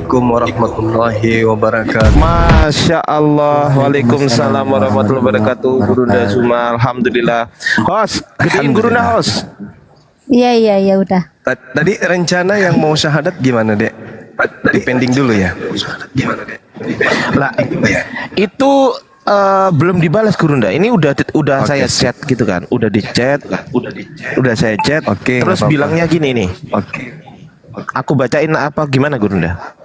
Assalamualaikum warahmatullahi wabarakatuh. Masya Allah, waalaikumsalam warahmatullahi wabarakatuh. Gurunda Zuma, alhamdulillah. Host, gedein Gurunda host. Iya udah. Tadi rencana yang mau syahadat gimana, Dek? Dipending dulu ya. Lah, itu belum dibalas Gurunda. Ini udah saya chat gitu kan. Udah di chat, udah saya chat. Oke, terus nggak apa-apa. bilangnya gini nih. Oke. Aku bacain apa gimana Gurunda?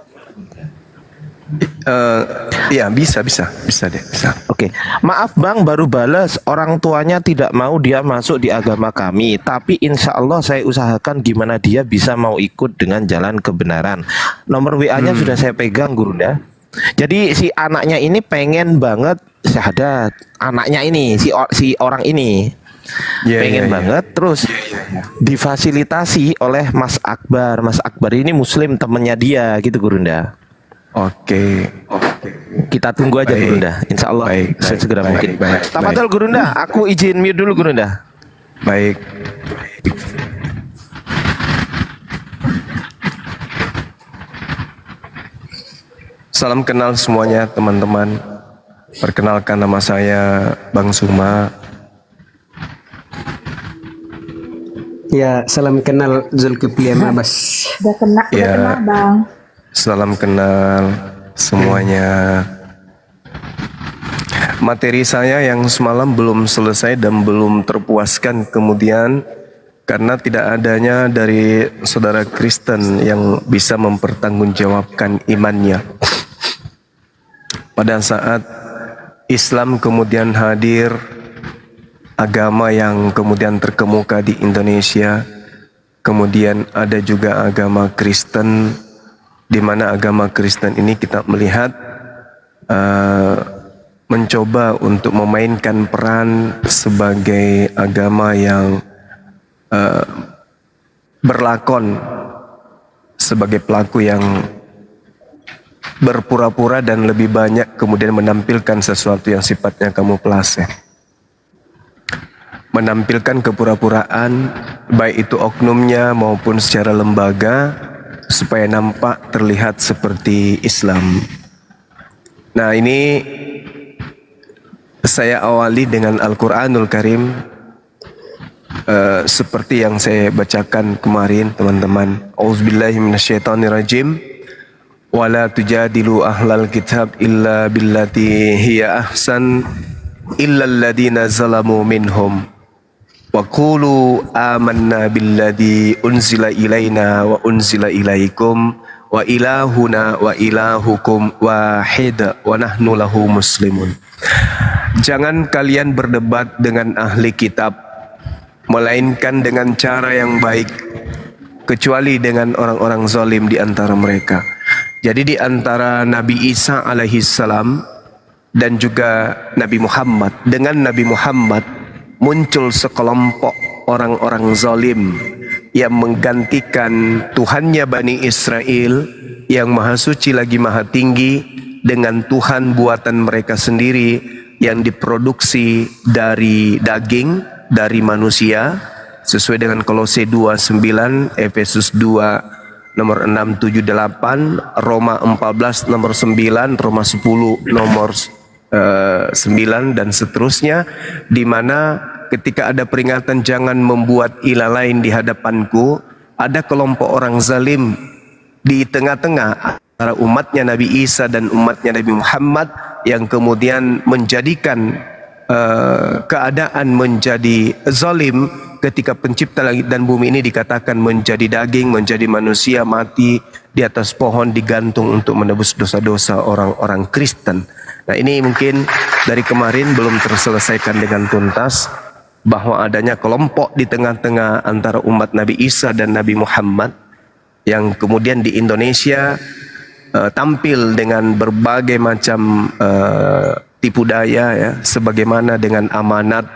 Iya bisa deh, bisa. Oke, maaf Bang, baru balas. Orang tuanya tidak mau dia masuk di agama kami, tapi insya Allah saya usahakan gimana dia bisa mau ikut dengan jalan kebenaran. Nomor WA-nya sudah saya pegang Gurunda. Jadi si anaknya ini pengen banget syahadat. Anaknya ini si orang ini pengen banget. Terus difasilitasi oleh Mas Akbar. Mas Akbar ini Muslim, temennya dia gitu Gurunda. Oke. Kita tunggu aja Baik. Gurunda. Insya Allah segera mungkin. Tafadhol Gurunda, aku izin mute dulu Gurunda. Baik. Salam kenal semuanya teman-teman. Perkenalkan nama saya Bang Suma. Ya, salam kenal Zulkifli Mabas. Udah kena Bang. Salam kenal semuanya. Materi saya yang semalam belum selesai dan belum terpuaskan kemudian karena tidak adanya dari saudara Kristen yang bisa mempertanggungjawabkan imannya. Pada saat Islam kemudian hadir, agama yang kemudian terkemuka di Indonesia, kemudian ada juga agama Kristen, di mana agama Kristen ini kita melihat mencoba untuk memainkan peran sebagai agama yang berlakon sebagai pelaku yang berpura-pura dan lebih banyak kemudian menampilkan sesuatu yang sifatnya kamuflase, menampilkan kepura-puraan baik itu oknumnya maupun secara lembaga supaya nampak terlihat seperti Islam. Nah, ini saya awali dengan Al-Quranul Karim seperti yang saya bacakan kemarin teman-teman. Auzubillahi minasyaitonirrajim. Wala tujadilu ahlal kitab illa billati hiya ahsan illa alladhina zalamu minhum wa qulu amanna billadhi unzila ilaina wa unzila ilaikum wa ilahuna wa ilahukum wahid wa nahnu lahu muslimun. Jangan kalian berdebat dengan ahli kitab melainkan dengan cara yang baik, kecuali dengan orang-orang zalim di antara mereka. Jadi di antara Nabi Isa alaihissalam dan juga Nabi Muhammad, dengan Nabi Muhammad muncul sekelompok orang-orang zalim yang menggantikan Tuhannya Bani Israel yang maha suci lagi maha tinggi dengan Tuhan buatan mereka sendiri yang diproduksi dari daging, dari manusia, sesuai dengan Kolose 2:9, Efesus 2 nomor 6, 7, 8, Roma 14 nomor 9, Roma 10 nomor 9 dan seterusnya, di mana ketika ada peringatan jangan membuat ilah lain di hadapanku, ada kelompok orang zalim di tengah-tengah antara umatnya Nabi Isa dan umatnya Nabi Muhammad yang kemudian menjadikan keadaan menjadi zalim ketika pencipta langit dan bumi ini dikatakan menjadi daging, menjadi manusia, mati di atas pohon digantung untuk menebus dosa-dosa orang-orang Kristen. Nah, ini mungkin dari kemarin belum terselesaikan dengan tuntas bahwa adanya kelompok di tengah-tengah antara umat Nabi Isa dan Nabi Muhammad yang kemudian di Indonesia tampil dengan berbagai macam tipu daya ya, sebagaimana dengan amanat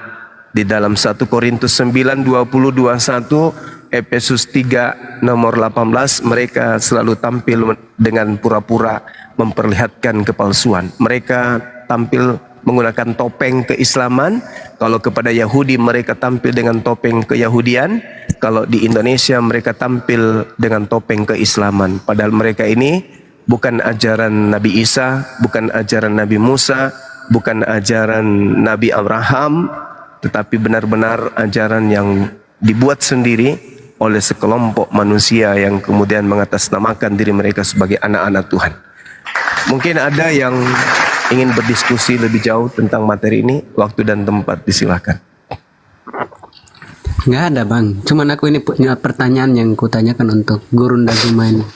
di dalam 1 Korintus 9, 20, 21, Efesus 3 nomor 18, mereka selalu tampil dengan pura-pura memperlihatkan kepalsuan. Mereka tampil menggunakan topeng keislaman. Kalau kepada Yahudi mereka tampil dengan topeng keyahudian. Kalau di Indonesia mereka tampil dengan topeng keislaman. Padahal mereka ini bukan ajaran Nabi Isa, bukan ajaran Nabi Musa, bukan ajaran Nabi Abraham, tetapi benar-benar ajaran yang dibuat sendiri oleh sekelompok manusia yang kemudian mengatasnamakan diri mereka sebagai anak-anak Tuhan. Mungkin ada yang ingin berdiskusi lebih jauh tentang materi ini, waktu dan tempat disilakan. Nggak ada bang, cuman aku ini punya pertanyaan yang kutanyakan untuk Gurunda Zuma ini.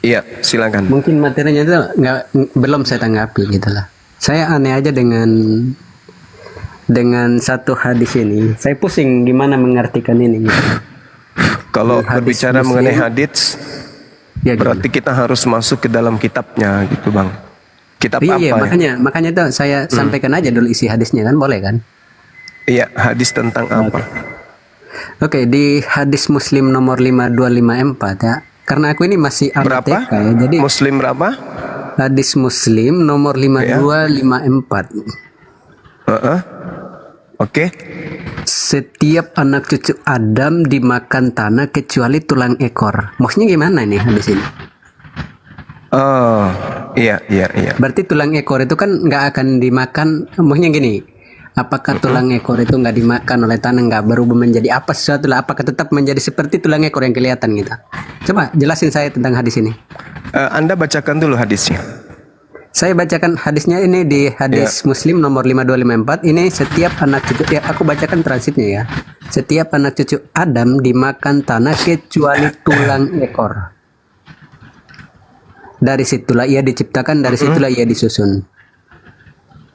Iya, silakan. Mungkin materinya itu belum saya tanggapi gitu lah. Saya aneh aja dengan satu hadis ini. Saya pusing gimana mengartikan ini gitu. Kalau Hadis berbicara Muslim. mengenai hadits, Ya, berarti kita harus masuk ke dalam kitabnya gitu bang. Kitab iya, apa ya? makanya itu saya sampaikan aja dulu isi hadisnya kan, boleh kan? Iya, hadis tentang apa? Oke, di hadis Muslim nomor 5254 ya. Karena aku ini masih anak Berapa? TK ya. Jadi Muslim berapa? hadis Muslim nomor 5254. Oke. Setiap anak cucu Adam dimakan tanah kecuali tulang ekor. Maksudnya gimana nih hadis ini? Oh, iya. Berarti tulang ekor itu kan nggak akan dimakan. Maksudnya gini, apakah tulang ekor itu nggak dimakan oleh tanah, nggak berubah menjadi apa sesuatu lah? Apakah tetap menjadi seperti tulang ekor yang kelihatan gitu? Coba jelasin saya tentang hadis ini. Anda bacakan dulu hadisnya. Saya bacakan hadisnya ini di hadis Muslim nomor 5254. Ini setiap anak cucu, ya aku bacakan transitnya ya. Setiap anak cucu Adam dimakan tanah kecuali tulang ekor. Dari situlah ia diciptakan, dari situlah ia disusun.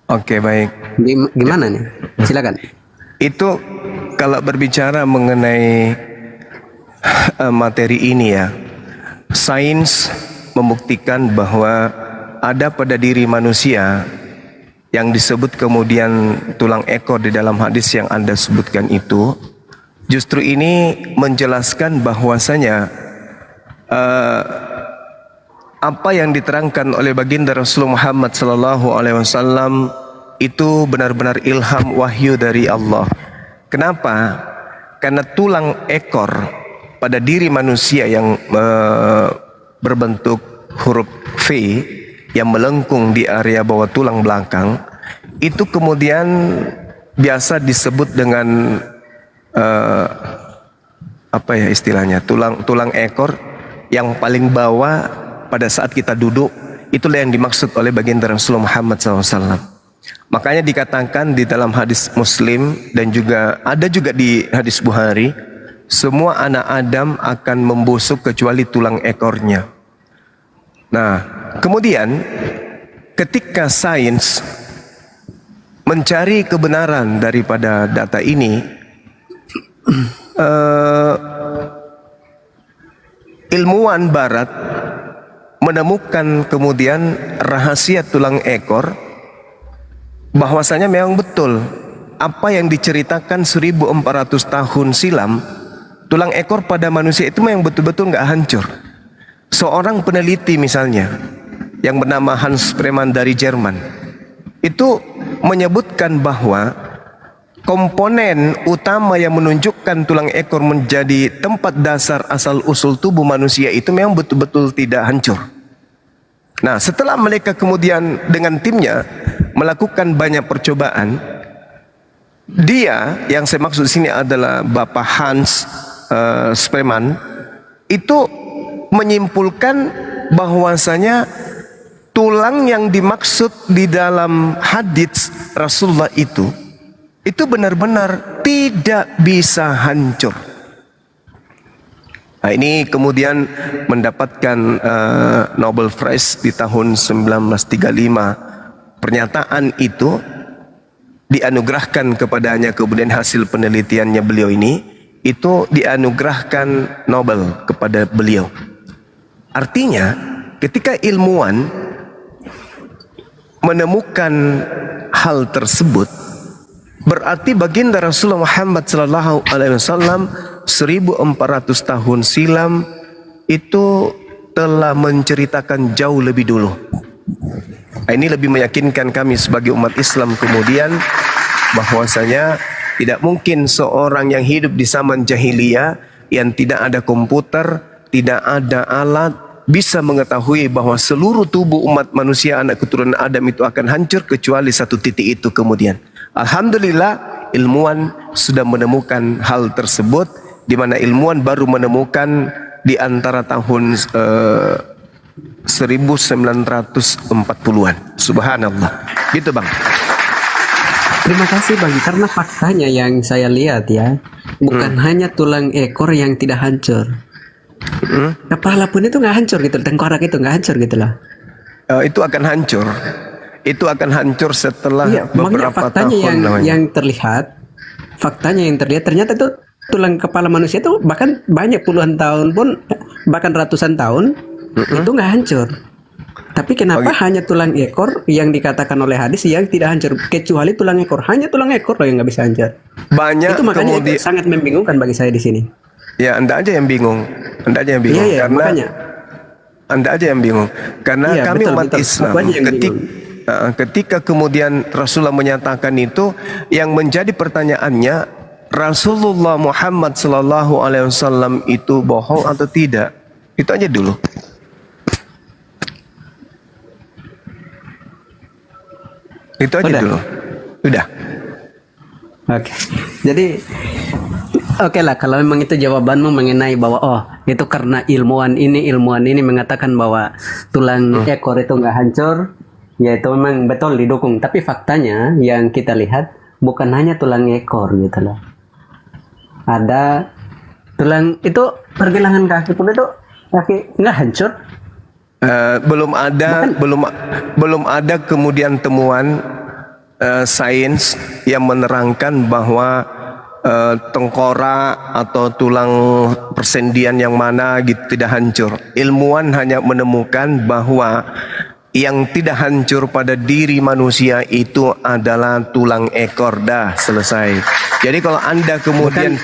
Oke, baik. Gimana nih? Silakan. Itu kalau berbicara mengenai materi ini ya, sains membuktikan bahwa ada pada diri manusia yang disebut kemudian tulang ekor di dalam hadis yang Anda sebutkan itu, justru ini menjelaskan bahwasanya apa yang diterangkan oleh baginda Rasulullah Muhammad SAW itu benar-benar ilham wahyu dari Allah. Kenapa? Karena tulang ekor pada diri manusia yang berbentuk huruf V yang melengkung di area bawah tulang belakang itu kemudian biasa disebut dengan apa ya istilahnya, tulang ekor yang paling bawah pada saat kita duduk, itulah yang dimaksud oleh baginda Rasulullah Muhammad SAW. Makanya dikatakan di dalam hadis Muslim dan juga ada juga di hadis Bukhari, semua anak Adam akan membusuk kecuali tulang ekornya. Nah, kemudian ketika sains mencari kebenaran daripada data ini, ilmuwan Barat menemukan kemudian rahasia tulang ekor, bahwasanya memang betul apa yang diceritakan 1400 tahun silam, tulang ekor pada manusia itu memang betul-betul nggak hancur. Seorang peneliti misalnya yang bernama Hans Spreemann dari Jerman itu menyebutkan bahwa komponen utama yang menunjukkan tulang ekor menjadi tempat dasar asal usul tubuh manusia itu memang betul-betul tidak hancur. Nah, setelah mereka kemudian dengan timnya melakukan banyak percobaan, dia yang saya maksud sini adalah Bapak Hans Spreemann itu menyimpulkan bahwasanya tulang yang dimaksud di dalam hadits Rasulullah itu benar-benar tidak bisa hancur. Nah, ini kemudian mendapatkan Nobel Prize di tahun 1935. Pernyataan itu dianugerahkan kepadanya, kemudian hasil penelitiannya beliau ini itu dianugerahkan Nobel kepada beliau. Artinya ketika ilmuwan menemukan hal tersebut, berarti baginda Rasulullah Muhammad SAW 1400 tahun silam itu telah menceritakan jauh lebih dulu. Ini lebih meyakinkan kami sebagai umat Islam kemudian bahwasanya tidak mungkin seorang yang hidup di zaman jahiliyah yang tidak ada komputer, tidak ada alat, bisa mengetahui bahwa seluruh tubuh umat manusia anak keturunan Adam itu akan hancur kecuali satu titik itu kemudian. Alhamdulillah ilmuwan sudah menemukan hal tersebut, di mana ilmuwan baru menemukan di antara tahun 1940-an. Subhanallah. Gitu Bang. Terima kasih Bang, karena faktanya yang saya lihat ya, bukan hanya tulang ekor yang tidak hancur. Kepala pun itu nggak hancur gitu, tengkorak itu nggak hancur gitu lah. Itu akan hancur. Itu akan hancur setelah Iya, makanya beberapa faktanya tahun yang terlihat, ternyata itu tulang kepala manusia itu bahkan banyak puluhan tahun pun, bahkan ratusan tahun itu nggak hancur. Tapi kenapa hanya tulang ekor yang dikatakan oleh hadis yang tidak hancur, kecuali tulang ekor, hanya tulang ekor loh yang nggak bisa hancur. Banyak Itu makanya kemudian, itu sangat membingungkan bagi saya di sini. ya Anda aja yang bingung. Anda aja yang bingung Iya, karena makanya. Anda aja yang bingung karena Iya, kami betul, umat betul. Islam Aku aja yang ketika kemudian Rasulullah menyatakan itu, yang menjadi pertanyaannya Rasulullah Muhammad sallallahu alaihi wasallam itu bohong atau tidak? Itu aja dulu. Itu aja Udah? dulu. Udah. Oke. Jadi oke lah, kalau memang itu jawabanmu mengenai bahwa oh itu karena ilmuwan ini mengatakan bahwa tulang ekor itu nggak hancur, ya itu memang betul didukung. Tapi faktanya yang kita lihat bukan hanya tulang ekor gitu loh. Ada tulang itu pergelangan kaki pun itu kaki nggak hancur. Belum ada kemudian temuan sains yang menerangkan bahwa tengkorak atau tulang persendian yang mana gitu tidak hancur. Ilmuwan hanya menemukan bahwa yang tidak hancur pada diri manusia itu adalah tulang ekor. Dah selesai. Jadi kalau Anda kemudian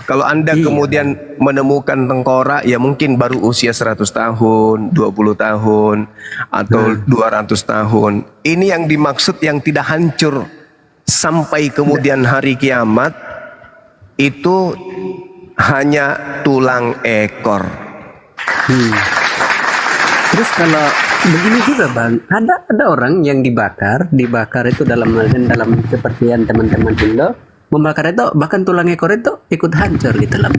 kalau Anda kemudian menemukan tengkorak, ya mungkin baru usia 100 tahun, 20 tahun, atau 200 tahun. Ini yang dimaksud yang tidak hancur sampai kemudian hari kiamat, itu hanya tulang ekor. Terus kalau begini juga Bang, ada orang yang dibakar itu dalam kepercayaan teman-teman Indo, membakar itu bahkan tulang ekor itu ikut hancur gitu loh.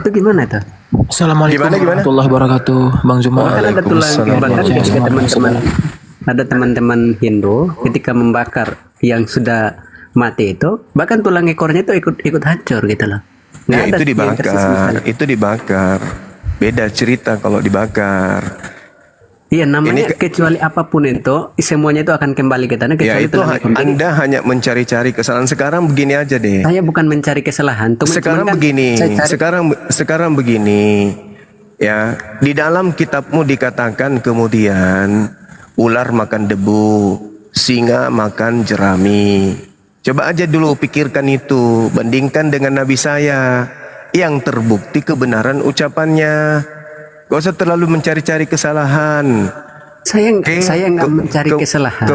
Itu gimana tuh? Assalamualaikum warahmatullahi wabarakatuh, Bang Juma. Bahkan ada tulang bahkan ketika teman-teman Hindu ketika membakar yang sudah mati itu, bahkan tulang ekornya itu ikut hancur gitu loh. Ya, itu dibakar. Beda cerita kalau dibakar. Iya, namanya kecuali apapun itu, semuanya itu akan kembali ke tanah. Ya Kecuali itu Anda hanya mencari-cari kesalahan. Sekarang begini aja deh. saya bukan mencari kesalahan. Sekarang begini. Sekarang begini. Ya, di dalam kitabmu dikatakan kemudian ular makan debu, singa makan jerami. Coba aja dulu pikirkan itu, bandingkan dengan Nabi saya yang terbukti kebenaran ucapannya. Gak usah terlalu mencari-cari kesalahan. Saya nggak mencari kesalahan.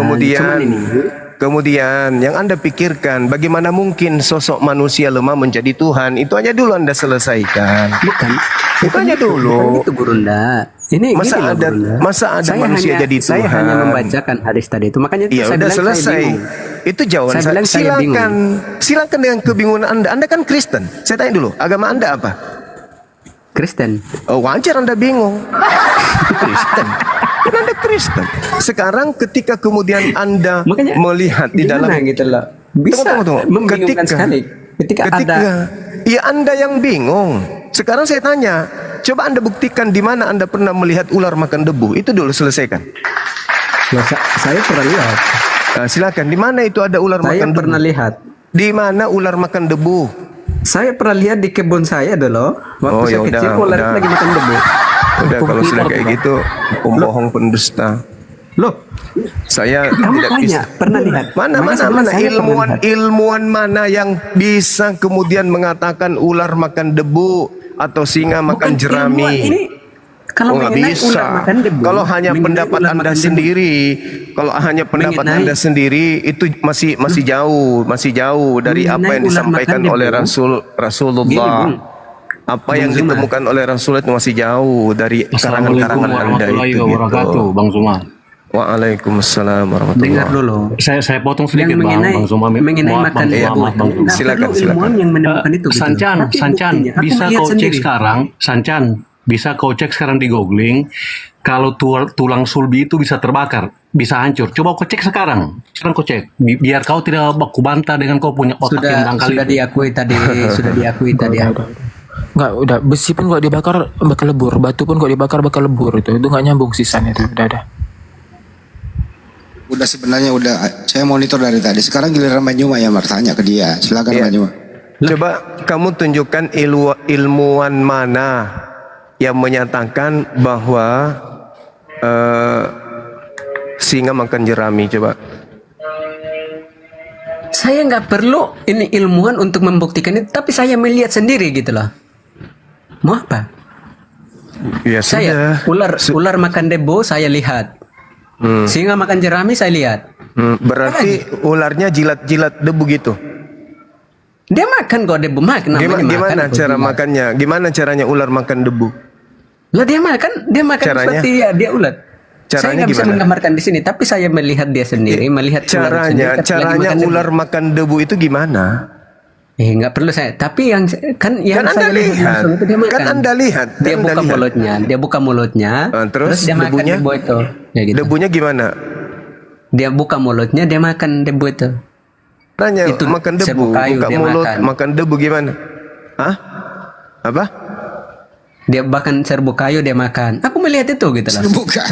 Kemudian yang Anda pikirkan, bagaimana mungkin sosok manusia lemah menjadi Tuhan? Itu aja dulu Anda selesaikan. Bukan Itu aja dulu. itu Gurunda. Ini Masa gini loh, ada Gurunda. masa ada manusia jadi Tuhan? Saya hanya membacakan hadis tadi itu. Makanya itu Ya saya udah bilang selesai. saya bingung. Itu jawaban Saya saya. bilang saya Silakan. Silakan dengan kebingungan Anda. Anda kan Kristen. Saya tanya dulu, agama Anda apa? Kristen. Oh, wajar Anda bingung. Kristen. Kan Anda Kristen. Sekarang ketika kemudian Anda Makanya, melihat di dalam gitu loh. Bisa Tunggu. membingungkan sekali. Ketika ada ya Anda yang bingung. Sekarang saya tanya, coba Anda buktikan di mana Anda pernah melihat ular makan debu. Itu dulu selesaikan. saya pernah lihat. Nah, silakan. Di mana itu ada ular Saya makan debu? pernah lihat. Di mana ular makan debu? Saya pernah lihat di kebun saya dulu. Waktu Oh, saya ya udah, kecil ular itu udah. lagi makan debu. Udah kalau sudah kayak gitu, pembohong pendusta. Loh, Saya kamu tidak tanya bisa. pernah lihat? Mana Makanya saya bilang, saya pernah lihat. ilmuwan mana yang bisa kemudian mengatakan ular makan debu atau singa makan Bukan jerami? ilmuwan, ini Kalau nggak mengenai bisa. ular makan debu, Kalau hanya mengenai pendapat ular Anda makan debu. sendiri, kalau hanya pendapat Mengenai- Anda sendiri itu masih jauh dari apa Mengenai yang ular disampaikan makan oleh debu. Rasulullah. Gini, Bung. Apa yang Bung Zuma. ditemukan oleh Rasulullah itu masih jauh dari Assalamualaikum karangan-karangan Anda warahmatullahi itu wabarakatuh, gitu. Bang Zuma. Waalaikumsalam warahmatullahi Dengar dulu. Saya potong sedikit, Yang Bang Zuma. mengenai Maaf, makan Bang Zuma, debu, maaf, Bang Zuma. nggak Silakan, perlu ilmuwan yang menemukan itu. Gitu. Sancan, Tapi Sancan, buktinya, aku bisa melihat kau cek sendiri. sekarang, Sancan, bisa kau cek sekarang di googling, kalau tulang sulbi itu bisa terbakar, bisa hancur. Coba kau cek sekarang kau cek, biar kau tidak baku bantah dengan kau punya otak yang dangkal Sudah itu. diakui tadi, sudah diakui tadi. Nggak, udah besi pun kalau dibakar bakal lebur, batu pun kalau dibakar bakal lebur itu nggak nyambung sisanya itu udah. Udah sebenarnya udah saya monitor dari tadi. Sekarang giliran Mbak Nyuma ya bertanya ke dia. Silakan Iya. Mbak Nyuma. Coba kamu tunjukkan ilmuwan mana yang menyatakan bahwa singa makan jerami, coba. Saya nggak perlu ini ilmuwan untuk membuktikan itu, tapi saya melihat sendiri gitu loh. Mau apa? Ya Saya sudah. ular makan debu saya lihat. Singa makan jerami saya lihat. Berarti ularnya jilat-jilat debu gitu. Dia makan kok debu makan. Gimana cara makannya? Gimana caranya ular makan debu? Lah dia makan Caranya? seperti dia ular. Saya Caranya nggak bisa gimana? menggambarkan di sini, tapi saya melihat dia sendiri, melihat ular sendiri, tapi lagi Caranya makan debu. ular makan debu itu gimana? Nggak perlu saya. Tapi yang yang Kan saya Anda lihat. langsung itu dia makan. Kan Anda lihat. Dia Kan buka Anda lihat. mulutnya, Terus dia makan debunya? debu itu. Ya gitu. Debunya gimana? Dia buka mulutnya, dia makan debu itu. Tanya Itu makan debu, serbuk kayu buka dia mulut, makan. makan debu gimana? Hah? Apa? Dia bahkan serbuk kayu dia makan. Aku melihat itu gitu lah. Buka.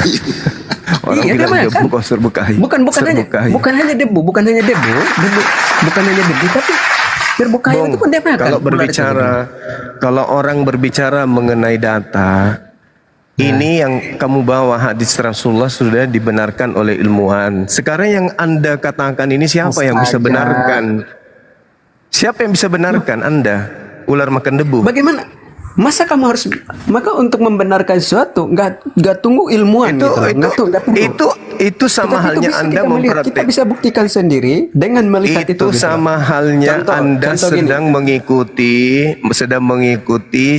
Orang Iya, dia bilang makan. debu kok serbuk kayu. Bukan hanya Serbuk kayu. bukan hanya debu, bukan hanya debu, tapi serbuk kayu Bung, itu pun dia makan. kalau Ular itu berbicara, kalau orang berbicara mengenai data, ini yang kamu bawa hadis Rasulullah sudah dibenarkan oleh ilmuwan. Sekarang yang Anda katakan ini siapa yang bisa Astaga. benarkan? Siapa yang bisa benarkan Anda? Ular makan debu. Bagaimana? Masa kamu harus untuk membenarkan sesuatu nggak tunggu ilmuwan Itu gitu loh. Nggak tunggu. itu sama Tetapi halnya bisa Anda kita melihat, kita memprotek. bisa buktikan sendiri dengan melihat itu. Itu gitu sama loh. halnya Contoh Anda gini. sedang mengikuti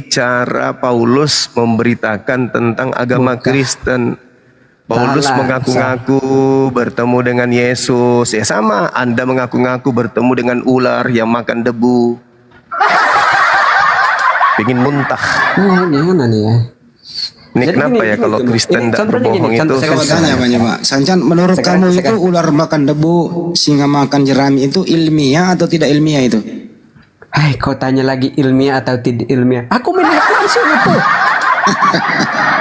cara Paulus memberitakan tentang agama Kristen. Paulus Salah. mengaku-ngaku bertemu dengan Yesus. Ya sama, Anda mengaku-ngaku bertemu dengan ular yang makan debu. Pingin muntah. Gimana nih ya? Ini Jadi kenapa gini, ya kalau gini, Kristen ini tidak contohnya berbohong gini, itu contoh Saya saya mau susah. tanya Mbak Nyuma. Sancan, menurut kamu itu ular makan debu, singa makan jerami itu ilmiah atau tidak ilmiah itu? Hai, kau tanya lagi ilmiah atau tidak ilmiah? Aku melihat langsung itu.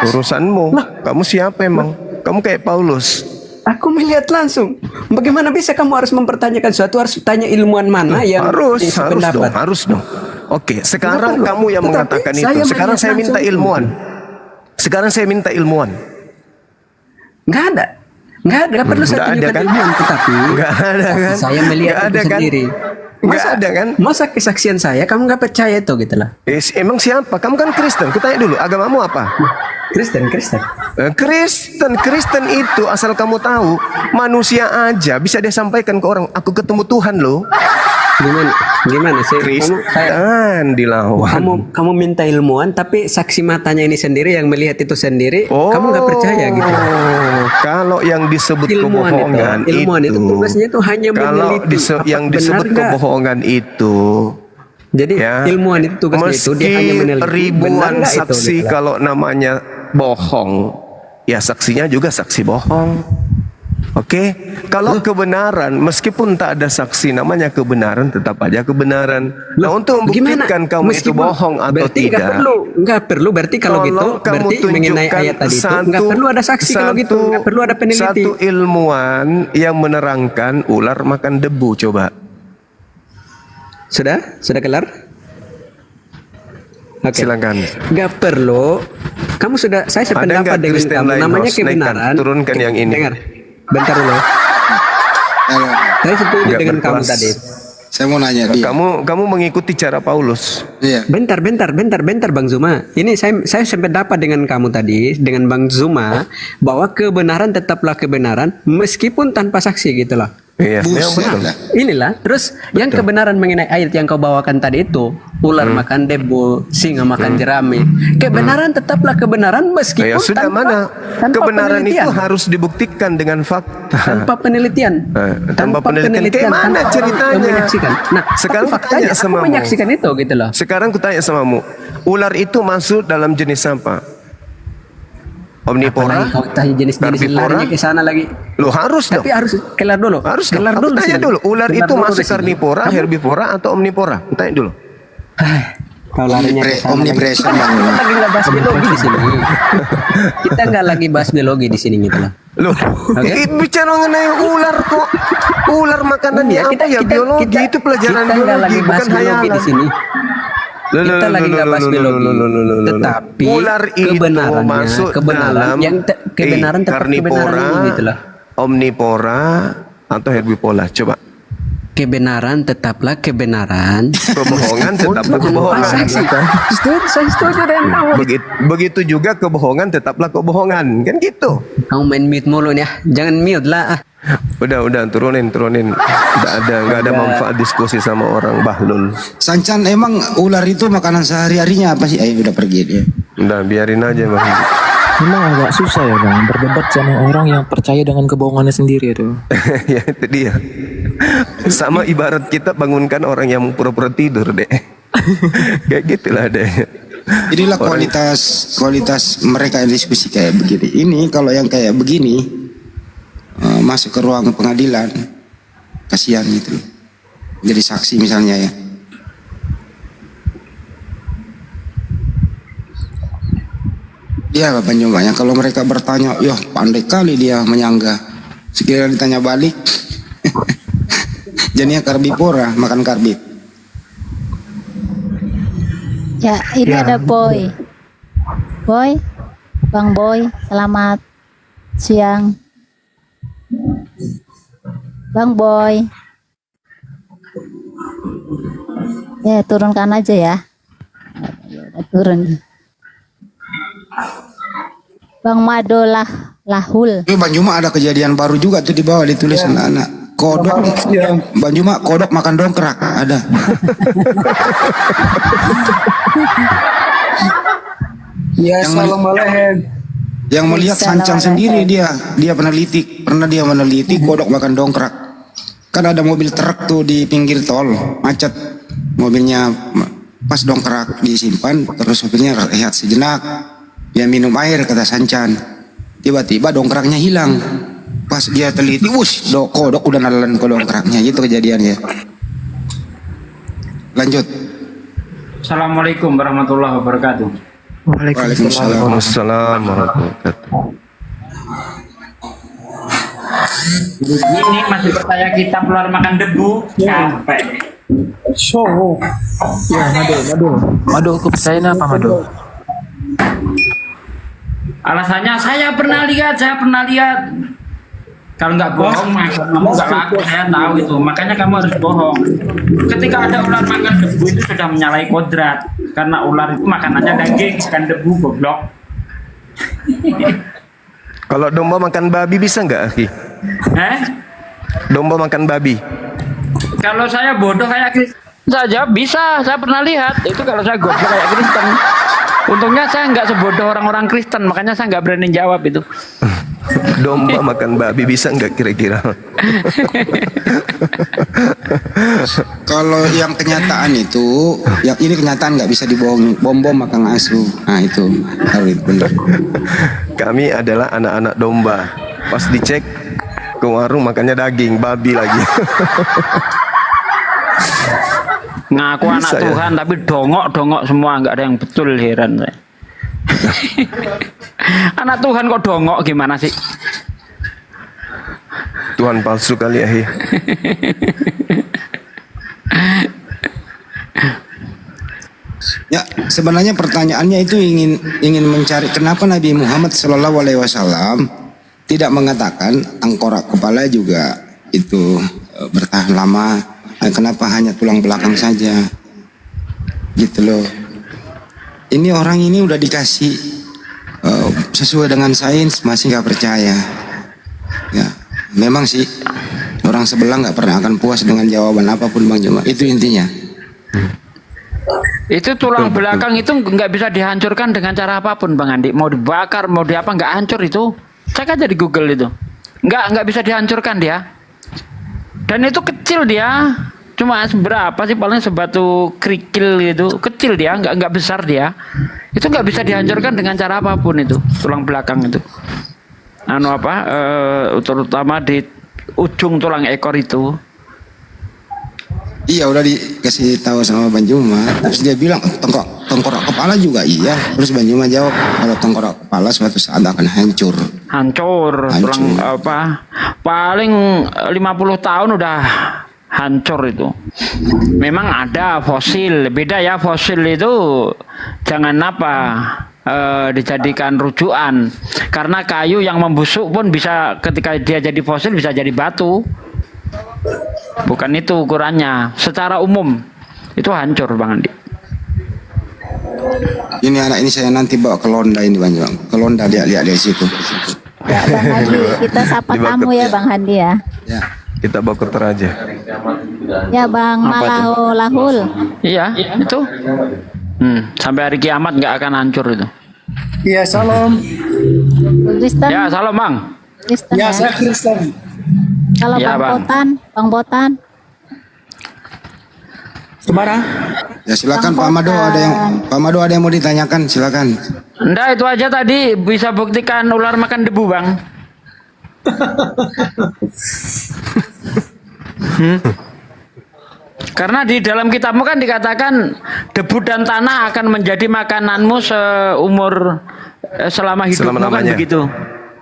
Urusanmu. Kamu siapa emang? Kamu kayak Paulus. Aku melihat langsung. Bagaimana bisa kamu harus mempertanyakan sesuatu, harus tanya ilmuwan mana yang Harus dong. Oke, sekarang Kenapa, kamu yang Tetapi mengatakan itu. saya Sekarang melihat saya minta langsung itu. ilmuwan. Sekarang saya minta ilmuwan. Nggak ada. Nggak perlu saya Nggak ada tunjukkan kan? ilmuwan, tetapi Nggak ada kan? saya melihat Nggak itu ada kan? sendiri. Nggak ada kan? Masa kesaksian saya kamu nggak percaya itu gitu lah. Emang siapa? Kamu kan Kristen. Kutanya dulu, agamamu apa? Kristen. Kristen itu asal kamu tahu, manusia aja bisa dia sampaikan ke orang, aku ketemu Tuhan loh. Gimana sih? Kristen dilawan. Kamu minta ilmuwan, tapi saksi matanya ini sendiri yang melihat itu sendiri, kamu nggak percaya gitu. Kalau yang disebut kebohongan ilmuwan itu tugasnya itu hanya kalau meneliti yang apa disebut benar nggak. kebohongan itu, Jadi ya, ilmuwan itu tugasnya itu dia hanya meski meneliti benar ribuan nggak itu, saksi gitu lah. kalau namanya bohong, ya saksinya juga saksi bohong. Oke, kalau kebenaran meskipun tak ada saksi, namanya kebenaran tetap aja kebenaran. Nah, untuk membuktikan kamu itu bohong atau berarti tidak, nggak perlu. Berarti kalau gitu, kamu berarti mengenai tunjukkan ayat tadi itu nggak perlu ada saksi kalau gitu, nggak perlu ada peneliti. Satu ilmuwan yang menerangkan ular makan debu, coba. Sudah kelar? Oke. Silakan. Nggak perlu. Kamu saya Ada sependapat nggak dengan Kristen kamu. lain, Namanya Ros? Naikkan, kebenaran. turunkan yang ini. Dengar. Bentar dulu. Saya setuju Nggak dengan kamu berkelas. tadi. Saya mau nanya dia. Kamu mengikuti cara Paulus. Iya. Bentar Bang Zuma. Ini saya sempat dapat dengan kamu tadi, dengan Bang Zuma, bahwa kebenaran tetaplah kebenaran meskipun tanpa saksi gitu loh. Iya, memang Buset betul. lah. Inilah, terus yang kebenaran mengenai ayat yang kau bawakan tadi itu, ular makan debu, singa makan jerami. Kebenaran tetaplah kebenaran meskipun Ya sudah, mana kebenaran itu penelitian. harus dibuktikan dengan fakta. Tanpa penelitian. Tanpa penelitian. Kayak mana tanpa ceritanya? orang menyaksikan. Nah, Sekarang tapi faktanya tanya aku sama menyaksikan itu gitu loh. Sekarang ku tanya samamu, ular itu masuk dalam jenis apa? Omnivora? Apalagi kau tanya jenis-jenis Karnivora? larinya ke sana lagi. Lo harus dong. Tapi harus kelar dulu. Harus dong. kelar Aku dulu. tanya sini. dulu, ular Kelar itu dulu masuk di sini. karnivora, Kamu- herbivora atau omnivora? Tanya dulu. Kau larinya ke sana lagi. Omnipresent Kita Bang. lagi nggak bahas biologi di sini. Kita nggak lagi bahas biologi di sini gitu loh. Loh, bicara mengenai ular kok. Ular makanannya Iya, apa ya? Biologi itu pelajaran kita nggak lagi biologi, bahas bukan biologi di hayalan. sini. Kita lagi nggak bahas biologi, tetapi ular itu kebenarannya, masuk kebenaran dalam yang kebenaran tetap kebenaran karnivora, dulu gitu loh. omnivora atau herbivora. Coba. Kebenaran tetaplah kebenaran. Kebohongan tetaplah kebohongan. Saya setuju dengan kamu. Begitu juga kebohongan tetaplah kebohongan. Kan gitu. Kamu main mute mulu nih ya. Jangan mute lah. Udah turunin. Nggak ada manfaat diskusi sama orang bahlul. Sancan, emang ular itu makanan sehari-harinya apa sih? Ayo udah pergi dia. Udah biarin aja Bang. Memang agak susah ya bang berdebat sama orang yang percaya dengan kebohongannya sendiri itu. Ya itu dia. Sama ibarat kita bangunkan orang yang pura-pura tidur deh. Kayak gitulah deh. Inilah kualitas mereka yang diskusi kayak begini. Ini kalau yang kayak begini masuk ke ruang pengadilan, kasihan gitu loh. Jadi saksi misalnya ya. Iya Bapak Jumanya, kalau mereka bertanya, yoh pandai kali dia menyanggah. Sekiranya ditanya balik, jadinya karbivora, makan karbit. Ya, ini ada Boy. Boy, Bang Boy, selamat siang. Bang Boy. Ya, turunkan aja ya. Turun. Bang Mado Lahul. Tapi Bang Juma ada kejadian baru juga tuh di bawah ditulis anak-anak. Kodok, Bang Juma kodok makan dongkrak ada. Ya, assalamualaikum. Yang melihat Sancan sendiri dia pernah dia meneliti kodok makan dongkrak. Kan ada mobil truk tuh di pinggir tol macet, mobilnya pas dongkrak disimpan, terus sopirnya rehat sejenak, dia minum air kata Sancan, tiba-tiba dongkraknya hilang. Pas dia teliti, wush, kodok udah nalan ke dongkraknya, gitu kejadiannya. Lanjut. Assalamualaikum warahmatullahi wabarakatuh. Waalaikumsalam. Waalaikumsalam warahmatullahi wabarakatuh. Ini masih percaya kita keluar makan debu, capek. Ya Mado kepercayaan apa Mado? Alasannya saya pernah lihat. Kalau nggak bohong, kamu nggak laku, saya tahu itu. Makanya kamu harus bohong. Ketika ada ular makan debu itu sudah menyalahi kodrat. Karena ular itu makanannya daging, bukan debu, goblok. Kalau domba makan babi bisa nggak, Aki? Domba makan babi. Kalau saya bodoh kayak Kristen saja bisa, saya pernah lihat. Itu kalau saya goblok kayak Kristen. Untungnya saya nggak sebodoh orang-orang Kristen, makanya saya nggak berani jawab itu. Domba makan babi bisa nggak kira-kira? Kalau yang kenyataan itu, yang ini kenyataan nggak bisa dibohongi. Bom makan asu, nah itu harus benar. Kami adalah anak-anak domba. Pas dicek ke warung makannya daging babi lagi. Ngaku anak Bisa, ya? Tuhan tapi dongok semua, nggak ada yang betul, heran saya. Anak Tuhan kok dongok gimana sih? Tuhan palsu kali ya. Ya, sebenarnya pertanyaannya itu ingin mencari kenapa Nabi Muhammad SAW tidak mengatakan tengkorak kepala juga itu bertahan lama kenapa hanya tulang belakang saja, gitu loh. Ini orang ini udah dikasih sesuai dengan sains masih nggak percaya. Ya, memang sih orang sebelah nggak pernah akan puas dengan jawaban apapun Bang Juma. Itu intinya. Itu tulang belakang itu nggak bisa dihancurkan dengan cara apapun Bang Andi. Mau dibakar, mau di apa, nggak hancur itu. Cek aja di Google itu. Nggak bisa dihancurkan dia. Dan itu kecil dia. Cuma seberapa sih, paling sebatu kerikil gitu. Kecil dia, nggak besar dia. Itu nggak bisa dihancurkan dengan cara apapun itu. Tulang belakang itu. Terutama di ujung tulang ekor itu. Iya udah dikasih tahu sama Bang Juma, terus dia bilang tengkorak kepala juga iya. Terus Bang Juma jawab kalau tengkorak kepala suatu saat akan hancur. Tulang paling 50 tahun udah hancur itu. Memang ada fosil, beda ya, fosil itu jangan dijadikan rujukan, karena kayu yang membusuk pun bisa ketika dia jadi fosil bisa jadi batu. Bukan itu ukurannya. Secara umum itu hancur Bang Andi. Ini anak ini saya nanti bawa ke Londa ini Bang Juma. Ke Londa lihat di situ. Ya Bang Handi, kita sapa tamu ya Bang Handi ya. Ya. Kita bawa ke Toraja. Ya Bang Lahul. Iya, itu. Sampai hari kiamat nggak akan hancur itu. Iya, salam. Kristen. Ya, salam Bang. Kristen Ya, ya. saya Kristen. Kalau Ya, Bang Bang. Botan. Kemana? Ya silakan Bang Pak Mado ada yang mau ditanyakan, silakan. Enggak, itu aja tadi bisa buktikan ular makan debu Bang. Karena di dalam kitabmu kan dikatakan debu dan tanah akan menjadi makananmu selama hidupmu, kan Selama-lamanya. begitu.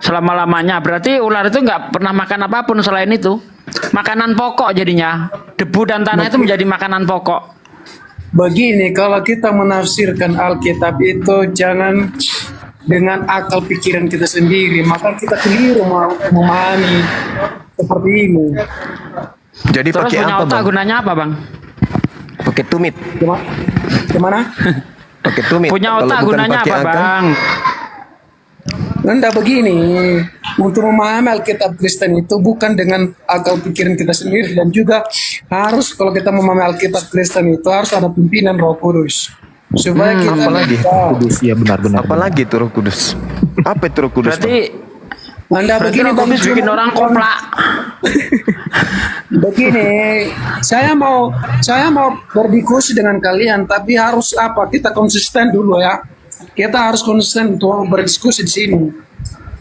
Selama-lamanya. Berarti ular itu nggak pernah makan apapun selain itu. Makanan pokok jadinya. Debu dan tanah itu menjadi makanan pokok. Begini, kalau kita menafsirkan Alkitab itu jangan dengan akal pikiran kita sendiri, maka kita keliru memahami seperti ini. Jadi Terus pakai punya apa otak Bang? gunanya apa Bang? Pakai tumit. Gimana? Pakai tumit. Punya Kalau otak bukan gunanya pakai apa angka, Bang? Nggak begini, untuk memahami Alkitab Kristen itu bukan dengan akal pikiran kita sendiri, dan juga harus kalau kita memahami Alkitab Kristen itu harus ada pimpinan Roh Kudus supaya kita apalagi? Kudus, ya benar-benar. Apalagi itu Roh Kudus? Apa itu Roh Kudus? Bang? Berarti begini Roh Bang Kudus bikin orang koplak. Begini, saya mau berdiskusi dengan kalian, tapi harus kita konsisten dulu ya. Kita harus konsisten untuk berdiskusi di sini.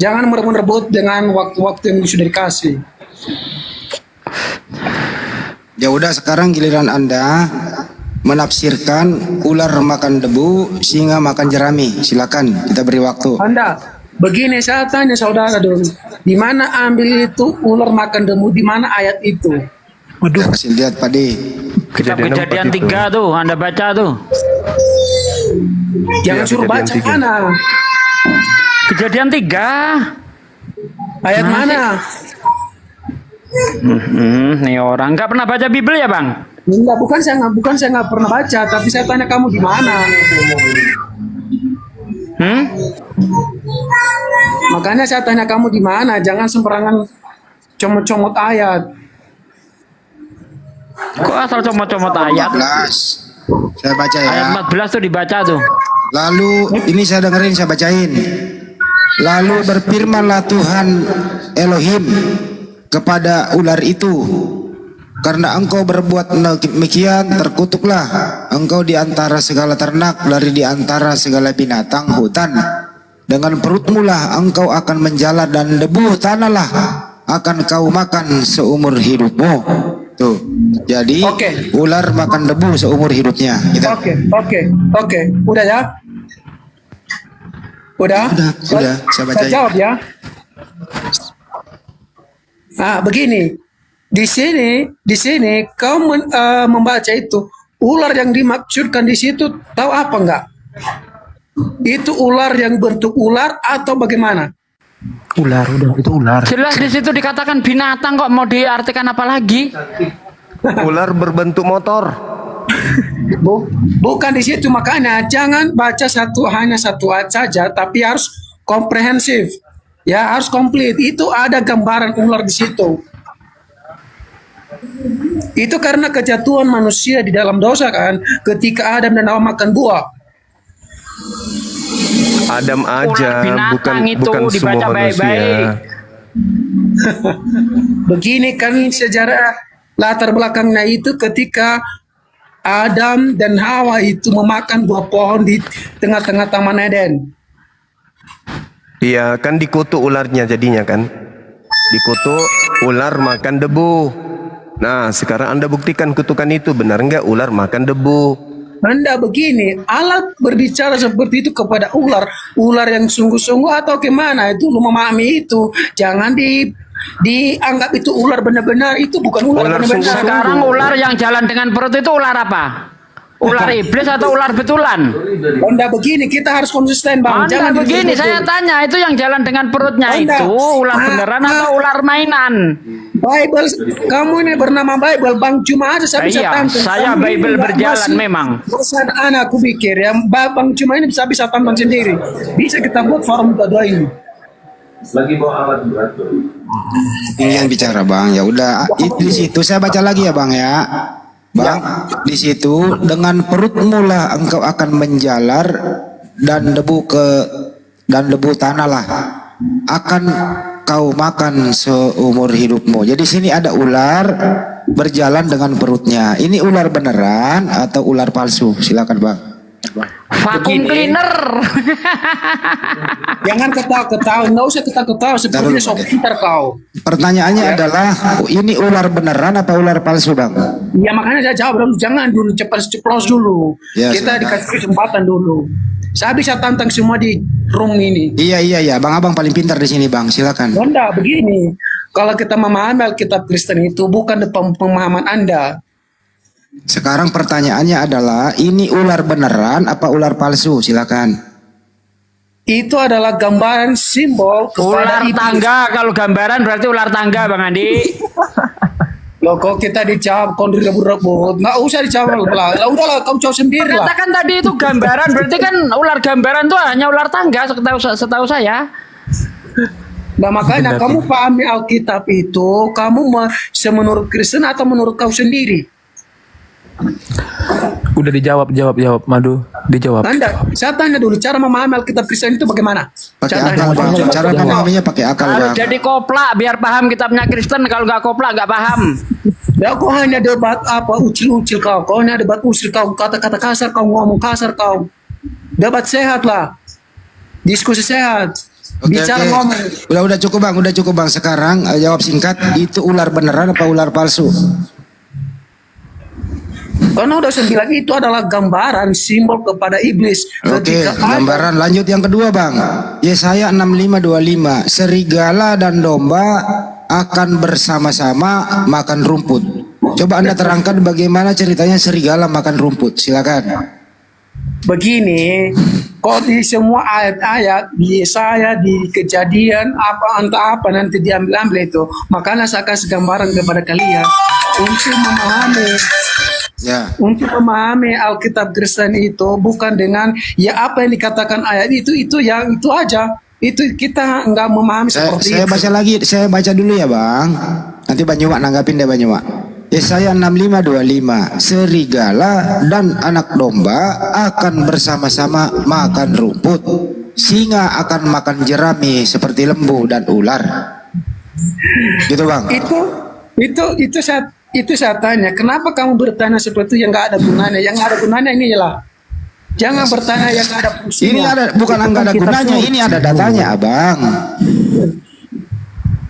Jangan merebut dengan waktu-waktu yang sudah dikasih. Ya udah sekarang giliran Anda menafsirkan ular makan debu, singa makan jerami. Silakan, kita beri waktu. Anda, begini saya tanya saudara dulu, di mana ambil itu ular makan debu? Di mana ayat itu? Waduh, kasih lihat Pak D. Kejadian 3 tuh, Anda baca tuh. Jangan suruh baca Kejadian 3. mana? Kejadian 3. Ayat mana? Nih orang nggak pernah baca Bible ya Bang? Enggak, bukan saya nggak pernah baca, tapi saya tanya kamu di mana? Makanya saya tanya kamu di mana, jangan sembarangan comot-comot ayat. Kok asal comot-comot ayat? 14. Saya baca ya. Ayat 14 tuh dibaca tuh. Lalu ini saya dengerin, saya bacain. Lalu berfirmanlah Tuhan Elohim kepada ular itu, karena engkau berbuat demikian, terkutuklah engkau di antara segala ternak, dari di antara segala binatang hutan. Dengan perutmu lah engkau akan menjala, dan debu tanahlah akan kau makan seumur hidupmu. Tuh. Jadi ular makan debu seumur hidupnya. Oke. Udah ya? Udah, saya bacain. jawab ya. Nah, begini. Di sini kau membaca itu, ular yang dimaksudkan di situ tahu apa enggak? Itu ular yang bentuk ular atau bagaimana? Ular, udah itu ular. Jelas di situ dikatakan binatang, kok mau diartikan apa lagi? Ular berbentuk motor. Bukan di situ, makanya jangan baca hanya satu ayat saja, tapi harus komprehensif. Ya, harus komplit. Itu ada gambaran ular di situ. Itu karena kejatuhan manusia di dalam dosa kan, ketika Adam dan Hawa makan buah. Adam Ular aja, binatang itu bukan semua dibaca baik-baik. manusia. Begini kan sejarah latar belakangnya itu ketika Adam dan Hawa itu memakan buah pohon di tengah-tengah Taman Eden. Iya, kan dikutuk ularnya jadinya kan. Dikutuk, ular makan debu. Nah, sekarang Anda buktikan kutukan itu benar nggak ular makan debu? Anda begini, Allah berbicara seperti itu kepada ular yang sungguh-sungguh atau gimana? Itu lu memahami itu. Jangan dianggap itu ular benar-benar, itu bukan ular Ular benar-benar. Sekarang ular yang jalan dengan perut itu ular apa? Ular iblis atau ular betulan? Anda begini, kita harus konsisten bang. Anda begini, ditutup. saya tanya itu yang jalan dengan perutnya Anda, itu ular beneran atau ular mainan? Bible, kamu ini bernama Bible, Bang Cuma aja saya bisa Iya, tantang. saya Kamu ini Bible nggak berjalan masih memang. Bosan anakku pikir ya, Bang Cuma ini bisa tantang sendiri. Bisa kita buat forum kedua ini. Ini yang bicara bang. Ya udah, di situ saya baca lagi ya bang ya. Bang, di situ dengan perut mula engkau akan menjalar dan debu tanah lah akan kau makan seumur hidupmu. Jadi sini ada ular berjalan dengan perutnya. Ini ular beneran atau ular palsu? Silakan bang. Vacuum cleaner. Jangan ketawa-ketawa, nggak usah ketawa-ketawa seperti sok pintar kau. Pertanyaannya adalah ini ular beneran apa ular palsu bang? Ya makanya saya jawab dulu, jangan dulu cepat ceplos dulu. Ya, Kita sudah. dikasih kesempatan dulu. Saya bisa tantang semua di room ini. Iya, bang abang paling pintar di sini bang. Silakan. Anda begini, kalau kita memahami Alkitab Kristen itu bukan pemahaman Anda. Sekarang pertanyaannya adalah ini ular beneran apa ular palsu? Silakan. Itu adalah gambaran simbol kepada Ular iblis. tangga, kalau gambaran berarti ular tangga Bang Andi. Loh kok kita dijawab kau rebut-rebut, nggak usah dijawab lah. Lah udahlah kau jawab sendiri lah. Katakan tadi itu gambaran, berarti kan ular gambaran itu hanya ular tangga setahu saya. Nah makanya kamu pahami Alkitab itu, kamu menurut Kristen atau menurut kau sendiri? Udah dijawab Madu, dijawab. Anda, saya tanya dulu, cara memahami Alkitab Kristen itu bagaimana? Pakai Saya akal tanya. bang. Cara memahaminya pakai akal Harus bang. jadi koplak biar paham kitabnya Kristen, kalau nggak koplak nggak paham. Ya kau hanya debat apa ucil-ucil kau hanya debat ucil kau, kata-kata kasar kau, ngomong kasar kau. Debat sehat lah, diskusi sehat, bicara ngomong. Udah cukup bang. Sekarang jawab singkat. Itu ular beneran apa ular palsu? Karena udah saya bilang itu adalah gambaran simbol kepada iblis. Oke, Ketika ada- gambaran lanjut yang kedua bang. Yesaya 65:25. Serigala dan domba akan bersama-sama makan rumput. Coba Anda terangkan bagaimana ceritanya serigala makan rumput. Silakan. Begini, kok di semua ayat-ayat di Yesaya, di Kejadian, entah apa nanti diambil-ambil itu. Makanya saya kasih gambaran kepada kalian untuk memahami. Ya. Untuk memahami Alkitab Kristen itu bukan dengan ya apa yang dikatakan ayat itu yang itu aja. Itu kita nggak memahami seperti Saya itu. baca lagi, saya baca dulu ya bang. Nanti Banyumak nanggapin deh Banyumak. Yesaya 65:25. Serigala dan anak domba akan bersama-sama makan rumput. Singa akan makan jerami seperti lembu dan ular. Gitu bang. Itu saya tanya, kenapa kamu bertanya seperti itu yang nggak ada gunanya? Yang nggak ada gunanya ini lah. Jangan bertanya yang nggak ada fungsinya. Ini ada bukan nggak ada gunanya, ini ada datanya abang.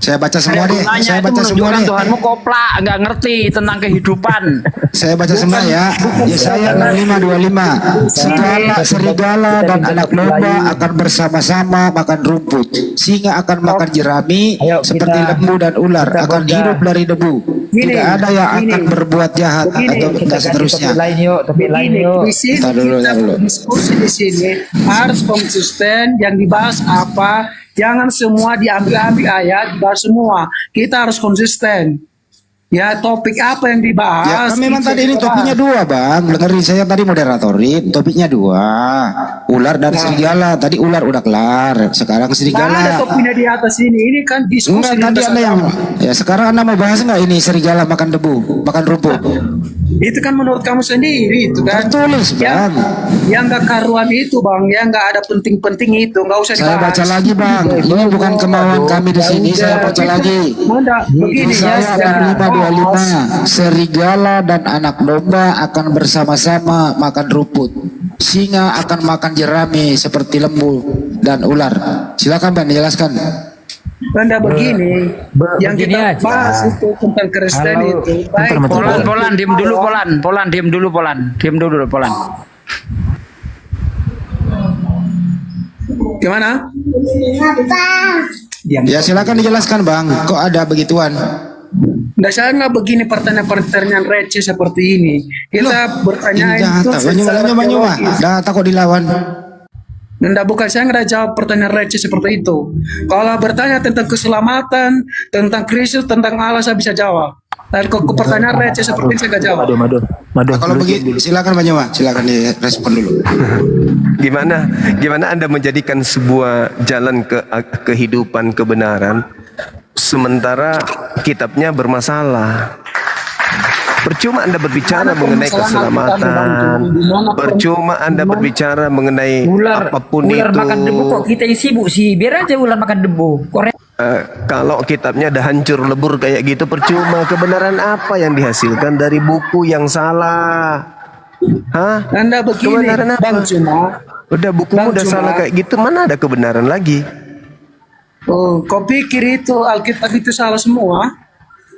Saya baca semua deh. Gunanya Saya itu baca semua menunjukkan deh. Tuhanmu koplak, nggak ngerti tentang kehidupan. Saya baca semua ya. Yesaya 65:25. Serigala dan anak domba akan bersama-sama makan rumput. Singa akan makan jerami seperti lembu dan ular akan hidup dari debu. Tidak ada yang akan berbuat jahat atau seterusnya. Begini, di sini Ntar dulu, kita ntar dulu. diskusi di sini harus konsisten. Yang dibahas apa? Jangan semua diambil-ambil ayat, dibahas semua. Kita harus konsisten. Ya topik apa yang Ya dibahas? kan memang itu tadi ini yang dibahas. topiknya dua bang. Dengerin saya tadi moderatorin. Topiknya dua. Ular dan serigala. Tadi ular udah kelar. Sekarang Nggak ada serigala. topiknya di atas ini. Ini kan diskusi. Enggak, di tadi atas ada yang agama. ya sekarang Anda mau bahas nggak ini serigala makan debu, makan rumput? Itu kan menurut kamu sendiri itu kan. Tertulis Yang, bang. yang nggak karuan itu bang, yang nggak ada penting-penting itu, nggak usah Saya dibahas. baca lagi bang. Ini bukan kemauan kami di sini. Saya baca lagi. Mana begini ya, Saya 525. Serigala dan anak domba akan bersama-sama makan rumput. Singa akan makan jerami seperti lembu dan ular. Silakan bang dijelaskan. Benda begini, yang kita bahas itu tentang Kristen itu. Baik, Polan, diem dulu Polan, diem dulu Polan. Gimana? Ya silakan dijelaskan bang. Kok ada begituan? Nah, saya nggak begini pertanyaan-pertanyaan receh seperti ini. Kita bertanya itu secara teologis. Dah takut dilawan. Nggak, bukan saya nggak jawab pertanyaan receh seperti itu. Kalau bertanya tentang keselamatan, tentang Kristus, tentang Allah, saya bisa jawab. Dan ke pertanyaan receh seperti ini saya nggak jawab. Mado. Nah, kalau begitu silakan Bang Nyawa, silakan direspon dulu. Gimana Anda menjadikan sebuah jalan kehidupan kebenaran sementara kitabnya bermasalah? Percuma Anda berbicara mengenai keselamatan, percuma Anda berbicara mengenai apapun ular itu. makan debu kok kita yang sibuk sih, biar aja ular makan debu. Kalau kitabnya dah hancur lebur kayak gitu, percuma. Kebenaran apa yang dihasilkan dari buku yang salah? Hah? Anda begini, Kebenaran apa? Bang Cuma. Udah bukumu udah salah kayak gitu, mana ada kebenaran lagi? Oh, kau pikir itu Alkitab itu salah semua?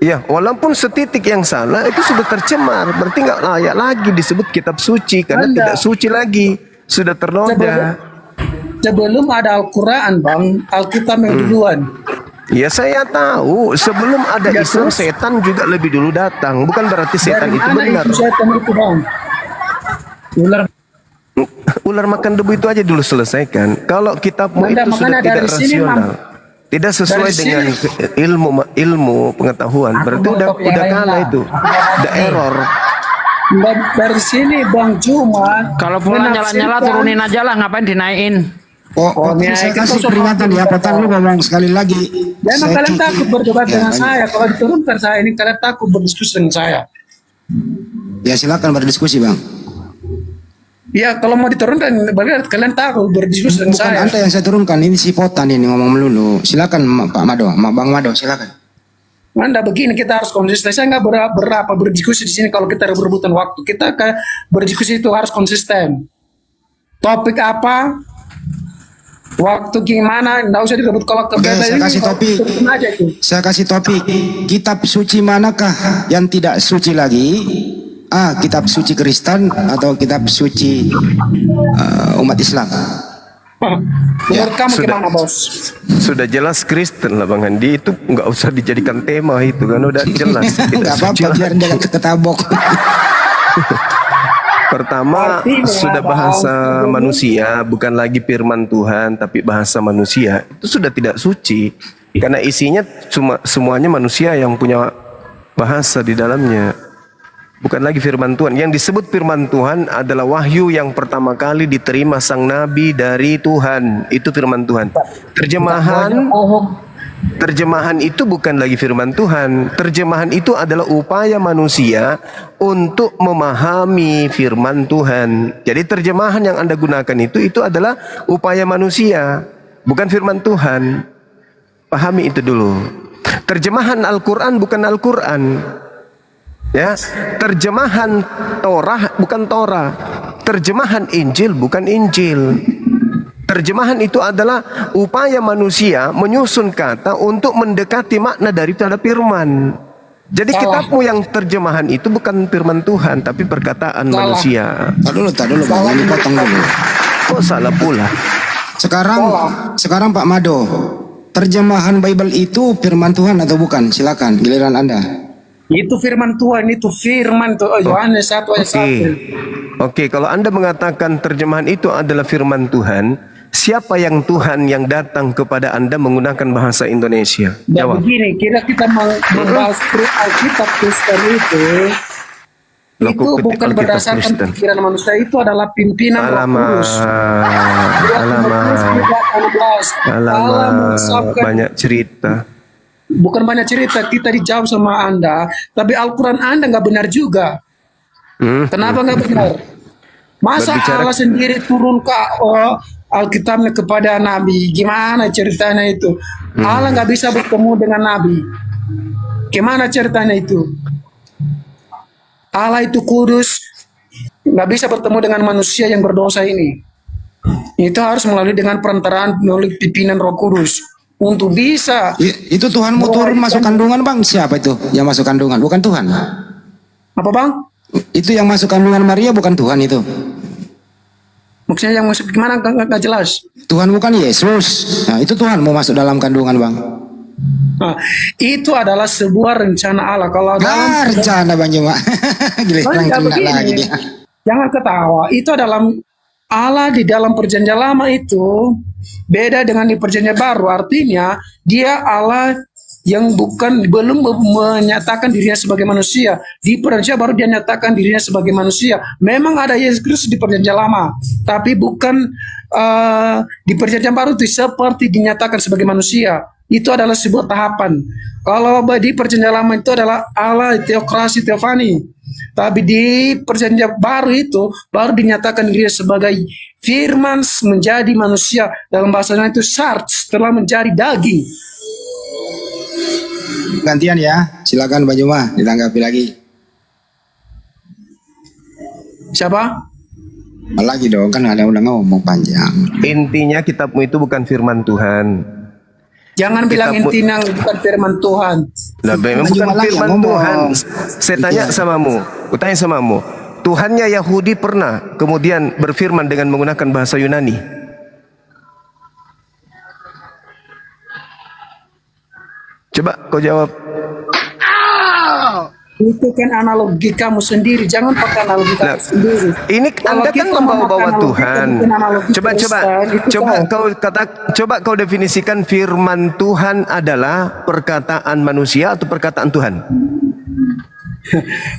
Ya, walaupun setitik yang salah itu sudah tercemar, berarti nggak layak lagi disebut kitab suci karena tidak suci lagi, sudah ternoda. Sebelum ada Al-Quran, Bang, Alkitab yang duluan. Ya saya tahu, sebelum ada Islam setan juga lebih dulu datang, bukan berarti setan itu benar. Itu setan itu, Bang? Ular makan debu itu aja dulu selesaikan. Kalau kitabmu Benda, itu sudah makanya tidak dari sini, rasional, tidak sesuai dari dengan ilmu pengetahuan, berarti udah kalah itu, udah error. Dan dari sini Bang Cuma. Kalau Polan nyala-nyala turunin aja lah, ngapain dinaikin? Saya kasih peringatan ya, Potan lu ngomong sekali lagi. Memang kalian takut berdebat dengan saya. Kalau diturunkan saya ini kalian takut berdiskusi dengan saya. Ya silakan berdiskusi Bang. Ya kalau mau diturunkan berarti kalian takut berdiskusi dengan Bukan saya. Anda yang saya turunkan, ini si Potan ini ngomong melulu. Silakan Pak Mado, Bang Mado, silakan. Anda begini, kita harus konsisten. Saya nggak berapa berdiskusi di sini kalau kita berebutan waktu. Kita kayak berdiskusi itu harus konsisten. Topik apa? Waktu gimana? Nggak usah direbut kalau Saya kasih topik. Saya kasih topik. Kitab suci manakah yang tidak suci lagi? Kitab suci Kristen atau kitab suci umat Islam? Menurut kamu gimana, Bos? Sudah jelas Kristen lah Bang Andi, itu nggak usah dijadikan tema itu kan udah jelas. Nggak apa-apa biar dia ketabok. Pertama sudah bahasa manusia, bukan lagi firman Tuhan tapi bahasa manusia, itu sudah tidak suci karena isinya cuma semuanya manusia yang punya bahasa di dalamnya, bukan lagi firman Tuhan. Yang disebut firman Tuhan adalah wahyu yang pertama kali diterima sang nabi dari Tuhan, itu firman Tuhan. Terjemahan itu bukan lagi firman Tuhan. Terjemahan itu adalah upaya manusia untuk memahami firman Tuhan. Jadi terjemahan yang Anda gunakan itu adalah upaya manusia, bukan firman Tuhan. Pahami itu dulu. Terjemahan Al-Quran bukan Al-Quran. Ya, terjemahan Torah bukan Torah. Terjemahan Injil bukan Injil. Terjemahan itu adalah upaya manusia menyusun kata untuk mendekati makna daripada firman. Jadi kitabmu yang terjemahan itu bukan firman Tuhan tapi perkataan manusia. Tak dulu Bang, ini potong dulu. Kok salah pula? Sekarang Pak Mado, terjemahan Bible itu firman Tuhan atau bukan? Silakan, giliran Anda. Itu firman Tuhan, itu firman Tuhan. Yohanes 1 ayat 1. Oke, kalau Anda mengatakan terjemahan itu adalah firman Tuhan, Siapa yang Tuhan yang datang kepada Anda menggunakan bahasa Indonesia? Dan Jawab. begini, kita membahas Alkitab Kristen itu bukan Alkitab berdasarkan Kristen. pikiran manusia, itu adalah pimpinan Roh Kudus. Banyak cerita. Bukan banyak cerita, kita dijawab sama Anda, tapi Al-Quran Anda nggak benar juga. Kenapa nggak benar? Masa Berbicara- Allah sendiri turun ke Alkitabnya kepada Nabi? Gimana ceritanya itu? Allah nggak bisa bertemu dengan Nabi. Gimana ceritanya itu? Allah itu kudus, nggak bisa bertemu dengan manusia yang berdosa ini. Itu harus melalui dengan perantaraan melalui pimpinan Roh Kudus untuk bisa. Itu Tuhanmu turun masuk kandungan bang. Siapa itu yang masuk kandungan? Bukan Tuhan. Apa bang? Itu yang masuk kandungan Maria bukan Tuhan itu. Maksudnya yang masuk gimana? Nggak jelas. Tuhan bukan Yesus. Nah, itu Tuhan mau masuk dalam kandungan bang. Nah, itu adalah sebuah rencana Allah. Kalau dalam rencana bang Juma. Gila, Enggak begini. lagi dia. Jangan ketawa. Itu dalam Allah di dalam perjanjian lama itu beda dengan di perjanjian baru. Artinya dia Allah yang belum menyatakan dirinya sebagai manusia. Di perjanjian baru dia nyatakan dirinya sebagai manusia. Memang ada Yesus Kristus di perjanjian lama, tapi bukan di perjanjian baru itu seperti dinyatakan sebagai manusia. Itu adalah sebuah tahapan. Kalau di perjanjian lama itu adalah Allah teokrasi teofani, tapi di perjanjian baru itu baru dinyatakan dirinya sebagai firman menjadi manusia. Dalam bahasanya itu sarx, telah menjadi daging. Gantian ya. Silakan Bang Juma ditanggapi lagi. Siapa? Lagi dong, kan ada udah ngomong panjang. Intinya kitabmu itu bukan firman Tuhan. Jangan bilang intinya bukan firman Tuhan. Lah, memang bukan firman Tuhan. Saya tanya samamu, kutanya samamu. Tuhannya Yahudi pernah kemudian berfirman dengan menggunakan bahasa Yunani. Coba kau jawab. Itu kan analogi kamu sendiri, jangan pakai analogi kamu sendiri. Ini Anda kan membawa-bawa Tuhan. Coba kau definisikan firman Tuhan adalah perkataan manusia atau perkataan Tuhan?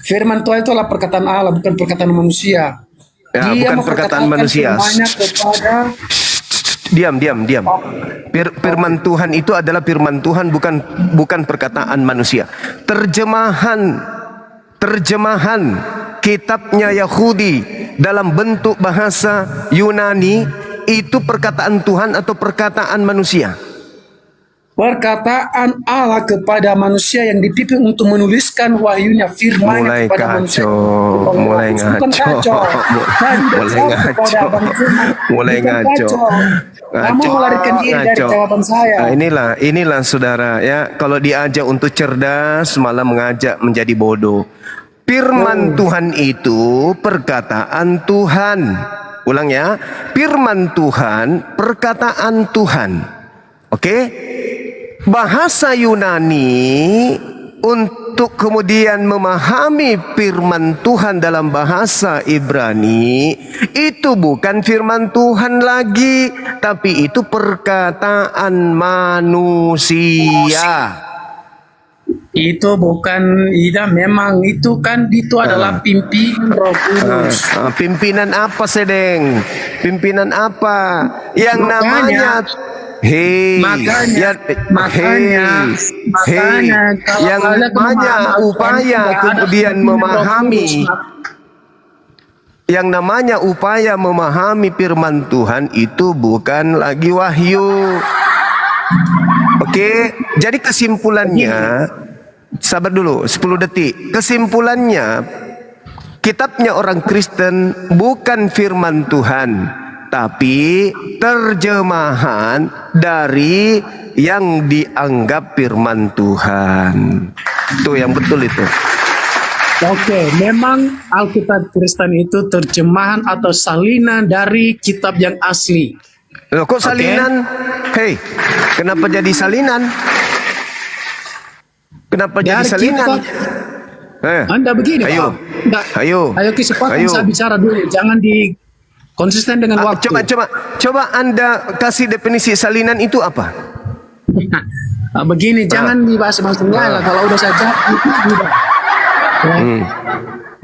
Firman Tuhan itu adalah perkataan Allah, bukan perkataan manusia. Ya, bukan perkataan manusia. Kepada Diam. Firman Tuhan itu adalah firman Tuhan, bukan perkataan manusia. Terjemahan kitabnya Yahudi dalam bentuk bahasa Yunani itu perkataan Tuhan atau perkataan manusia? Perkataan Allah kepada manusia yang dipimpin untuk menuliskan wahyunya, firman-Nya kepada manusia. Mulai ngaco. Kamu melarikan diri dari jawaban saya. Nah, inilah saudara ya, kalau diajak untuk cerdas malah mengajak menjadi bodoh. Firman Tuhan itu perkataan Tuhan. Ulang ya, firman Tuhan perkataan Tuhan. Oke? Bahasa Yunani untuk kemudian memahami firman Tuhan dalam bahasa Ibrani itu bukan firman Tuhan lagi, tapi itu perkataan manusia. Itu bukan, memang itu kan itu adalah pimpinan Roh Kudus. Pimpinan apa sedeng? Pimpinan apa? Yang namanya makanya yang namanya upaya kemudian memahami, yang namanya upaya memahami firman Tuhan itu bukan lagi wahyu. Oke, jadi kesimpulannya, sabar dulu 10 detik. Kesimpulannya, kitabnya orang Kristen bukan firman Tuhan, tapi terjemahan dari yang dianggap firman Tuhan. Itu yang betul itu. Oke, memang Alkitab Kristen itu terjemahan atau salinan dari kitab yang asli. Loh, kok salinan? Hei, kenapa jadi salinan? Kenapa jadi salinan? Anda begini, ayo, Pak. Ayo kesempatan saya bicara dulu, jangan Konsisten dengan waktu. Coba Anda kasih definisi salinan itu apa? Begini, jangan dibahas macamnya lah. Kalau udah saja itu tidak.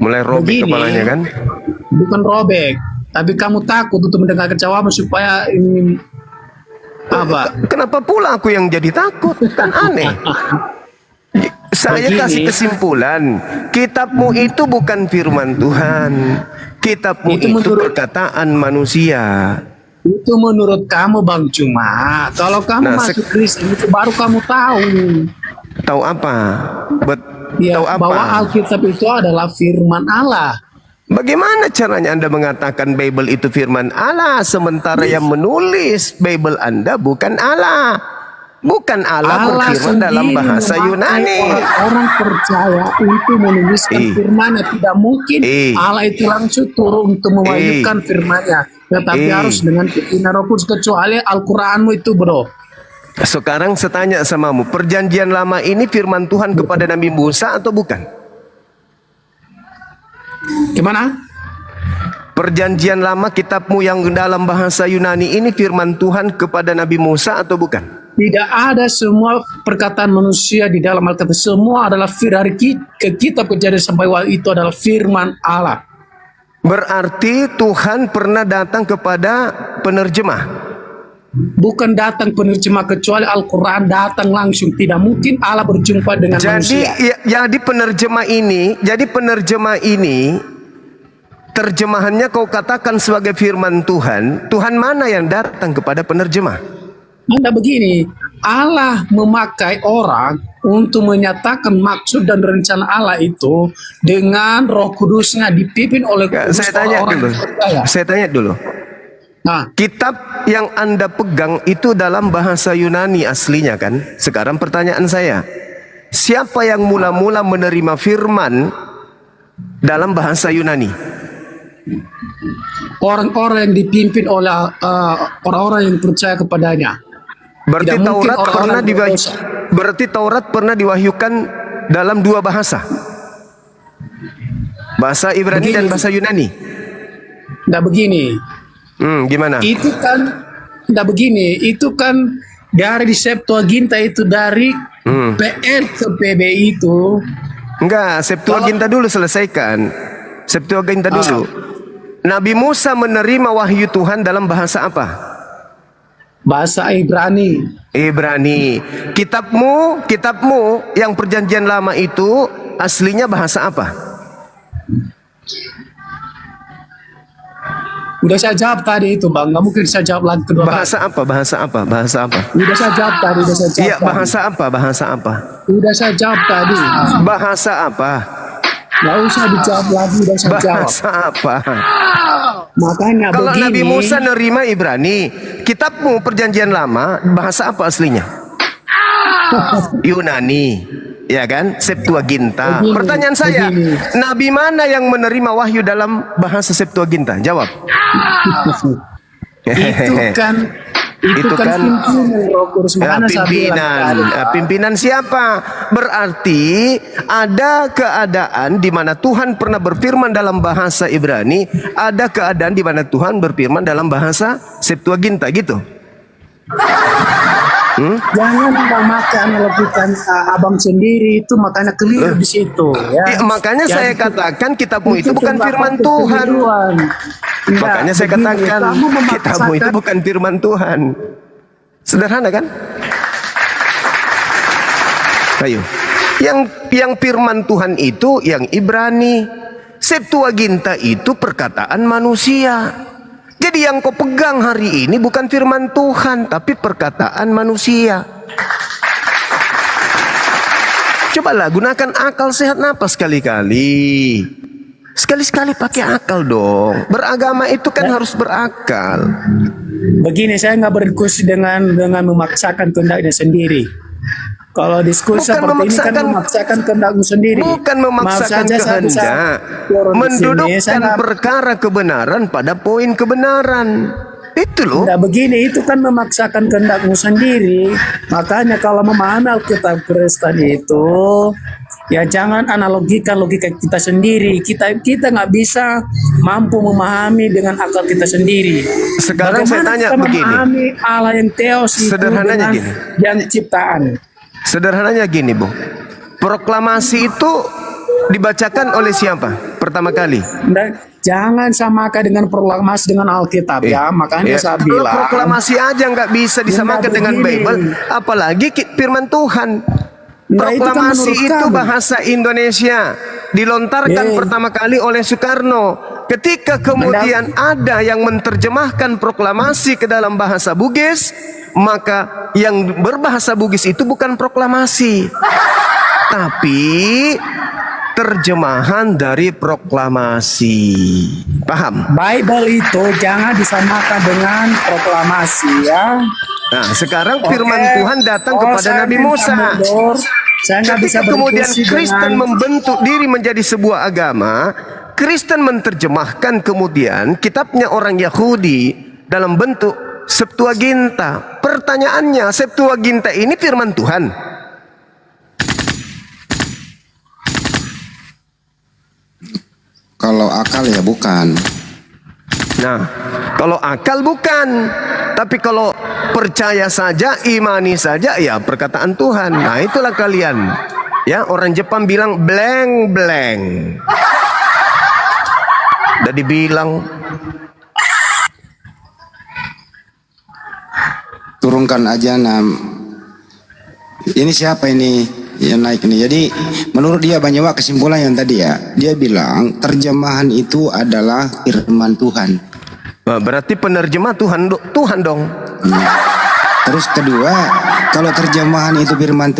Mulai robek kepalanya kan? Bukan robek, tapi kamu takut untuk mendengarkan jawaban supaya ini apa? Kenapa pula aku yang jadi takut? Kan aneh. Saya kasih kesimpulan, kitabmu itu bukan firman Tuhan. Kitabmu itu perkataan manusia. Itu menurut kamu Bang Cuma. Kalau kamu masuk Kristen itu baru kamu tahu. Tahu apa? Tahu apa? Bahwa Alkitab itu adalah firman Allah. Bagaimana caranya Anda mengatakan Bible itu firman Allah sementara yang menulis Bible Anda bukan Allah? Bukan Allah berfirman dalam bahasa Yunani. Orang percaya untuk menuliskan firman-Nya. Tidak mungkin Allah itu langsung turun untuk mewahyukan firman-Nya. Tetapi harus dengan pimpinan Roh Kudus, kecuali Al-Quranmu itu, bro. Sekarang saya tanya samamu, perjanjian lama ini firman Tuhan kepada Nabi Musa atau bukan? Gimana? Perjanjian lama kitabmu yang dalam bahasa Yunani ini firman Tuhan kepada Nabi Musa atau bukan? Tidak ada semua perkataan manusia di dalam Alkitab. Semua adalah dari kitab Kejadian sampai Wahyu itu adalah firman Allah. Berarti Tuhan pernah datang kepada penerjemah? Bukan datang penerjemah, kecuali Al-Quran datang langsung. Tidak mungkin Allah berjumpa dengan manusia. Jadi penerjemah ini terjemahannya kau katakan sebagai firman Tuhan. Tuhan mana yang datang kepada penerjemah? Anda begini, Allah memakai orang untuk menyatakan maksud dan rencana Allah itu dengan Roh Kudusnya dipimpin oleh Saya tanya dulu. Nah, kitab yang Anda pegang itu dalam bahasa Yunani aslinya kan? Sekarang pertanyaan saya, siapa yang mula-mula menerima firman dalam bahasa Yunani? Orang-orang yang dipimpin oleh orang-orang yang percaya kepadanya. Berarti Taurat pernah diwahyukan dalam dua bahasa. Bahasa Ibrani dan bahasa Yunani. Nggak begini. Gimana? Itu kan nggak begini. Itu kan dari Septuaginta itu dari PL ke PB itu. Enggak, Septuaginta dulu selesaikan. Septuaginta dulu. Nabi Musa menerima wahyu Tuhan dalam bahasa apa? Bahasa Ibrani. Kitabmu yang perjanjian lama itu aslinya bahasa apa? Udah saya jawab tadi itu, Bang. Nggak mungkin saya jawab lagi kedua kali. Bahasa apa? Udah saya jawab tadi. Iya, bahasa apa? Udah saya jawab tadi. Bahasa apa? Nggak usah dijawab lagi, udah saya jawab. Bahasa apa? Makanya kalau begini, Nabi Musa nerima Ibrani, kitabmu perjanjian lama bahasa apa aslinya? Yunani, ya kan? Septuaginta. Pertanyaan saya, Nabi mana yang menerima wahyu dalam bahasa Septuaginta? Jawab. itu kan pimpinan Roh Kudus. Pimpinan siapa? Berarti ada keadaan di mana Tuhan pernah berfirman dalam bahasa Ibrani, ada keadaan di mana Tuhan berfirman dalam bahasa Septuaginta, gitu. Jangan analogikan abang sendiri, itu makanya keliru di situ. Ya. Makanya saya katakan kitabmu itu bukan firman Tuhan. Makanya saya katakan kitabmu itu bukan firman Tuhan. Sederhana kan? Ayo. Yang firman Tuhan itu yang Ibrani. Septuaginta itu perkataan manusia. Jadi yang kau pegang hari ini bukan firman Tuhan, tapi perkataan manusia. Cobalah gunakan akal sehat napas sekali-kali. Sekali-sekali pakai akal dong. Beragama itu kan harus berakal. Begini, saya nggak berdiskusi dengan memaksakan kehendaknya sendiri. Kalau diskusi seperti ini kan memaksakan kehendakmu sendiri. Bukan memaksakan kehendak. Mendudukkan perkara kebenaran pada poin kebenaran. Itu loh. Tidak begini, itu kan memaksakan kehendakmu sendiri. Makanya kalau memahami Alkitab Kristen itu Ya jangan analogikan logika kita sendiri. Kita nggak bisa mampu memahami dengan akal kita sendiri. Sekarang saya Bagaimana tanya kita begini. memahami Allah yang teos itu Sederhananya dengan gini. yang ciptaan. Sederhananya gini, Bung. Proklamasi itu dibacakan oleh siapa pertama kali? Dan jangan samakan dengan proklamasi dengan Alkitab ya. Makanya saya Kalau bilang. proklamasi aja nggak bisa disamakan dengan begini. Bible, apalagi firman Tuhan. Nah, itu kan Proklamasi menurut itu kamu. bahasa Indonesia, dilontarkan pertama kali oleh Soekarno. Ketika kemudian ada yang menerjemahkan proklamasi ke dalam bahasa Bugis, maka yang berbahasa Bugis itu bukan proklamasi, tapi terjemahan dari proklamasi. Paham? Bible itu jangan disamakan dengan proklamasi ya. Nah, sekarang firman Oke. Tuhan datang Oh, kepada saya Nabi minta Musa. mundur. Saya nggak bisa Ketika kemudian berdiskusi Kristen dengan membentuk diri menjadi sebuah agama, Kristen menerjemahkan kemudian kitabnya orang Yahudi dalam bentuk Septuaginta. Pertanyaannya, Septuaginta ini firman Tuhan? Kalau akal ya bukan. Nah, kalau akal bukan, tapi kalau percaya saja, imani saja, ya perkataan Tuhan. Nah, itulah kalian. Ya, orang Jepang bilang blank blank. Udah dibilang Turunkan aja Ini siapa ini yang naik ini? Jadi menurut dia banyak kesimpulan yang tadi ya. Dia bilang terjemahan itu adalah firman Tuhan. Nah, berarti penerjemah Tuhan dong. Terus kedua, kalau terjemahan itu firman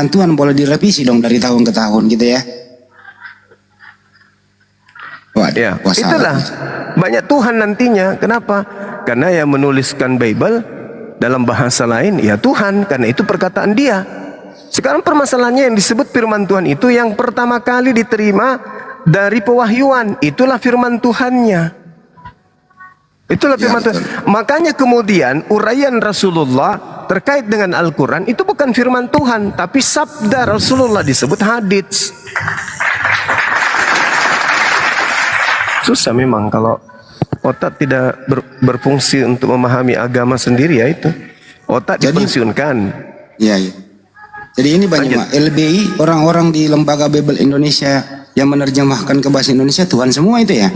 Tuhan boleh direvisi dong dari tahun ke tahun gitu ya. Waduh, Ya, wah, salah. itulah banyak Tuhan nantinya. Kenapa? Karena yang menuliskan Bible dalam bahasa lain ya Tuhan, karena itu perkataan Dia. Sekarang permasalahannya yang disebut firman Tuhan itu yang pertama kali diterima dari pewahyuan, itulah firman Tuhannya. Itulah firman Tuhan. Makanya kemudian uraian Rasulullah terkait dengan Al-Quran itu bukan firman Tuhan, tapi sabda Rasulullah, disebut hadits. Susah memang kalau otak tidak berfungsi untuk memahami agama sendiri, ya itu. Otak dipensiunkan. Iya, iya. Jadi ini banyak Mak. LBI, orang-orang di Lembaga Bible Indonesia yang menerjemahkan ke bahasa Indonesia Tuhan semua itu ya.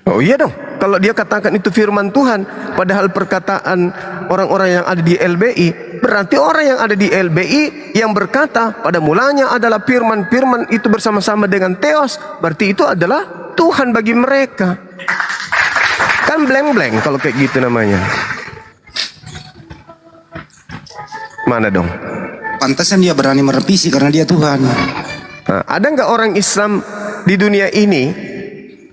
Oh iya dong. Kalau dia katakan itu firman Tuhan, padahal perkataan orang-orang yang ada di LBI, berarti orang yang ada di LBI yang berkata pada mulanya adalah firman itu bersama-sama dengan Theos, berarti itu adalah Tuhan bagi mereka. Kan blank-blank kalau kayak gitu namanya. Mana dong? Pantasan dia berani merevisi karena dia Tuhan. Nah, ada nggak orang Islam di dunia ini,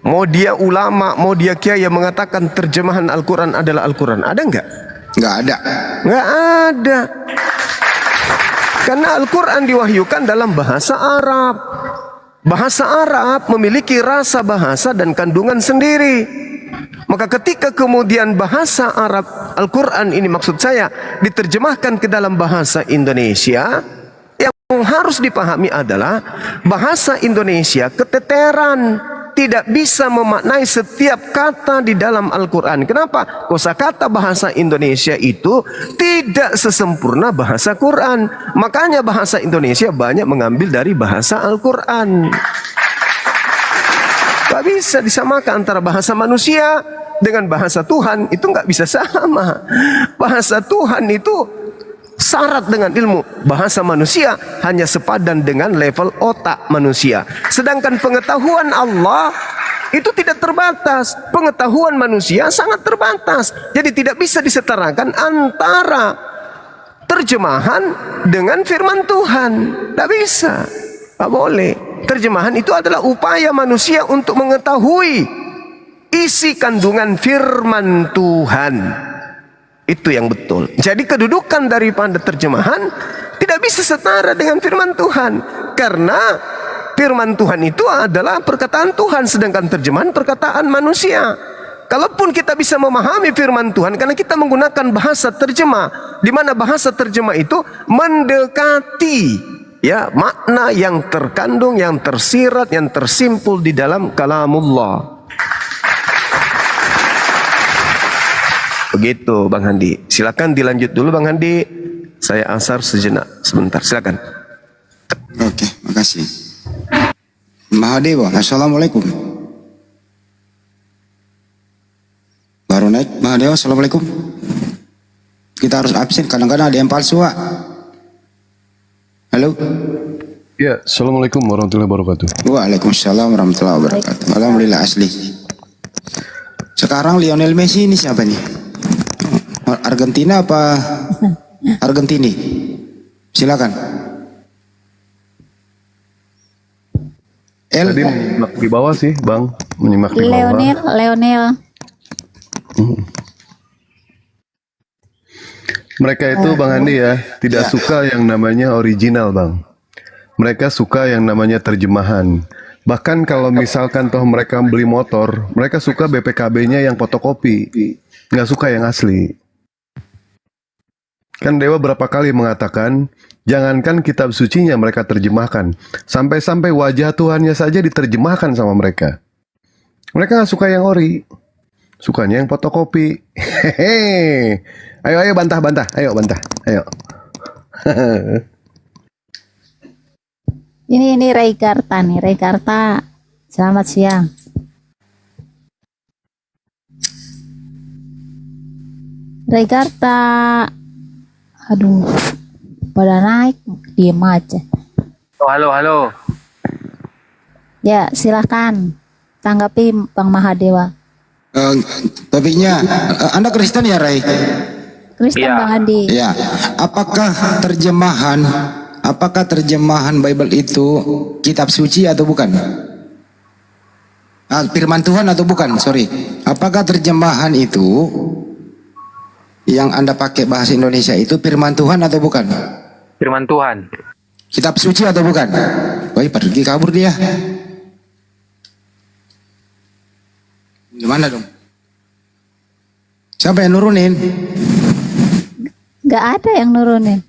mau dia ulama, mau dia kiai, yang mengatakan terjemahan Al-Quran adalah Al-Quran? Ada nggak? Nggak ada. Nggak ada. Karena Al-Quran diwahyukan dalam bahasa Arab. Bahasa Arab memiliki rasa bahasa dan kandungan sendiri. Maka ketika kemudian bahasa Arab Al-Quran ini, maksud saya, diterjemahkan ke dalam bahasa Indonesia, yang harus dipahami adalah bahasa Indonesia keteteran, tidak bisa memaknai setiap kata di dalam Al-Quran. Kenapa? Kosakata bahasa Indonesia itu tidak sesempurna bahasa Quran. Makanya bahasa Indonesia banyak mengambil dari bahasa Al-Quran. Gak bisa disamakan antara bahasa manusia dengan bahasa Tuhan, itu gak bisa sama. Bahasa Tuhan itu syarat dengan ilmu. Bahasa manusia hanya sepadan dengan level otak manusia. Sedangkan pengetahuan Allah itu tidak terbatas. Pengetahuan manusia sangat terbatas. Jadi tidak bisa disetarakan antara terjemahan dengan firman Tuhan. Tidak bisa. Tidak boleh. Terjemahan itu adalah upaya manusia untuk mengetahui isi kandungan firman Tuhan. Itu yang betul. Jadi kedudukan daripada terjemahan tidak bisa setara dengan firman Tuhan. Karena firman Tuhan itu adalah perkataan Tuhan, sedangkan terjemahan perkataan manusia. Kalaupun kita bisa memahami firman Tuhan karena kita menggunakan bahasa terjemah, di mana bahasa terjemah itu mendekati ya makna yang terkandung, yang tersirat, yang tersimpul di dalam kalamullah. Begitu Bang Handi. Silakan dilanjut dulu Bang Handi. Saya asar sejenak sebentar. Silakan. Oke, makasih. Mahadewa, assalamualaikum. Baru naik Mahadewa, assalamualaikum. Kita harus absen, kadang-kadang ada yang palsu, Wak. Halo. Ya, assalamualaikum warahmatullahi wabarakatuh. Waalaikumsalam warahmatullahi wabarakatuh. Alhamdulillah asli. Sekarang Lionel Messi ini siapa nih? Argentina apa Argentini? Silakan. Tadi menyimak di bawah sih, Bang. Menyimak di bawah. Lionel. Mereka itu Bang Andi ya, tidak suka yang namanya original, Bang. Mereka suka yang namanya terjemahan. Bahkan kalau misalkan toh mereka beli motor, mereka suka BPKB-nya yang fotokopi, nggak suka yang asli. Kan Dewa berapa kali mengatakan, jangankan kitab sucinya mereka terjemahkan, sampai-sampai wajah Tuhannya saja diterjemahkan sama mereka. Mereka nggak suka yang ori, sukanya yang fotokopi. Hehehe. Ayo bantah, ayo bantah, ayo. Ini Ray Karta nih, Ray Karta. Selamat siang. Ray Karta. Aduh, pada naik, diem aja. Halo. Ya, silakan tanggapi Bang Mahadewa. Topiknya, Anda Kristen ya, Ray? Kristen Bang Andi. Ya. Apakah terjemahan Bible itu kitab suci atau bukan? Firman Tuhan atau bukan? Sorry. Apakah terjemahan itu yang Anda pakai bahasa Indonesia itu firman Tuhan atau bukan? Firman Tuhan. Kitab suci atau bukan? Woi, pergi kabur dia. Gimana dong? Siapa yang nurunin? Gak ada yang nurunin.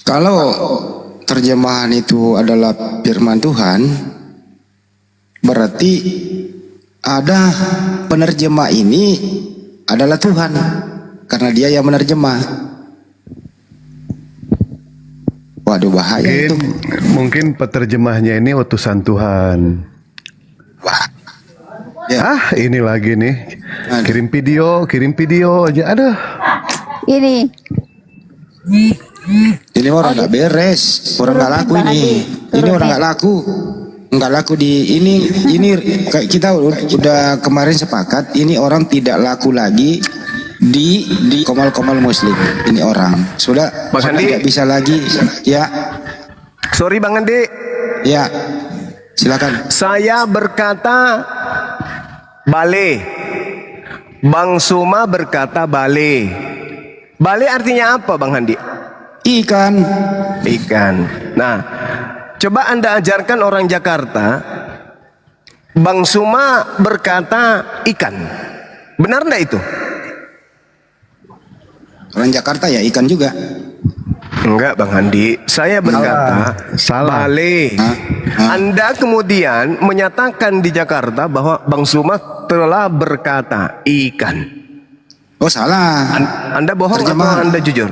Kalau terjemahan itu adalah firman Tuhan, berarti ada penerjemah ini adalah Tuhan, karena dia yang menerjemah. Waduh, bahaya itu. Mungkin peterjemahnya ini utusan Tuhan. Wah. Ya. Ini lagi nih. Kirim video aja. Aduh. Ini orang nggak beres, orang nggak laku ini. Ini orang nggak laku di ini kayak kita udah kemarin sepakat. Ini orang tidak laku lagi di komal-komal muslim. Ini orang sudah tidak bisa lagi. Ya. Sorry Bang Andi. Ya. Silakan. Saya berkata bale. Bang Suma berkata bale. Bale artinya apa Bang Handi? Ikan. Nah, coba Anda ajarkan orang Jakarta. Bang Suma berkata ikan. Benar enggak itu? Orang Jakarta ya ikan juga. Enggak Bang Handi, saya berkata salah. Bale. Anda kemudian menyatakan di Jakarta bahwa Bang Suma telah berkata ikan. Oh salah. Anda bohong atau Anda jujur?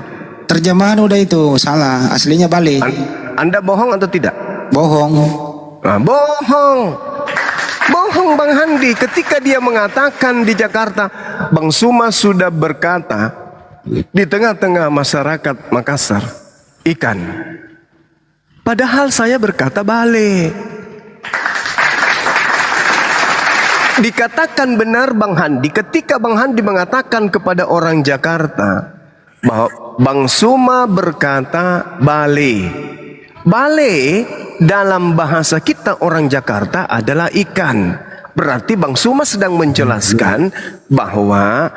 Terjemahan udah itu salah, aslinya Bale. Anda bohong atau tidak? Bohong. Nah, bohong Bang Handi ketika dia mengatakan di Jakarta Bang Suma sudah berkata di tengah-tengah masyarakat Makassar ikan, padahal saya berkata bale. Dikatakan benar Bang Handi ketika Bang Handi mengatakan kepada orang Jakarta bahwa Bang Suma berkata bale. Bale dalam bahasa kita orang Jakarta adalah ikan. Berarti Bang Suma sedang menjelaskan bahwa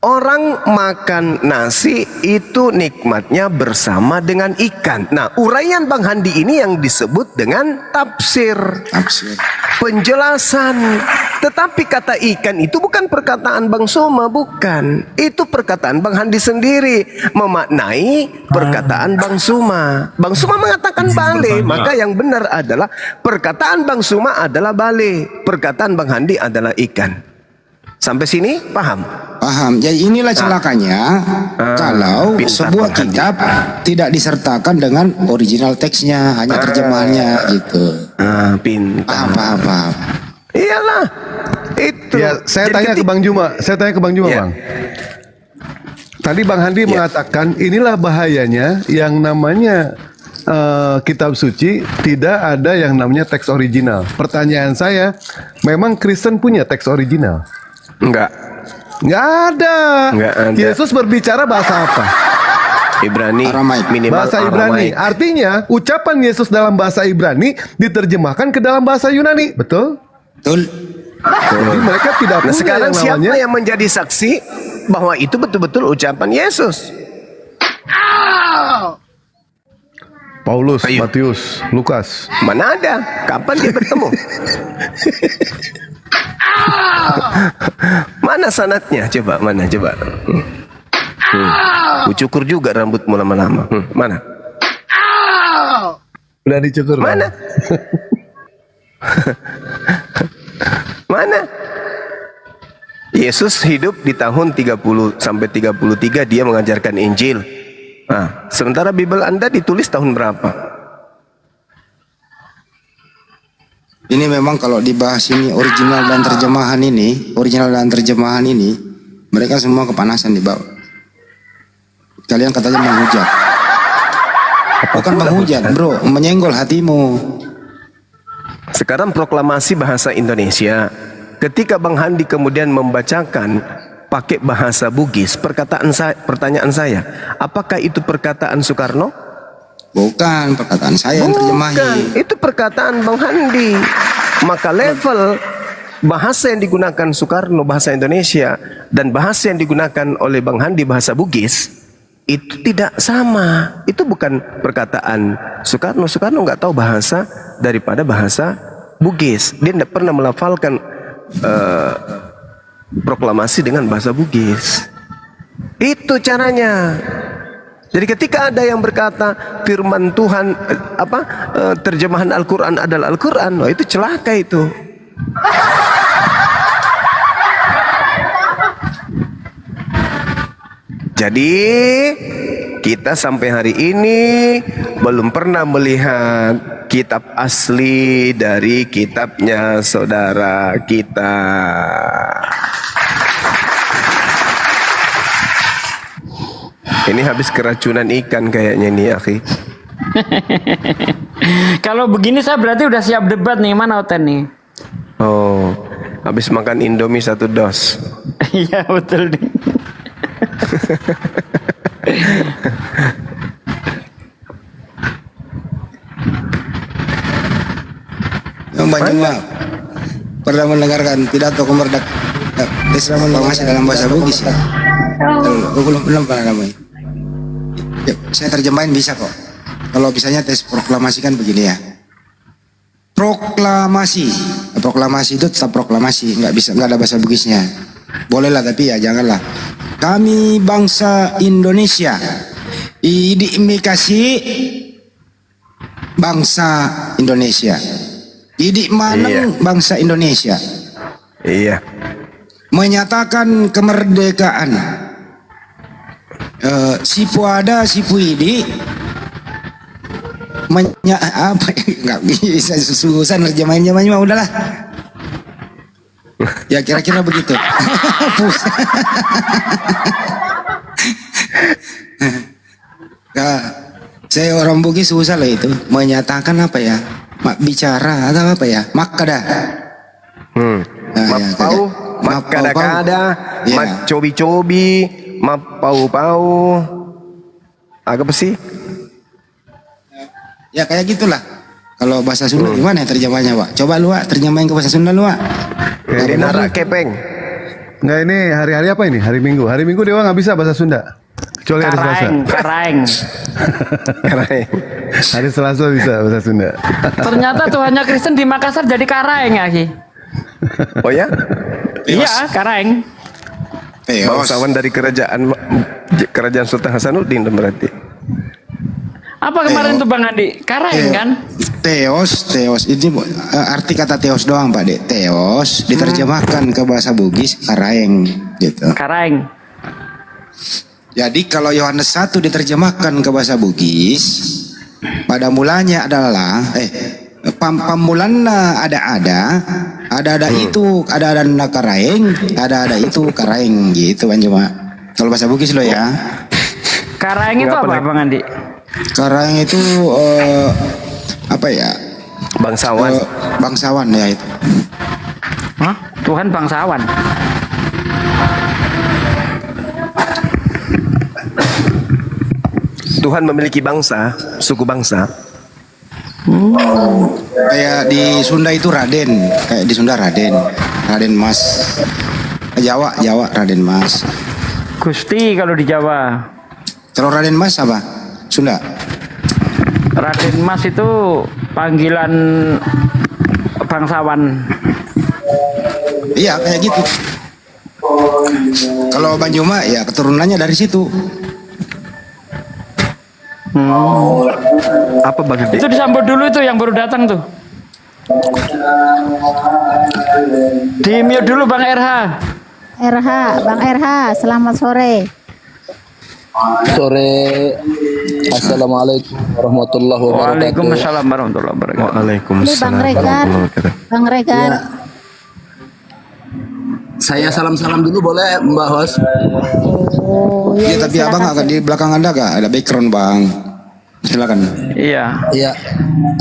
orang makan nasi itu nikmatnya bersama dengan ikan. Nah, uraian Bang Handi ini yang disebut dengan tafsir. Penjelasan. Tetapi kata ikan itu bukan perkataan Bang Soma, bukan. Itu perkataan Bang Handi sendiri memaknai perkataan Bang Suma. Bang Suma mengatakan bale, maka yang benar adalah perkataan Bang Suma adalah bale, perkataan Bang Handi adalah ikan. Sampai sini paham? Paham. Jadi inilah celakanya kalau sebuah kitab tidak disertakan dengan original teksnya, hanya terjemahannya gitu. Pintar. Paham. Iyalah. Itu. Ya, saya tanya ke Bang Juma, Bang. Tadi Bang Handi mengatakan inilah bahayanya yang namanya kitab suci tidak ada yang namanya teks original. Pertanyaan saya, memang Kristen punya teks original? Enggak ada. Yesus berbicara bahasa apa? Ibrani, minimal bahasa Ibrani. Artinya ucapan Yesus dalam bahasa Ibrani diterjemahkan ke dalam bahasa Yunani, betul? Betul. Jadi mereka tidak punya sekarang yang siapa namanya yang menjadi saksi bahwa itu betul-betul ucapan Yesus? Paulus, Matius, Lukas. Mana ada? Kapan dia bertemu? Mana sanatnya? Coba, mana? Coba. Ku cukur juga rambutmu lama-lama. Mana? Udah dicukur. Mana? Mana? Yesus hidup di tahun 30 sampai 33, dia mengajarkan Injil. Nah, sementara Bible Anda ditulis tahun berapa? Ini memang kalau dibahas ini original dan terjemahan ini, mereka semua kepanasan di bawah. Kalian katanya menghujat. Bukan menghujat, bro, menyenggol hatimu. Sekarang proklamasi bahasa Indonesia. Ketika Bang Handi kemudian membacakan pakai bahasa Bugis, pertanyaan saya, apakah itu perkataan Soekarno? Bukan, perkataan saya yang terjemahin. Bukan, itu perkataan Bang Handi. Maka level bahasa yang digunakan Soekarno, bahasa Indonesia, dan bahasa yang digunakan oleh Bang Handi, bahasa Bugis, itu tidak sama. Itu bukan perkataan Soekarno. Soekarno nggak tahu bahasa daripada bahasa Bugis. Dia tidak pernah melafalkan proklamasi dengan bahasa Bugis. Itu caranya. Jadi ketika ada yang berkata firman Tuhan terjemahan Al-Quran adalah Al-Quran, itu celaka itu. Jadi kita sampai hari ini belum pernah melihat kitab asli dari kitabnya saudara kita. Ini habis keracunan ikan kayaknya nih, akhi. Kalau begini saya berarti udah siap debat nih, mana Oten nih? Oh, habis makan Indomie 1 dos. Iya betul nih. Mbak Juma pernah mendengarkan pidato kemerdekaan Islam proklamasi dalam bahasa Bugis ya? Belum pernah namanya. Ya, saya terjemahin bisa kok. Kalau bisanya tes proklamasi kan begini ya. Proklamasi itu tetap proklamasi, nggak ada bahasa Bugisnya. Bolehlah tapi ya janganlah. Kami bangsa Indonesia, idikmikasi bangsa Indonesia. Idik maneng bangsa Indonesia. Iya. Menyatakan kemerdekaan. Sipu ada, sipu idi. Nggak bisa susah nerjemahinnya mah udahlah. Ya kira-kira begitu. Saya orang Bugis susah lah itu menyatakan apa ya, bicara atau apa ya, makada. Mapau, makada-kada, macobi-cobi, mapau-pau. Agak apa sih? Ya kayak gitulah. Kalau bahasa Sunda gimana terjemahnya, Pak? Coba lu, terjemahin ke bahasa Sunda lu, Pak. Kayak narak kepeng. Nggak, ini hari-hari apa ini? Hari Minggu. Hari Minggu Dewa nggak bisa bahasa Sunda. Kecuali hari Selasa. Kareng. Hari Selasa bisa bahasa Sunda. Ternyata Tuhannya Kristen di Makassar jadi kareng ya, Ki. Oh ya? Iya, Kareng. Bangsawan dari kerajaan Sultan Hasanuddin berarti. Apa kemarin tuh Bang Andi? Kareng kan? Teos ini arti kata teos doang Pak Dek. Teos diterjemahkan ke bahasa Bugis Kareng gitu. Kareng. Jadi kalau Yohanes 1 diterjemahkan ke bahasa Bugis, pada mulanya adalah pamulanna ada itu, ada Karaeng, ada itu Karaeng gitu kan cuma. Kalau bahasa Bugis lo ya. Kareng itu apa Bang Andi? Karaeng itu apa ya? Bangsawan. Bangsawan ya itu. Hah? Tuhan bangsawan. Tuhan memiliki bangsa, suku bangsa. Kayak di Sunda itu Raden, kayak di Sunda Raden Mas. Jawa Raden Mas. Gusti kalau di Jawa. Kalau Raden Mas apa? Sunda. Raden Mas itu panggilan bangsawan. Iya kayak gitu. Kalau Banjuma ya keturunannya dari situ. Apa Bang Andi? Itu disambut dulu itu yang baru datang tuh. Di mute dulu Bang RH. Bang RH, selamat sore. Sore. Assalamualaikum warahmatullahi wabarakatuh. Waalaikumsalam warahmatullahi wabarakatuh. Ini Bang Regar. Bang Regar. Saya salam-salam dulu boleh Mbak Hos? Oh, Iya tapi abang agak di belakang anda ada background bang. Silakan. Iya. Iya.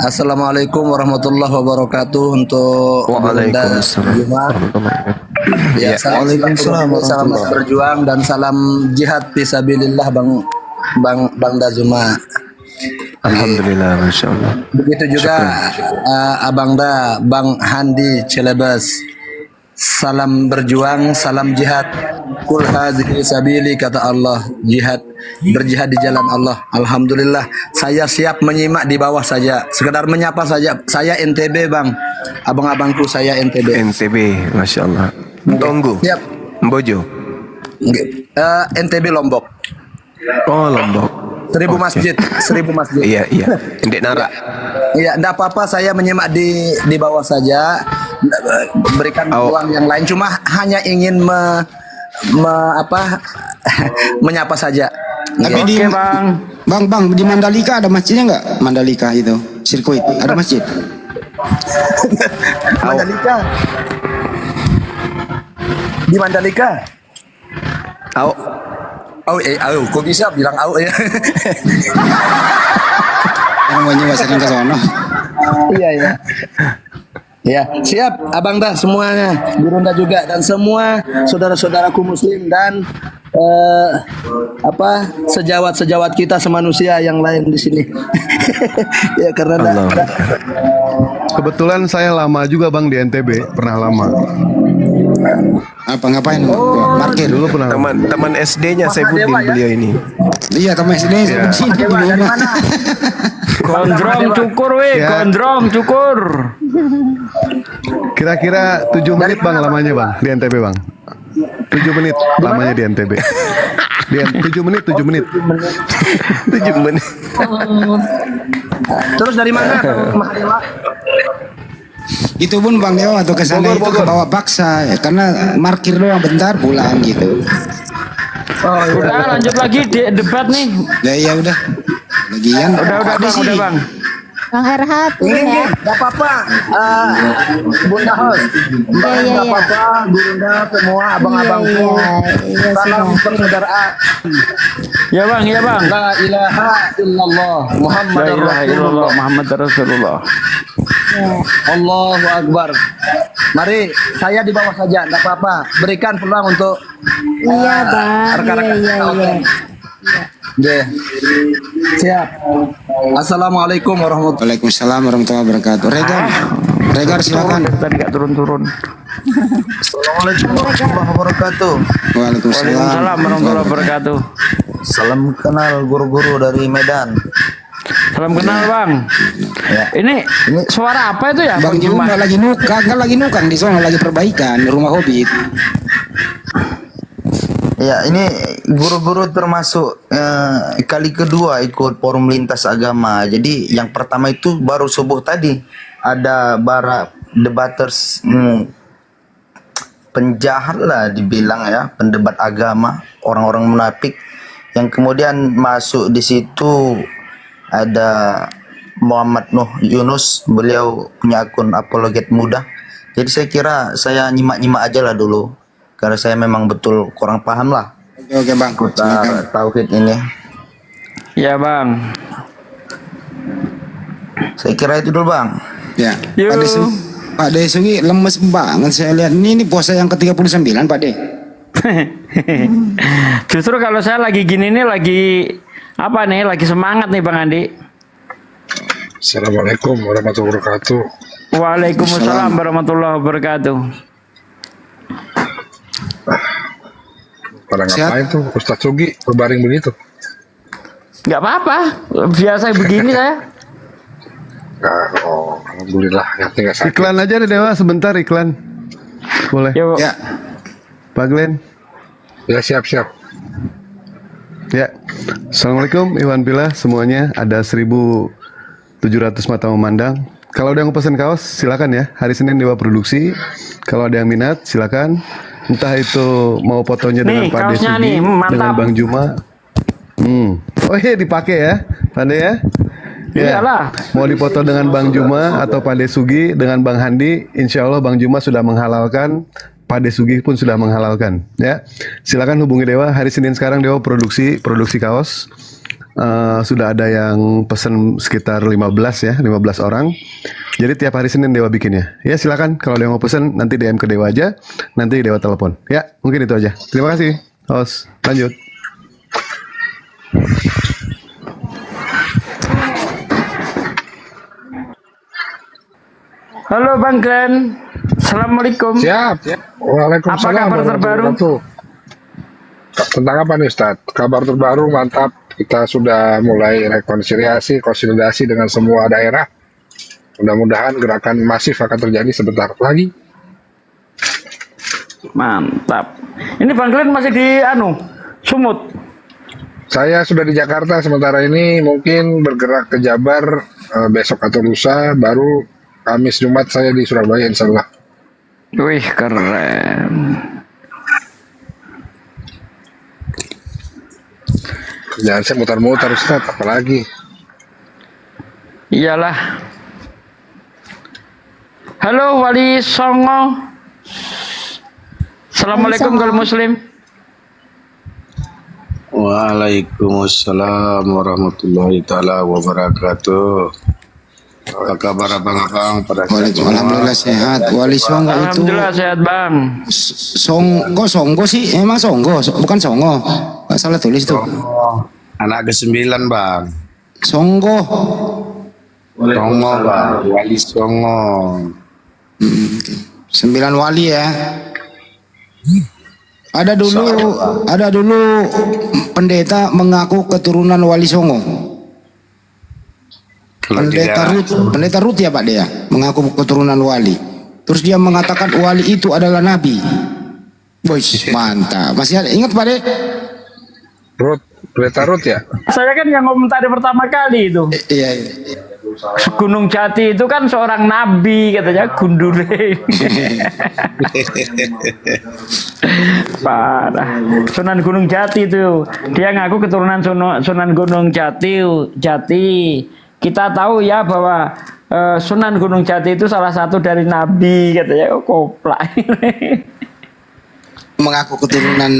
Assalamualaikum warahmatullahi wabarakatuh untuk Waalaikumsalam. Ya, salam berjuang dan salam jihad fisabilillah Bang Dazuma. Alhamdulillah, Masya Allah. Begitu juga Abang Da, Bang Handi Celebes. Salam berjuang, salam jihad. Kul hadhihi sabili kata Allah, jihad, berjihad di jalan Allah. Alhamdulillah, saya siap menyimak di bawah saja, sekedar menyapa saja. Saya NTB Bang, abang-abangku saya NTB. NTB, Masya Allah. Tunggu. Siap. Mbojo. NTB Lombok. Oh Lombok. 1000 masjid, 1000 masjid. Iya. Ndek Nara. Iya, enggak apa-apa saya menyimak di bawah saja. Berikan ruang yang lain, cuma hanya ingin menyapa saja. Tapi di Bang di Mandalika ada masjidnya nggak? Mandalika itu sirkuit ada masjid. Mandalika. Di Mandalika. Kok bisa bilang ya? Orang banyak sering ke sono. Iya. Ya, siap Abang dah semuanya, Gurunda juga dan semua saudara-saudaraku muslim dan sejawat kita semanusia yang lain di sini. Ya karena Kebetulan saya lama juga Bang di NTB, pernah lama. Apa ngapain? Parkir dulu pernah. Teman SD-nya Saifuddin beliau ini. Iya teman SD Ya. sini di rumah. Gondrong cukur gondrong cukur. Kira-kira 7 menit Bang lamanya Bang di NTB Bang. 7 menit lamanya di NTB. 7 menit. 7 menit. Terus dari mana? Itu pun Bang Dewa atau ke sana itu ke bawah paksa ya, karena parkir doang bentar pulang gitu. Udah lanjut lagi debat nih. Ya udah. Lagian Udah Bang. Bang Erhat, Ini enggak apa-apa. Bunda Hos. Enggak apa-apa, Bunda semua abang-abangku. Salam persaudaraan. Ya Bang. La ilaha illallah Muhammad Rasulullah. Allahu Akbar. Mari, saya di bawah saja, enggak apa-apa. Berikan peluang untuk Iya Bang. rekan-rekan Iya. Oke. Siap. Assalamualaikum warahmatullahi wabarakatuh. Regar silakan. Tadi enggak turun-turun. Assalamualaikum warahmatullahi wabarakatuh. Waalaikumsalam warahmatullahi wabarakatuh. Salam kenal guru-guru dari Medan. Salam kenal Bang. Ini suara apa itu ya? Bang Juma lagi nukang di sana, lagi perbaikan rumah Hobbit. Ya, ini guru-guru termasuk kali kedua ikut forum lintas agama. Jadi yang pertama itu baru subuh tadi ada bara debaters penjahat lah dibilang ya, pendebat agama, orang-orang munafik. Yang kemudian masuk di situ ada Muhammad Nuh Yunus, beliau punya akun apologet muda. Jadi saya kira saya nyimak-nyimak aja lah dulu. Karena saya memang betul kurang paham lah. Oke Bang. Putar tauhid ini. Ya Bang. Saya kira itu dulu Bang. Ya. Pak De Sugi lemes banget saya lihat. Ini puasa yang ke-39 Pak De. Justru kalau saya lagi gini nih lagi apa nih? Lagi semangat nih Bang Andi. Assalamualaikum warahmatullahi wabarakatuh. Waalaikumsalam warahmatullahi wabarakatuh. Pada ngapain tuh Ustadz Sugi berbaring begitu? Nggak apa-apa, biasa begini saya. Alhamdulillah, yang tinggal sakit. Iklan aja deh Dewa, sebentar iklan. Boleh? Ya. Pak Glenn. Ya siap-siap. Ya. Assalamualaikum Iwan Pila semuanya. Ada 1.700 mata memandang. Kalau ada yang mau pesan kaos silakan ya. Hari Senin Dewa produksi. Kalau ada yang minat silakan. Entah itu mau fotonya dengan Nih, Pak De kaosnya Sugi, nih, mantap. dengan Bang Juma. Oh iya dipakai ya, Pak De ya. Iyalah. Mau dipoto dengan Bang Juma atau Pak De Sugi dengan Bang Handi, insya Allah Bang Juma sudah menghalalkan, Pak De Sugi pun sudah menghalalkan. Ya, silakan hubungi Dewa. Hari Senin sekarang Dewa produksi kaos. Sudah ada yang pesen sekitar 15 ya, 15 orang. Jadi tiap hari Senin Dewa bikinnya. Ya silakan kalau ada yang mau pesen nanti DM ke Dewa aja, nanti Dewa telepon. Ya mungkin itu aja. Terima kasih. Host lanjut. Halo Bang Glenn, Assalamualaikum. Siap. Waalaikumsalam. Apa kabar terbaru? Tentang apa nih Ustadz? Kabar terbaru mantap. Kita sudah mulai rekonsiliasi, konsolidasi dengan semua daerah. Mudah-mudahan gerakan masif akan terjadi sebentar lagi. Mantap. Ini Bang Glenn masih di Sumut. Saya sudah di Jakarta sementara ini, mungkin bergerak ke Jabar besok atau lusa, baru Kamis Jumat saya di Surabaya insya Allah. Wih keren. Jangan saya mutar-mutar Ustadz, apalagi. Iyalah. Halo Wali Songo. Assalamualaikum kalau Muslim. Waalaikumsalam warahmatullahi taala wabarakatuh. Apa kabar abang-abang pada Alhamdulillah sehat. Wali Songo itu. Alhamdulillah sehat Bang. Songgo sih, emang Songgo, bukan Songo. Nggak salah tulis tuh. Anak ke-9 Bang. Songgo. Songo Bang, Wali Songo. 9 wali ya. Ada dulu pendeta mengaku keturunan Wali Songo. Pendeta Rut ya Pak dia mengaku keturunan wali. Terus dia mengatakan wali itu adalah nabi. Boys, mantap. Masih ada ingat Pak De? Pendeta Rut ya? Saya kan yang komentari pertama kali itu. Iya. Gunung Jati itu kan seorang nabi katanya gundure. Parah. Sunan Gunung Jati itu dia ngaku keturunan Sunan Gunung Jati. Kita tahu ya bahwa Sunan Gunung Jati itu salah satu dari nabi katanya. Koplak. Mengaku keturunan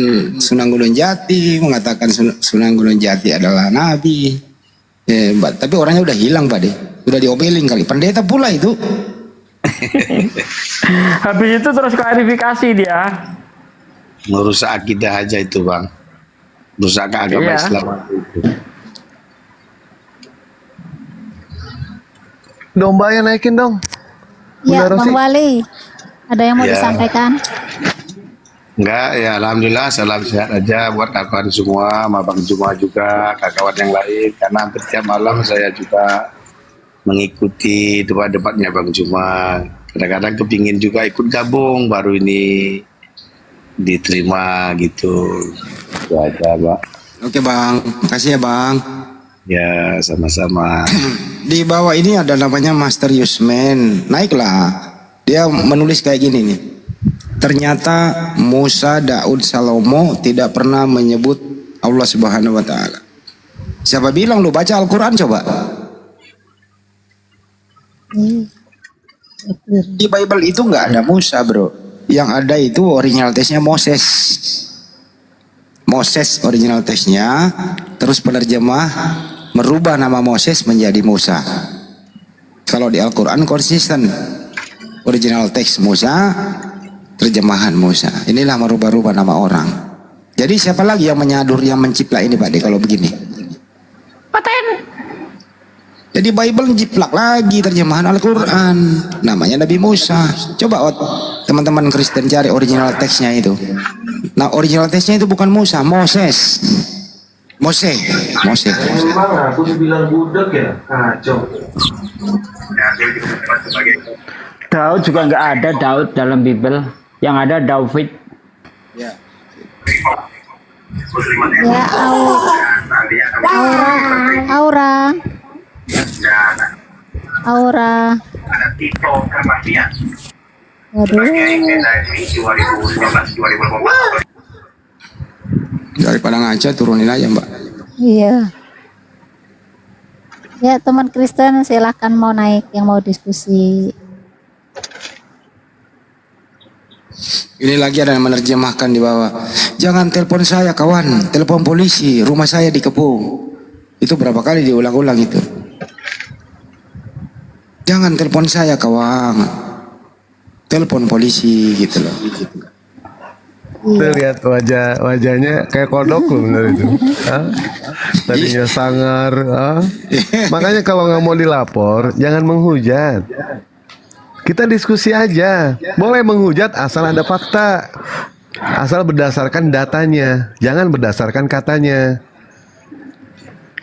Sunan Gunung Jati, mengatakan Sunan Gunung Jati adalah nabi. Tapi orangnya udah hilang Pak De, udah diomelin kali. Pendeta pula itu. Habis itu terus klarifikasi dia. Merusak akidah aja itu Bang. Merusak agama Islam. Dombanya naikin dong. Ya Bunda Rosi. Bang Wali, ada yang mau disampaikan? Enggak, ya alhamdulillah salam sehat aja buat kawan semua, sama Bang Juma juga, kawan yang lain. Karena hampir tiap malam saya juga mengikuti debat-debatnya Bang, cuma kadang-kadang kepingin juga ikut gabung, baru ini diterima gitu. Itu aja Pak. Oke Bang, makasih ya Bang. Ya sama-sama. Di bawah ini ada namanya Master Yusman. Naiklah. Dia menulis kayak gini nih. Ternyata Musa, Daud, Salomo tidak pernah menyebut Allah Subhanahu wa taala. Siapa bilang lu baca Al-Qur'an coba? Di Bible itu nggak ada Musa, bro. Yang ada itu original teksnya Moses. Moses original teksnya, terus penerjemah merubah nama Moses menjadi Musa. Kalau di Al-Quran konsisten, original teks Musa, terjemahan Musa. Inilah merubah-rubah nama orang. Jadi siapa lagi yang menyadur, yang menciplak ini Pak De kalau begini? Paten. Jadi Bible jiplak lagi terjemahan Al-Quran, namanya Nabi Musa. Coba teman-teman Kristen cari original teksnya itu. Nah original teksnya itu bukan Musa, Moses. Mose. Memang aku dibilang budak ya, kacau. Daud juga nggak ada Daud dalam Bible. Yang ada David. Ya, Aura. Waduh. Daripada ngaca turunin aja Mbak. Iya. Ya teman Kristen silahkan mau naik yang mau diskusi. Ini lagi ada yang menerjemahkan di bawah. Jangan telepon saya kawan, telepon polisi, rumah saya dikepung. Itu berapa kali diulang-ulang itu. Jangan telepon saya kawan, telepon polisi gitu loh. Tuh lihat wajahnya kayak kodok loh bener itu. Hah? Tadinya sangar. Makanya kalau nggak mau dilapor, jangan menghujat. Kita diskusi aja. Boleh menghujat asal ada fakta, asal berdasarkan datanya, jangan berdasarkan katanya.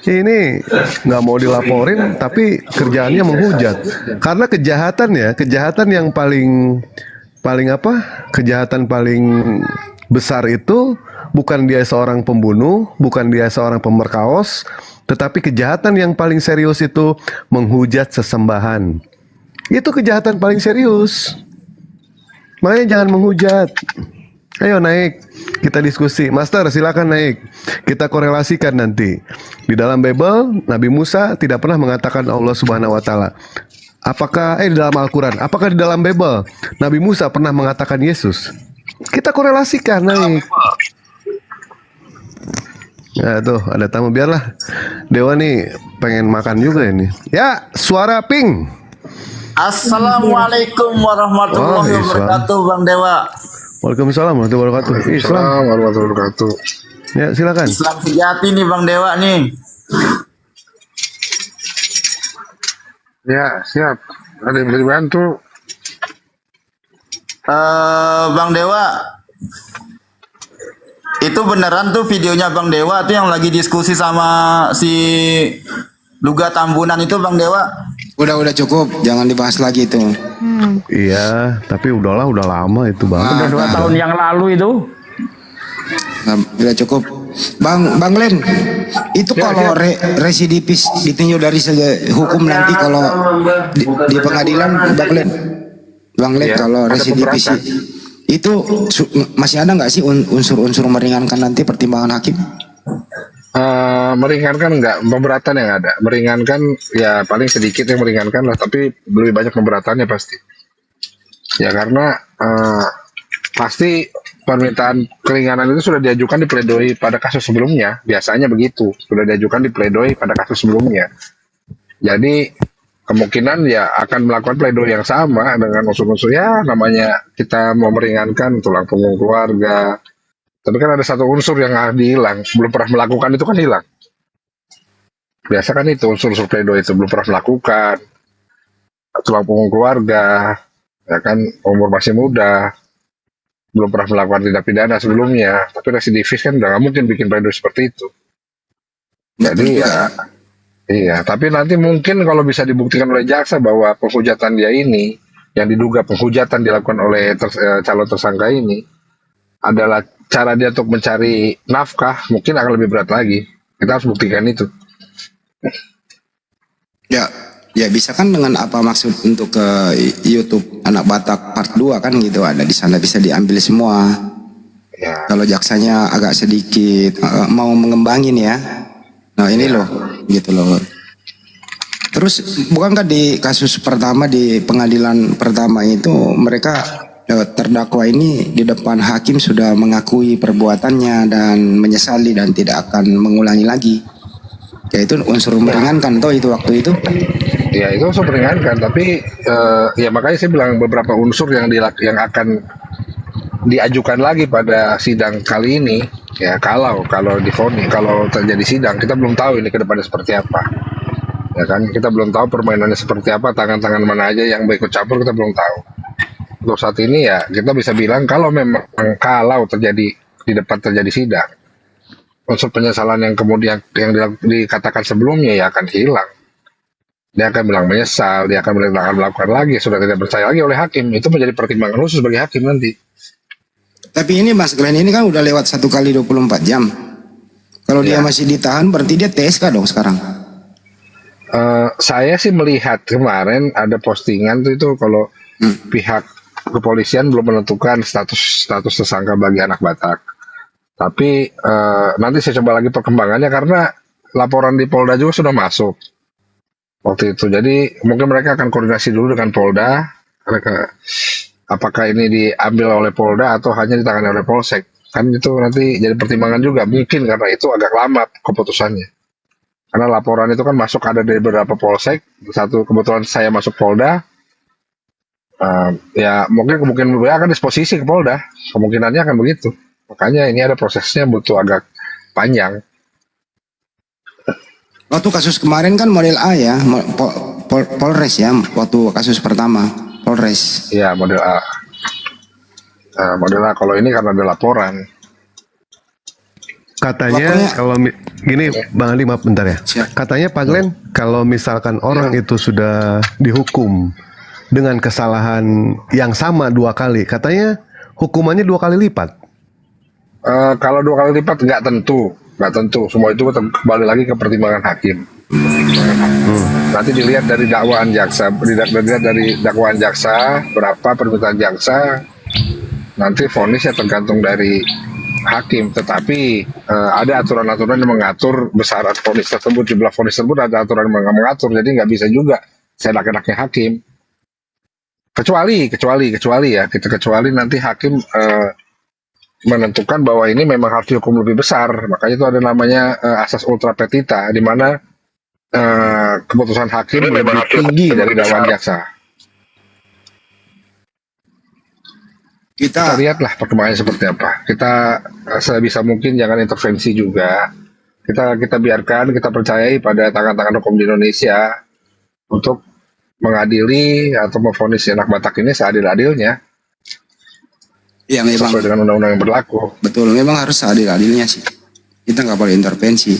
Ini nggak mau dilaporin, tapi kerjaannya menghujat. Karena kejahatan yang paling kejahatan paling besar itu bukan dia seorang pembunuh, bukan dia seorang pemerkaos, tetapi kejahatan yang paling serius itu menghujat sesembahan. Itu kejahatan paling serius. Makanya jangan menghujat. Ayo naik, kita diskusi. Master silakan naik. Kita korelasikan nanti. Di dalam Bible, Nabi Musa tidak pernah mengatakan Allah Subhanahu wa taala. Apakah di dalam Al-Quran, apakah di dalam Bible Nabi Musa pernah mengatakan Yesus? Kita korelasikan naik. Ya tuh ada tamu, biarlah Dewa nih pengen makan juga ini. Ya suara ping. Assalamualaikum warahmatullahi wabarakatuh Bang Dewa. Waalaikumsalam warahmatullahi wabarakatuh. Islam warahmatullahi wabarakatuh. Ya silakan. Islam sejati nih Bang Dewa nih. Ya, siap. Ada yang bisa dibantu? Bang Dewa, itu beneran tuh videonya Bang Dewa tuh yang lagi diskusi sama si Luga Tambunan itu Bang Dewa? Udah cukup, jangan dibahas lagi itu. Iya, tapi udah lama itu Bang. Udah 2 tahun yang lalu itu. Udah cukup. Bang Len, itu kalau residivis ditinjau dari segi hukum nanti kalau di pengadilan Bang Len kalau residivis itu masih ada nggak sih unsur-unsur meringankan nanti pertimbangan hakim? Meringankan enggak, pemberatan yang ada. Meringankan ya paling sedikit yang meringankan lah, tapi lebih banyak pemberatannya pasti. Ya karena pasti permintaan keringanan itu sudah diajukan di pledoi pada kasus sebelumnya. Biasanya begitu, sudah diajukan di pledoi pada kasus sebelumnya. Jadi kemungkinan ya akan melakukan pledoi yang sama dengan unsur-unsur ya namanya kita mau meringankan tulang punggung keluarga. Tapi kan ada satu unsur yang hilang, belum pernah melakukan itu kan hilang. Biasa kan itu unsur-unsur pledoi itu belum pernah melakukan, tulang punggung keluarga, ya kan umur masih muda, belum pernah melakukan tindak pidana sebelumnya, tapi residivis kan udah nggak mungkin bikin pledoi seperti itu. Jadi ya Iya, tapi nanti mungkin kalau bisa dibuktikan oleh jaksa bahwa penghujatan dia ini, yang diduga penghujatan dilakukan oleh calon tersangka ini, adalah cara dia untuk mencari nafkah, mungkin akan lebih berat lagi. Kita harus buktikan itu. Ya, ya bisa kan dengan apa maksud untuk ke YouTube Anak Batak Part 2 kan gitu, ada di sana bisa diambil semua. Ya. Kalau jaksanya agak sedikit mau mengembangin ya. Nah ini loh, gitu loh. Terus bukankah di kasus pertama di pengadilan pertama itu mereka terdakwa ini di depan hakim sudah mengakui perbuatannya dan menyesali dan tidak akan mengulangi lagi. Ya itu unsur meringankan toh itu waktu itu. Ya itu unsur meringankan, tapi ya makanya saya bilang beberapa unsur yang akan diajukan lagi pada sidang kali ini, ya kalau divonis, kalau terjadi sidang, kita belum tahu ini ke depannya seperti apa, ya kan, kita belum tahu permainannya seperti apa, tangan-tangan mana aja yang ikut campur, kita belum tahu. Untuk saat ini ya kita bisa bilang kalau memang terjadi di depan terjadi sidang, unsur penyesalan yang kemudian yang dikatakan sebelumnya ya akan hilang. Dia akan bilang menyesal, dia akan melakukan lagi, sudah tidak percaya lagi oleh hakim. Itu menjadi pertimbangan khusus bagi hakim nanti. Tapi ini Mas Glenn ini kan udah lewat 1 kali 24 jam. Kalau dia masih ditahan berarti dia TSK dong sekarang. Saya sih melihat kemarin ada postingan itu kalau pihak kepolisian belum menentukan status tersangka bagi anak Batak. Tapi nanti saya coba lagi perkembangannya karena laporan di Polda juga sudah masuk waktu itu. Jadi mungkin mereka akan koordinasi dulu dengan Polda. Apakah ini diambil oleh Polda atau hanya ditangani oleh Polsek? Kan itu nanti jadi pertimbangan juga. Mungkin karena itu agak lama keputusannya. Karena laporan itu kan masuk ada dari beberapa Polsek. Satu kebetulan saya masuk Polda. Ya mungkin akan disposisi ke Polda. Kemungkinannya akan begitu. Makanya ini ada prosesnya butuh agak panjang. Waktu kasus kemarin kan model A ya, Polres ya, waktu kasus pertama. Polres. Ya model A. Model A kalau ini karena ada laporan. Katanya kalau gini Bang Ali, maaf bentar ya. Katanya Pak Glenn kalau misalkan orang itu sudah dihukum dengan kesalahan yang sama 2 kali, katanya hukumannya 2 kali lipat. Kalau 2 kali lipat nggak tentu. Semua itu kembali lagi ke pertimbangan hakim. Nanti dilihat dari dakwaan jaksa, berapa permintaan jaksa, nanti vonisnya tergantung dari hakim. Tetapi ada aturan-aturan yang mengatur besaran vonis tersebut, jumlah vonis tersebut ada aturan yang mengatur. Jadi nggak bisa juga seenak-enaknya hakim. Kecuali nanti hakim menentukan bahwa ini memang harus dihukum lebih besar. Makanya itu ada namanya asas ultra petita, di mana keputusan hakim lebih tinggi dari dakwaan jaksa. Kita lihatlah perkembangannya seperti apa. Kita sebisa mungkin jangan intervensi juga. Kita biarkan, kita percayai pada tangan-tangan hukum di Indonesia untuk mengadili atau memvonis anak Batak ini seadil-adilnya. Iya memang. Sesuai dengan undang-undang yang berlaku. Betul, memang harus seadil-adilnya sih. Kita nggak boleh intervensi.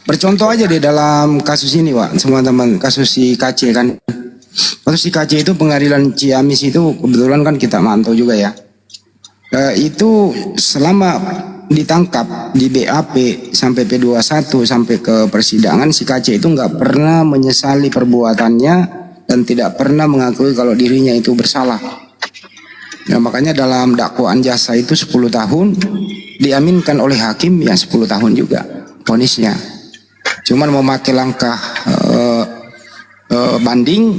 Bercontoh aja di dalam kasus ini, Wak, semua teman, kasus si KC kan. Kasus si KC itu pengadilan Ciamis itu kebetulan kan kita mantau juga ya. Itu selama ditangkap di BAP sampai P21 sampai ke persidangan, si KC itu nggak pernah menyesali perbuatannya dan tidak pernah mengakui kalau dirinya itu bersalah. Ya, makanya dalam dakwaan jasa itu 10 tahun diaminkan oleh hakim ya 10 tahun juga vonisnya. Cuman memakai langkah banding,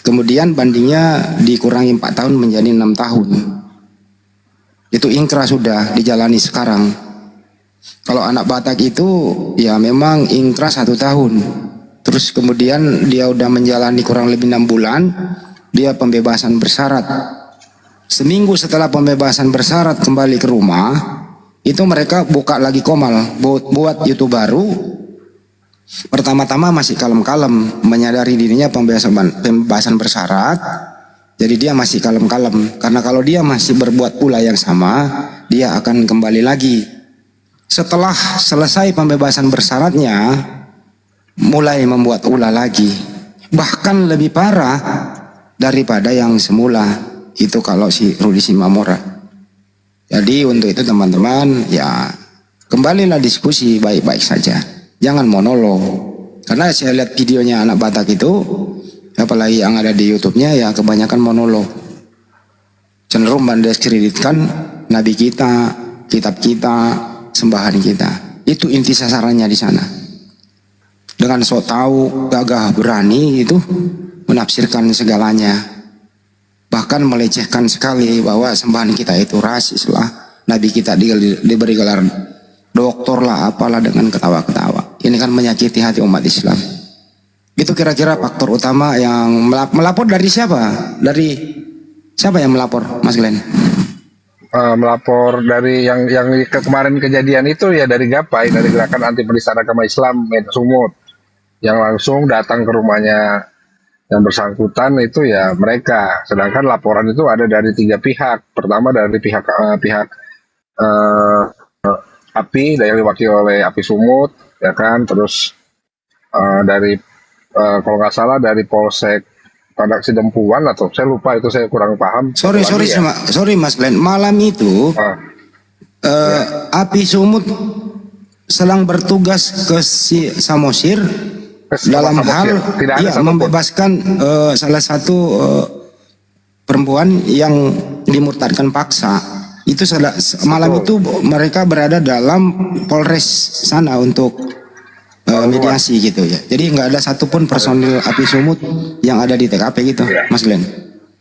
kemudian bandingnya dikurangi 4 tahun menjadi 6 tahun. Itu ingkrah sudah dijalani sekarang. Kalau anak Batak itu ya memang ingkrah 1 tahun. Terus kemudian dia udah menjalani kurang lebih 6 bulan, dia pembebasan bersyarat. Seminggu setelah pembebasan bersyarat kembali ke rumah, itu mereka buka lagi komal buat YouTube baru. Pertama-tama masih kalem-kalem, menyadari dirinya pembebasan bersyarat. Jadi dia masih kalem-kalem, karena kalau dia masih berbuat pula yang sama, dia akan kembali lagi. Setelah selesai pembebasan bersyaratnya, mulai membuat ulah lagi. Bahkan lebih parah daripada yang semula itu kalau si Rudi Simamora. Jadi untuk itu teman-teman ya kembalilah diskusi baik-baik saja. Jangan monolog. Karena saya lihat videonya anak Batak itu, apalagi yang ada di YouTube-nya ya kebanyakan monolog. Cenderung mendiskreditkan Nabi kita, kitab kita, sembahan kita. Itu inti sasarannya di sana. Dengan sok tahu, gagah berani itu menafsirkan segalanya. Bahkan melecehkan sekali bahwa sembahan kita itu rasis lah. Nabi kita diberi gelar doktor lah, apalah dengan ketawa-ketawa. Ini kan menyakiti hati umat Islam. Itu kira-kira faktor utama yang melapor dari siapa? Dari siapa yang melapor, Mas Glenn? Melapor dari yang kemarin kejadian itu ya dari Gapai, dari Gerakan Anti Penistaan Agama Islam Medan Sumut, yang langsung datang ke rumahnya yang bersangkutan itu ya mereka. Sedangkan laporan itu ada dari 3 pihak. Pertama dari pihak API yang diwakili oleh API Sumut, ya kan. Terus dari kalau nggak salah dari Polsek Padak Sidempuan atau saya lupa itu, saya kurang paham. Sorry Mas Glenn, malam itu API Sumut sedang bertugas ke Samosir dalam hal membebaskan salah satu perempuan yang dimurtadkan paksa. Itu malam itu mereka berada dalam Polres sana untuk mediasi gitu ya. Jadi nggak ada satupun personil API Sumut yang ada di TKP gitu, Mas Glenn.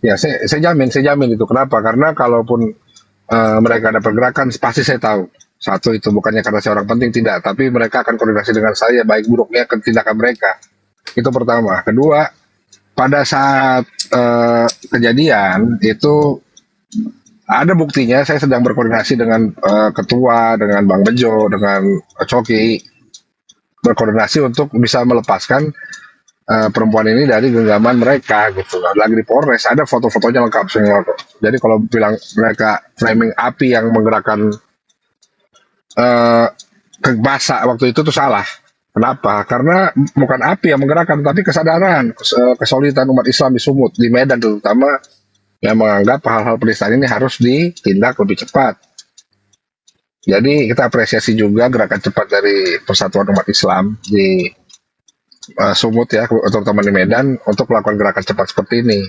Ya, saya jamin itu. Kenapa? Karena kalaupun mereka ada pergerakan, pasti saya tahu. Satu, itu bukannya karena saya orang penting, tidak. Tapi mereka akan koordinasi dengan saya, baik buruknya tindakan mereka. Itu pertama. Kedua, pada saat kejadian itu ada buktinya. Saya sedang berkoordinasi dengan ketua, dengan Bang Bejo, dengan Coki, berkoordinasi untuk bisa melepaskan perempuan ini dari genggaman mereka gitu. Lagi di Polres, ada foto-fotonya lengkap semua kok. Jadi kalau bilang mereka framing API yang menggerakkan ke masa waktu itu tuh salah. Kenapa? Karena bukan API yang menggerakkan, tapi kesadaran, kesolidan umat Islam di Sumut, di Medan terutama, yang menganggap hal-hal penistaan ini harus ditindak lebih cepat. Jadi kita apresiasi juga gerakan cepat dari Persatuan Umat Islam di Sumut ya, terutama di Medan, untuk melakukan gerakan cepat seperti ini.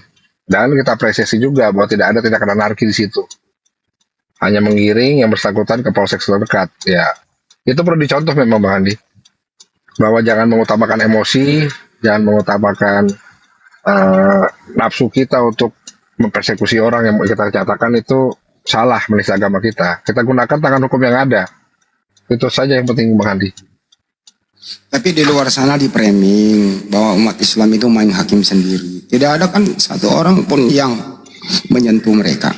Dan kita apresiasi juga bahwa tidak ada tindakan anarki di situ. Hanya menggiring yang bersangkutan ke polsek terdekat. Ya, itu perlu dicontoh memang Bang Andi. Bahwa jangan mengutamakan emosi, jangan mengutamakan nafsu kita untuk mempersekusi orang yang kita katakan itu salah menista agama kita. Kita gunakan tangan hukum yang ada. Itu saja yang penting Bang Andi. Tapi di luar sana di framing bahwa umat Islam itu main hakim sendiri. Tidak ada kan satu orang pun yang menyentuh mereka,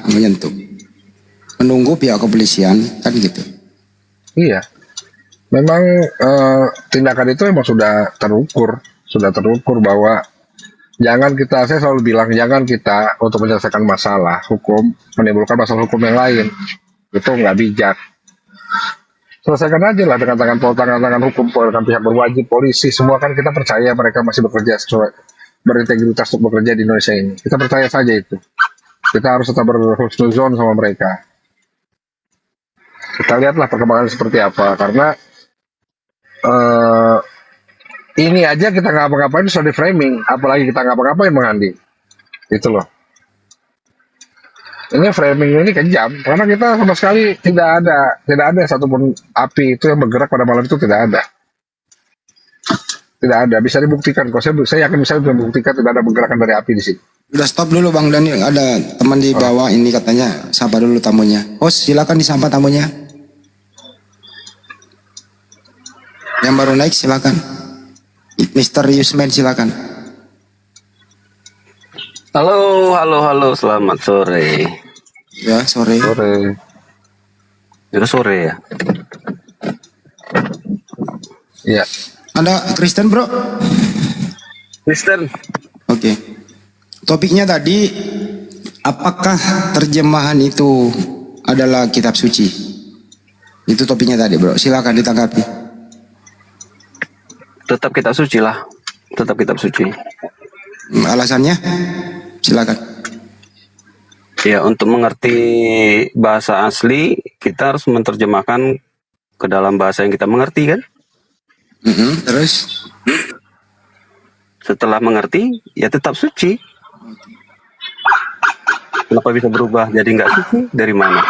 menunggu pihak kepolisian kan gitu. Iya, memang tindakan itu memang sudah terukur bahwa jangan kita, saya selalu bilang jangan kita untuk menyelesaikan masalah hukum menimbulkan masalah hukum yang lain, itu nggak bijak. Selesaikan aja lah dengan tangan hukum, dengan pihak berwajib, polisi, semua kan kita percaya mereka masih bekerja sesuai berintegritas untuk bekerja di Indonesia ini. Kita percaya saja itu. Kita harus tetap berhusnuzon sama mereka. Kita lihatlah perkembangan seperti apa, karena ini aja kita nggak apa-ngapain sudah di framing, apalagi kita nggak apa-ngapain Bang Andi. Itu loh. Ini framing ini kejam, karena kita sama sekali tidak ada satupun api itu yang bergerak pada malam itu, tidak ada, bisa dibuktikan kok. Saya yakin bisa membuktikan tidak ada pergerakan dari api di sini. Udah stop dulu Bang Daniel, ada teman di bawah ini katanya sapa dulu tamunya. Host silakan disapa tamunya. Yang baru naik silakan. Mr. Yusman silakan. Halo, selamat sore. Ya, sore. Itu sore ya. Iya. Anda Kristen, Bro? Kristen. Oke. Topiknya tadi, apakah terjemahan itu adalah kitab suci? Itu topiknya tadi, Bro. Silakan ditanggapi. Tetap kitab suci lah. Tetap kitab suci. Alasannya? Silakan. Ya, untuk mengerti bahasa asli, kita harus menerjemahkan ke dalam bahasa yang kita mengerti kan? Terus? Setelah mengerti, ya tetap suci. Kenapa bisa berubah jadi nggak suci? Dari mana?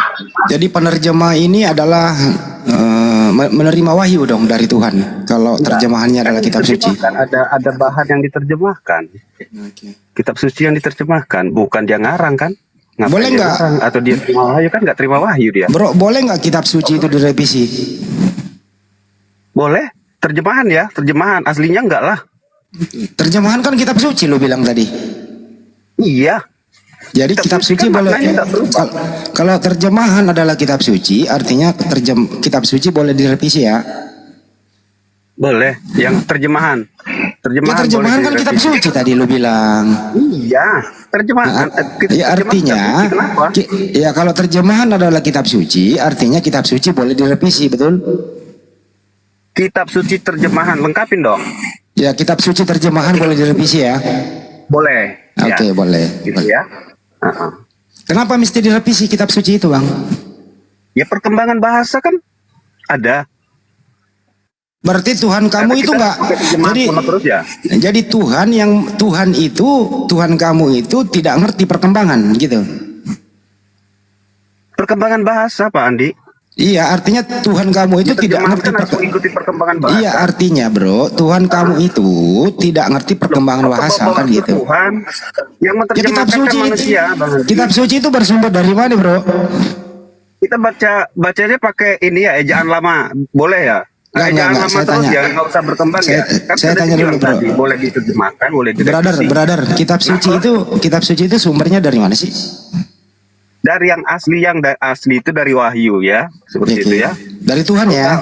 Jadi penerjemah ini adalah menerima wahyu dong dari Tuhan. Kalau terjemahannya adalah kitab suci. Ada bahan yang diterjemahkan. Kitab suci yang diterjemahkan, bukan dia ngarang kan? Ngapain Boleh dia nggak? ngarang? Atau dia terima wahyu kan nggak terima wahyu dia? Bro, boleh nggak kitab suci itu direvisi? Boleh. Terjemahan ya, terjemahan aslinya enggak lah. Terjemahan kan kitab suci lo bilang tadi. Iya. Jadi kitab suci kan boleh. maknanya nggak berubah. Kalau terjemahan adalah kitab suci, artinya kitab suci boleh direvisi ya. Boleh. Yang terjemahan. Ya, terjemahan kan kitab suci tadi lu bilang. Iya, terjemahan. Ya artinya, ya kalau terjemahan adalah kitab suci, artinya kitab suci boleh direvisi, betul? Kitab suci terjemahan, lengkapin dong. Ya, kitab suci terjemahan boleh direvisi ya. Boleh. Oke, boleh. Gitu ya. Kenapa mesti direvisi kitab suci itu, Bang? Ya perkembangan bahasa kan ada. Berarti Tuhan kamu itu enggak. Jadi Tuhan kamu itu tidak ngerti perkembangan gitu. Perkembangan bahasa, Pak Andi. Iya, artinya Tuhan kamu itu tidak ngerti perkembangan bahasa. Iya, artinya bro, Tuhan kamu itu tidak ngerti perkembangan bahasa kan gitu. Tuhan yang menerjemahkan manusia. Kitab suci itu bersumber dari mana, bro? Kita bacanya pakai ini ya, ejaan lama, boleh ya? Enggak, saya terus tanya. ya, nggak usah berkembang ya. Saya tanya dulu, bro. Boleh diterjemahkan, boleh direvisi. Brother, kitab suci itu sumbernya dari mana sih? Dari yang asli itu dari wahyu ya, seperti itu ya. Dari Tuhan ya.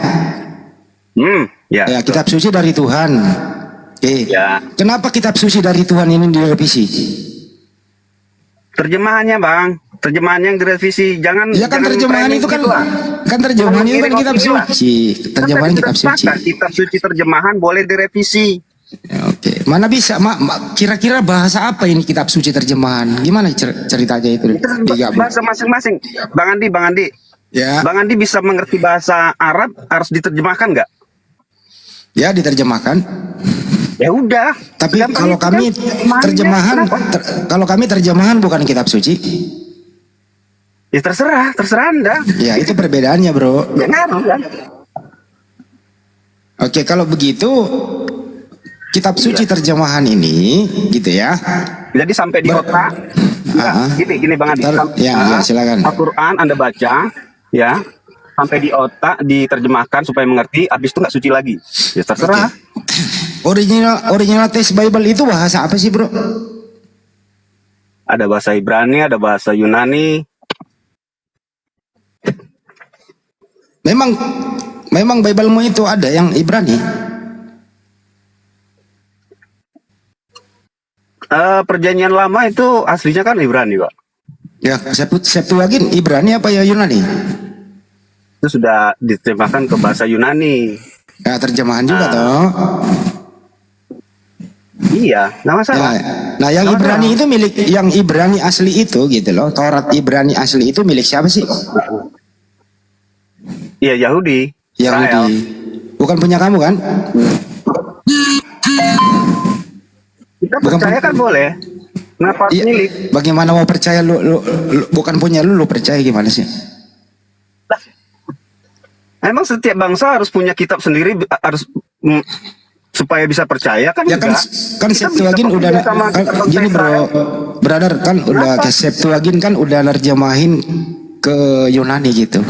Ya. Ya, kitab suci dari Tuhan. Oke. Ya. Kenapa kitab suci dari Tuhan ini direvisi? Terjemahannya, Bang. Terjemahan yang direvisi, jangan. Ya kan terjemahan itu kan terjemahan itu kan kitab suci. Terjemahan kitab suci. Kitab suci terjemahan boleh direvisi. Oke, mana bisa? Kira-kira bahasa apa ini kitab suci terjemahan? Gimana ceritanya itu? Bahasa masing-masing. Bang Andi. Ya. Bang Andi bisa mengerti bahasa Arab, harus diterjemahkan nggak? Ya, diterjemahkan. Ya udah. Tapi kalau kami terjemahan bukan kitab suci. Ya terserah Anda. Ya, itu perbedaannya, bro. Ya ngaruh kan. Oke, kalau begitu kitab suci terjemahan ini gitu ya. Jadi sampai di otak. Gini Bang Andi. Ya, silakan. Al-Qur'an Anda baca ya. Sampai di otak diterjemahkan supaya mengerti, habis itu nggak suci lagi. Ya terserah. Original text Bible itu bahasa apa sih, bro? Ada bahasa Ibrani, ada bahasa Yunani. Memang Bible-mu itu ada yang Ibrani? Perjanjian lama itu aslinya kan Ibrani, Pak. Ya, Septuagint Ibrani apa ya Yunani? Itu sudah diterjemahkan ke bahasa Yunani. Ya, terjemahan juga toh. Iya, nggak masalah. Nah, yang Ibrani itu yang Ibrani asli itu gitu loh. Taurat Ibrani asli itu milik siapa sih? Iya, Yahudi. Bukan punya kamu kan? Kita percaya kan boleh. Kenapa milik? Bagaimana mau percaya lu bukan punya lu percaya gimana sih? Emang setiap bangsa harus punya kitab sendiri, harus supaya bisa percaya kan? Ya kan Septuagint udah gini brother kan udah ke Septuagint kan udah nerjemahin ke Yunani gitu.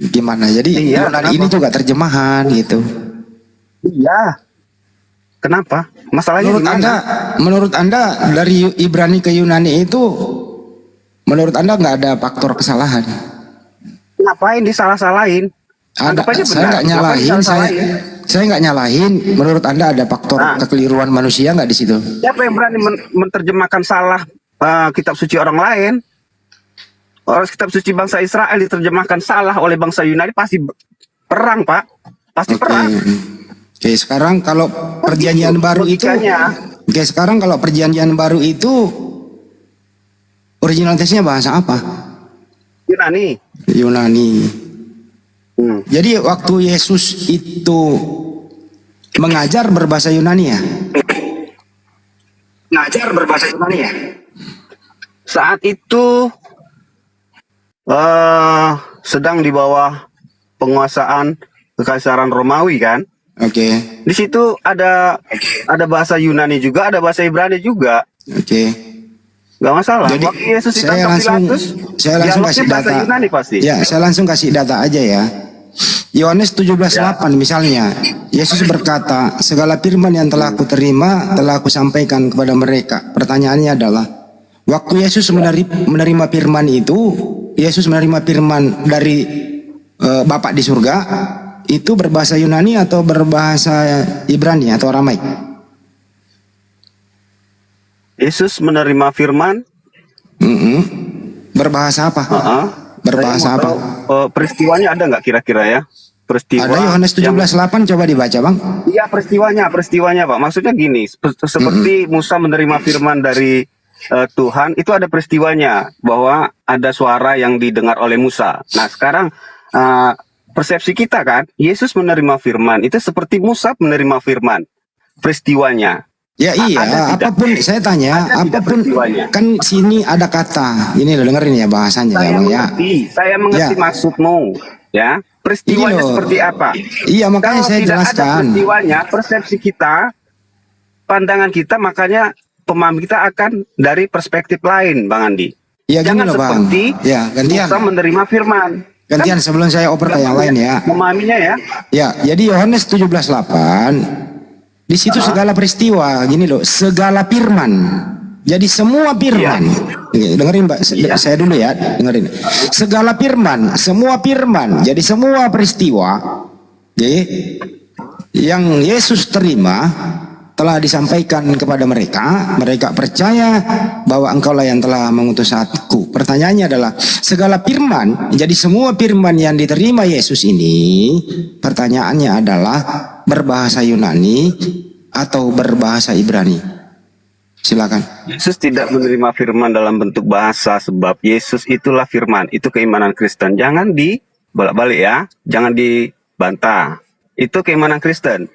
Gimana? Jadi Yunani ini juga terjemahan gitu. Iya. Kenapa? Masalahnya menurut Anda dari Ibrani ke Yunani itu menurut Anda nggak ada faktor kesalahan? Ngapain disalah-salahin? Saya nggak nyalahin, saya nggak nyalahin. Menurut Anda ada faktor kekeliruan manusia nggak di situ? Siapa yang berani menerjemahkan salah kitab suci orang lain? Orang kitab suci bangsa Israel diterjemahkan salah oleh bangsa Yunani, pasti perang, Pak. Pasti perang. Oke, sekarang kalau perjanjian baru itu, oke, sekarang kalau perjanjian baru itu originalitasnya bahasa apa? Yunani. Yunani. Jadi waktu Yesus itu mengajar berbahasa Yunani ya? Ngajar berbahasa Yunani ya? Saat itu sedang di bawah penguasaan kekaisaran Romawi kan? Oke. Di situ ada bahasa Yunani juga, ada bahasa Ibrani juga. Oke. Gak masalah. Jadi waktu Yesus saya ditangkap langsung Pilatus, kasih bahasa data. Yunani pasti. Ya, saya langsung kasih data aja ya. Yohanes 17:8 misalnya, Yesus berkata, segala firman yang telah aku terima, telah aku sampaikan kepada mereka. Pertanyaannya adalah, waktu Yesus menerima firman itu, Yesus menerima firman dari Bapa di surga, itu berbahasa Yunani atau berbahasa Ibrani atau Aramaik? Yesus menerima firman. Berbahasa apa? Berbahasa apa? Peristiwanya ada nggak kira-kira ya? Peristiwa. Ada Yohanes 17:8, coba dibaca bang. Iya peristiwanya Pak. Maksudnya gini, seperti Musa menerima firman dari Tuhan, itu ada peristiwanya bahwa ada suara yang didengar oleh Musa. Nah sekarang persepsi kita kan, Yesus menerima firman itu seperti Musa menerima firman. Peristiwanya. Ya iya, apapun saya tanya, apapun kan sini ada kata. Ini lo dengerin ya bahasanya ya bang ya. Saya mengerti maksudmu, ya. Peristiwanya seperti apa? Iya makanya kalau saya tidak jelaskan. Ada peristiwanya, persepsi kita, pandangan kita, makanya pemahaman kita akan dari perspektif lain, Bang Andi. Iya gini Jangan loh bang. seperti Ya gantian. Musa menerima firman. Gantian sebelum saya oper ke yang lain ya. Memahaminya ya. Ya, jadi Yohanes 17:8 di situ segala peristiwa, gini loh, segala firman. Jadi semua firman. Dengerin Mbak, saya dulu ya, dengerin. Segala firman, semua firman. Jadi semua peristiwa yang Yesus terima telah disampaikan kepada mereka. Mereka percaya bahwa engkaulah yang telah mengutus aku. Pertanyaannya adalah segala firman, jadi semua firman yang diterima Yesus ini, pertanyaannya adalah berbahasa Yunani atau berbahasa Ibrani? Silakan. Yesus tidak menerima firman dalam bentuk bahasa, sebab Yesus itulah firman. Itu keimanan Kristen. Jangan dibolak-balik ya, jangan dibantah. Itu keimanan Kristen.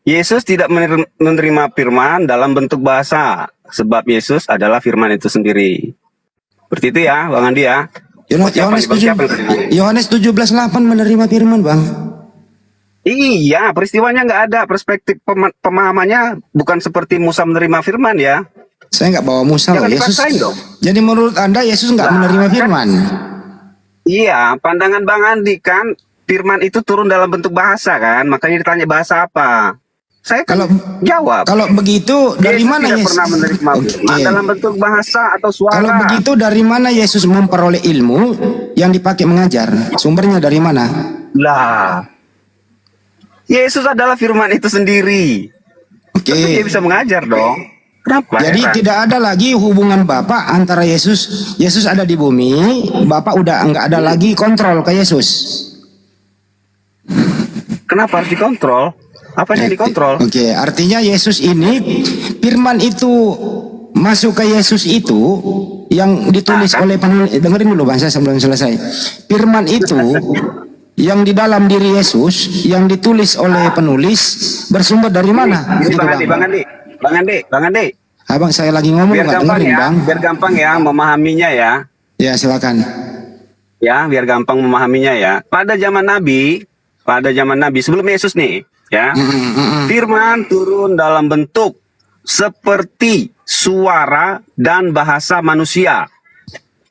Yesus tidak menerima firman dalam bentuk bahasa, sebab Yesus adalah firman itu sendiri. Seperti itu ya, Bang Andi ya. Yohanes 17:8 menerima firman, Bang. Iya, peristiwanya nggak ada, perspektif pemahamannya bukan seperti Musa menerima firman ya. Saya nggak bawa Musa loh, Yesus. Dong. Jadi menurut Anda Yesus nggak menerima firman? Iya, pandangan Bang Andi kan firman itu turun dalam bentuk bahasa kan, makanya ditanya bahasa apa. Saya kan jawab. Kalau begitu dari Yesus mana tidak Yesus? pernah menerima firman dalam bentuk bahasa atau suara. Kalau begitu dari mana Yesus memperoleh ilmu yang dipakai mengajar? Sumbernya dari mana? Lah, Yesus adalah firman itu sendiri. Oke. Dia bisa mengajar dong. Kenapa? Jadi tidak ada lagi hubungan Bapak antara Yesus. Yesus ada di bumi, Bapak udah nggak ada lagi kontrol ke Yesus. Kenapa harus dikontrol? Apanya dikontrol? Oke, artinya Yesus ini, firman itu masuk ke Yesus itu yang ditulis oleh penulis. Dengerin dulu Bang, saya sebelum selesai. Firman itu yang di dalam diri Yesus yang ditulis oleh penulis bersumber dari mana? Ini Gitu, Bang Andi. Abang saya lagi ngomong nggak dengerin ya, Bang. biar gampang ya memahaminya ya. Ya silakan. Ya, biar gampang memahaminya ya. Pada zaman Nabi sebelum Yesus nih, ya, firman turun dalam bentuk seperti suara dan bahasa manusia.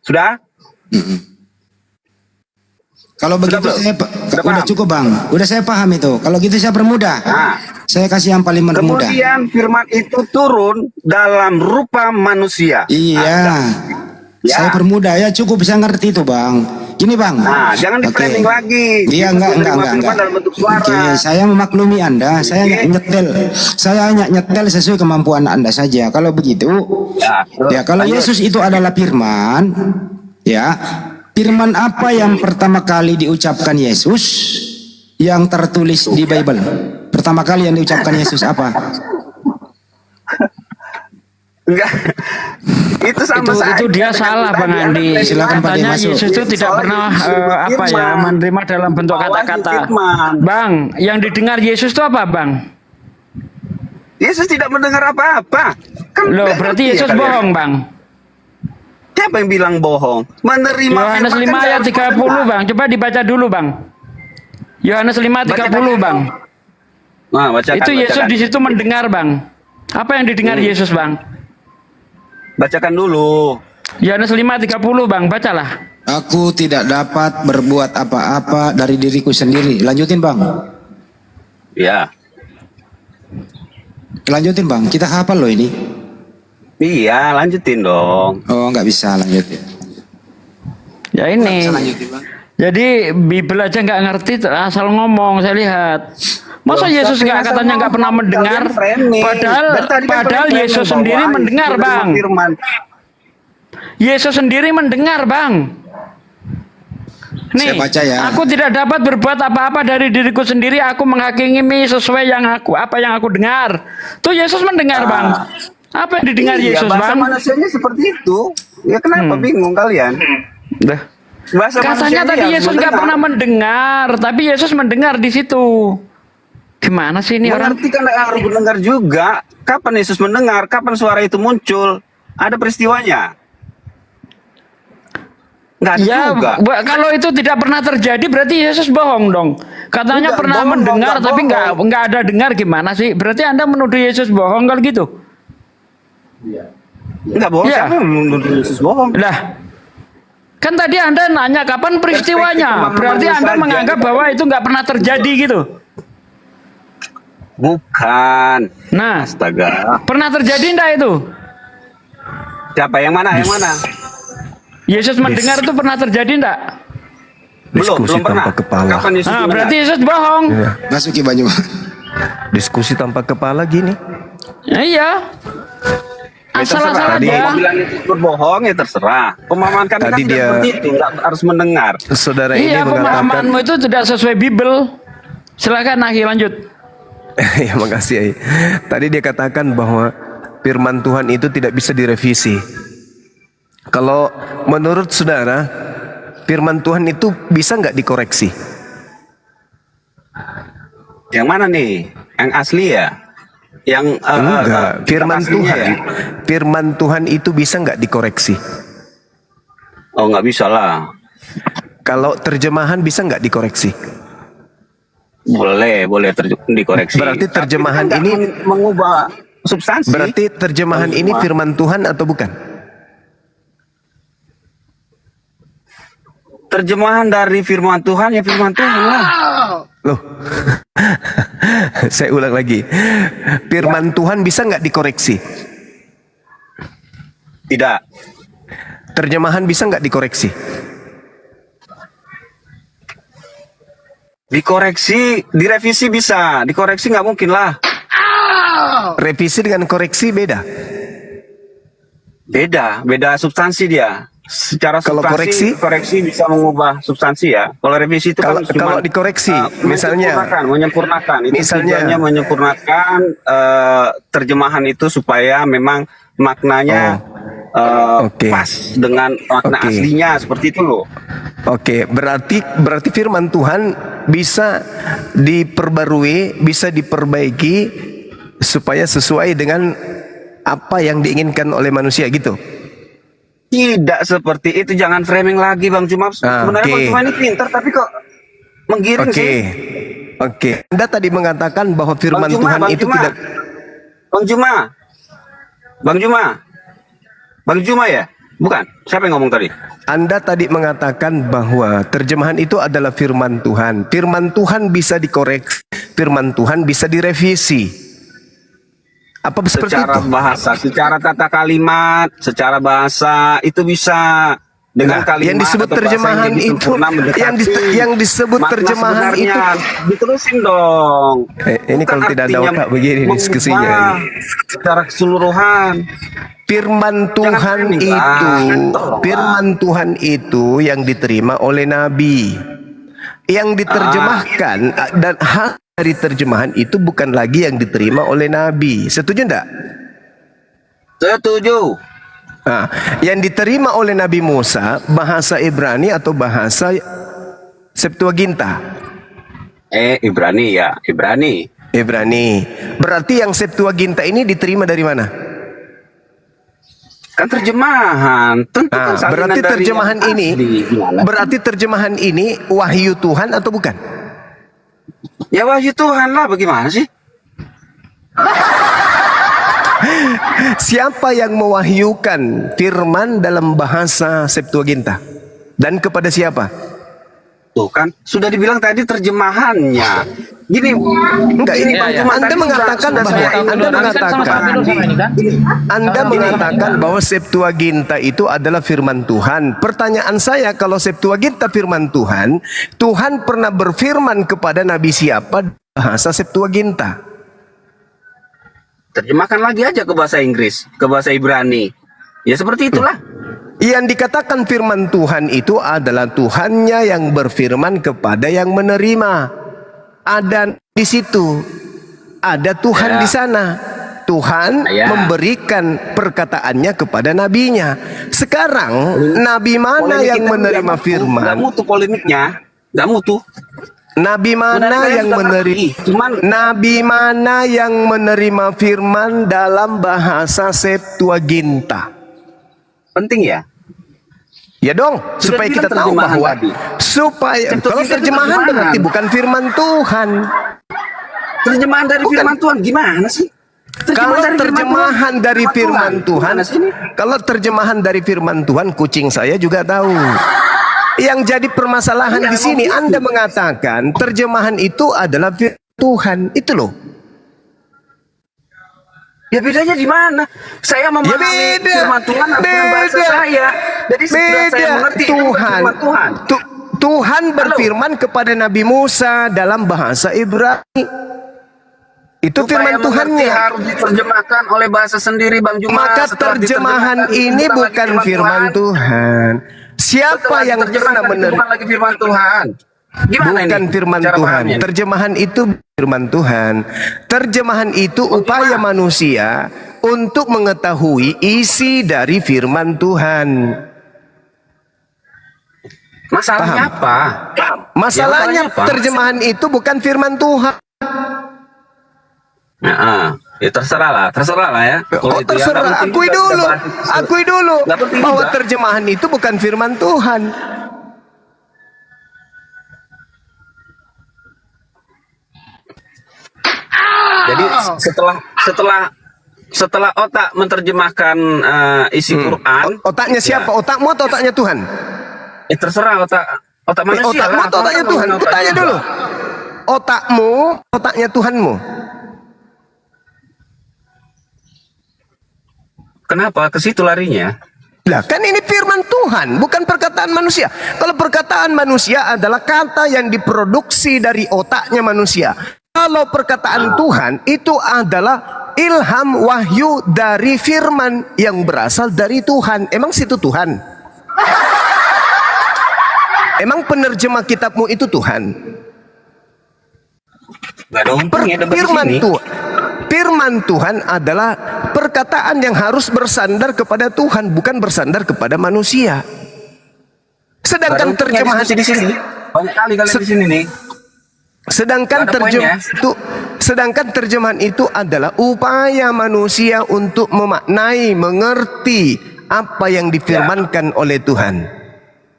Sudah? Kalau begitu udah cukup Bang. Udah saya paham itu. Kalau gitu saya permudah. Saya kasih yang paling mudah. Kemudian firman itu turun dalam rupa manusia. Iya. Saya permudah ya, cukup bisa ngerti itu Bang. Gini Bang. Nah, jangan di-framing lagi. Iya enggak. Dalam bentuk suara. Oke, saya memaklumi Anda. Saya hanya nyetel sesuai kemampuan Anda saja. Kalau begitu, ya kalau Yesus itu adalah firman, ya. Firman apa yang pertama kali diucapkan Yesus yang tertulis di Bible? pertama kali yang diucapkan Yesus apa? Enggak. Itu sama saja. Itu dia salah Bang Andi. Silakan Pak Katanya masuk. Yesus itu tidak pernah menerima dalam bentuk kata-kata. Bang, yang didengar Yesus itu apa, Bang? Yesus tidak mendengar apa-apa. Kan Loh, nggak berarti ngerti ya Yesus kalian? bohong, Bang. Siapa yang bilang bohong? Menerima Yohanes firman 5 kan ayat harus 30, mendengar. Bang. Coba dibaca dulu, Bang. Yohanes 5 30, Bang. Nah, bacakan, Itu Yesus bacakan. di situ mendengar, Bang. Apa yang didengar Yesus, Bang? Bacakan dulu. Yohanes 5 30, Bang. Bacalah. Aku tidak dapat berbuat apa-apa dari diriku sendiri. Lanjutin Bang. Ya. Lanjutin Bang. Kita hafal loh ini. Iya, lanjutin dong. Oh, nggak bisa lanjutin. Ya ini. Jadi Bible aja nggak ngerti asal ngomong, saya lihat. Masa Loh, Yesus tapi nggak asal katanya nggak pernah ngomong, mendengar? kalian framing. Padahal Dari tadi kan kalian Yesus framing sendiri bahwa mendengar, menerima Bang. firman. Yesus sendiri mendengar, Bang. Nih, Saya baca ya. aku tidak dapat berbuat apa-apa dari diriku sendiri. Aku menghakimi sesuai apa yang aku dengar. Tuh Yesus mendengar, Bang. Apa yang didengar Iya, Yesus, bahasa Bang? manusianya seperti itu. Ya kenapa bingung kalian? Dah. Bahasa Katanya manusianya tadi harus Yesus nggak mendengar. pernah mendengar, tapi Yesus mendengar di situ. Gimana sih ini orang? Mengerti kan harus mendengar juga. Kapan Yesus mendengar? Kapan suara itu muncul? Ada peristiwanya? Nggak ada Ya, juga. kalau itu tidak pernah terjadi berarti Yesus bohong dong. Katanya Enggak, pernah bohong, mendengar enggak tapi bohong. nggak ada dengar, gimana sih? Berarti Anda menuduh Yesus bohong kalau gitu? Enggak bohong. Iya. Siapa yang menuduh Yesus bohong? Lah, kan tadi Anda nanya kapan peristiwanya. Perspektif Berarti pemahaman Anda saja. menganggap bahwa itu nggak pernah terjadi gitu. Bukan. Nah, Astaga. pernah terjadi enggak itu? Siapa yang mana? Yang mana? Yesus mendengar itu pernah terjadi enggak? Diskusi belum pernah. tanpa kepala. Kapan Yesus Nah, mendengar? berarti Yesus bohong. Iya. Masuki Banyu. Diskusi tanpa kepala gini. Ya, iya. Ya, Asal-asalan terserah. aja. Mau bilang itu berbohong ya terserah. Pemahaman kami kan Tadi tidak dia- seperti itu. Nggak harus mendengar. Saudara ini Iya, mengatakan, pemahamanmu itu tidak sesuai Bible. Silakan Ahi, lanjut. ya makasih Ai. Tadi dia katakan bahwa firman Tuhan itu tidak bisa direvisi. Kalau menurut saudara, firman Tuhan itu bisa nggak dikoreksi? Yang mana nih? Yang asli ya? Yang Enggak. Firman aslinya Tuhan, ya? firman Tuhan itu bisa nggak dikoreksi? Oh, nggak bisa lah. Kalau terjemahan bisa nggak dikoreksi? Boleh dikoreksi. Berarti terjemahan Tapi kan ini nggak mengubah substansi. Berarti terjemahan ini firman Tuhan atau bukan? Terjemahan dari firman Tuhan ya firman Tuhan lah. Loh, saya ulang lagi. Firman Tuhan bisa nggak dikoreksi? Tidak. Terjemahan bisa nggak dikoreksi? Dikoreksi, direvisi bisa. Dikoreksi nggak mungkin lah. Revisi dengan koreksi beda. Beda substansi dia. Secara Kalau substansi, koreksi bisa mengubah substansi ya. Kalau revisi itu Kalau kan cuma kalau dikoreksi, misalnya, menyempurnakan. Itu misalnya- tujuannya menyempurnakan terjemahan itu supaya memang maknanya pas dengan makna Oke. aslinya seperti itu loh. Oke, berarti firman Tuhan bisa diperbarui, bisa diperbaiki supaya sesuai dengan apa yang diinginkan oleh manusia gitu. Tidak seperti itu, jangan framing lagi Bang Juma. Sebenarnya oke. Bang Juma ini pintar tapi kok menggiring Oke. sih. Oke. Anda tadi mengatakan bahwa firman Tuhan itu tidak Bang Juma ya? Bukan. Siapa yang ngomong tadi? Anda tadi mengatakan bahwa terjemahan itu adalah firman Tuhan. Firman Tuhan bisa dikoreksi, firman Tuhan bisa direvisi. Apa seperti Secara itu? bahasa, secara tata kalimat, secara bahasa itu bisa dengan Nah, kalimat yang disebut atau bahasa terjemahan jadi itu, sempurna mendekati yang disebut makna terjemahan itu, sebenarnya. Diterusin dong. ini kalau Bukan tidak ada artinya otak begini mengubah diskusinya ini. secara keseluruhan. Firman Tuhan itu yang diterima oleh Nabi, yang diterjemahkan dan dari terjemahan itu bukan lagi yang diterima oleh Nabi. Setuju enggak? Setuju. Nah, yang diterima oleh Nabi Musa bahasa Ibrani atau bahasa Septuaginta? Ibrani ya, Ibrani. Ibrani. Berarti yang Septuaginta ini diterima dari mana? Kan terjemahan. Tentu kan salinan berarti dari terjemahan yang ini asli. Gimana? berarti terjemahan ini wahyu Tuhan atau bukan? Ya wahyu Tuhan lah, bagaimana sih? Siapa yang mewahyukan firman dalam bahasa Septuaginta? Dan kepada siapa? Tuh kan, sudah dibilang tadi terjemahannya. Gini, enggak ini Bang Jumat Anda tadi mengatakan sudah bahwa Anda mengatakan bahwa Septuaginta itu adalah firman Tuhan. Pertanyaan saya, kalau Septuaginta firman Tuhan, Tuhan pernah berfirman kepada Nabi siapa bahasa Septuaginta? terjemahkan lagi aja ke bahasa Inggris, ke bahasa Ibrani. Ya seperti itulah. Yang dikatakan firman Tuhan itu adalah Tuhannya yang berfirman kepada yang menerima. Ada di situ, ada Tuhan di sana. Tuhan memberikan perkataannya kepada nabinya. Sekarang nabi mana yang menerima firman? Gak mutu polemiknya, gak mutu. Nabi mana yang menerima? Nabi mana yang menerima firman dalam bahasa Septuaginta? Penting ya. Ya dong, supaya kita tahu bahwa kalau terjemahan berarti bukan firman Tuhan. Terjemahan dari firman Tuhan gimana sih? Kalau terjemahan dari firman Tuhan, kalau terjemahan dari firman Tuhan, kucing saya juga tahu. Yang jadi permasalahan di sini, Anda mengatakan terjemahan itu adalah firman Tuhan, itu loh. Ya bedanya di mana? Saya memahami firman Tuhan dengan bahasa saya. Jadi saya mengerti Tuhan. Tuhan. Tuhan berfirman kepada Nabi Musa dalam bahasa Ibrani. Itu firman Tuhannya. Harus diterjemahkan oleh bahasa sendiri, Bang Juma. Maka terjemahan ini bukan firman Tuhan. Siapa yang pernah menerima? Bukan lagi firman Tuhan. Gimana bukan ini firman cara Tuhan. pahamnya? Terjemahan itu firman Tuhan. Terjemahan itu upaya manusia untuk mengetahui isi dari firman Tuhan. Masalahnya apa? Masalahnya terjemahan itu bukan firman Tuhan. Ya terserah lah ya. Oh terserah, akui dulu bahwa terjemahan itu bukan firman Tuhan. Jadi setelah otak menerjemahkan isi Quran, otaknya siapa? Otakmu atau otaknya Tuhan? Terserah otak manusia. Otakmu atau otaknya Tuhan? Tanya dulu. Otakmu, otaknya Tuhanmu. Kenapa ke situ larinya? Lah kan ini firman Tuhan, bukan perkataan manusia. Kalau perkataan manusia adalah kata yang diproduksi dari otaknya manusia. Kalau perkataan Tuhan itu adalah ilham wahyu dari firman yang berasal dari Tuhan. Emang situ Tuhan? Emang penerjemah kitabmu itu Tuhan? Firman Tuhan adalah perkataan yang harus bersandar kepada Tuhan, bukan bersandar kepada manusia. Sedangkan terjemahan di sini banyak kali kalian di sini nih. Sedangkan terjemahan itu adalah upaya manusia untuk memaknai, mengerti apa yang difirmankan oleh Tuhan.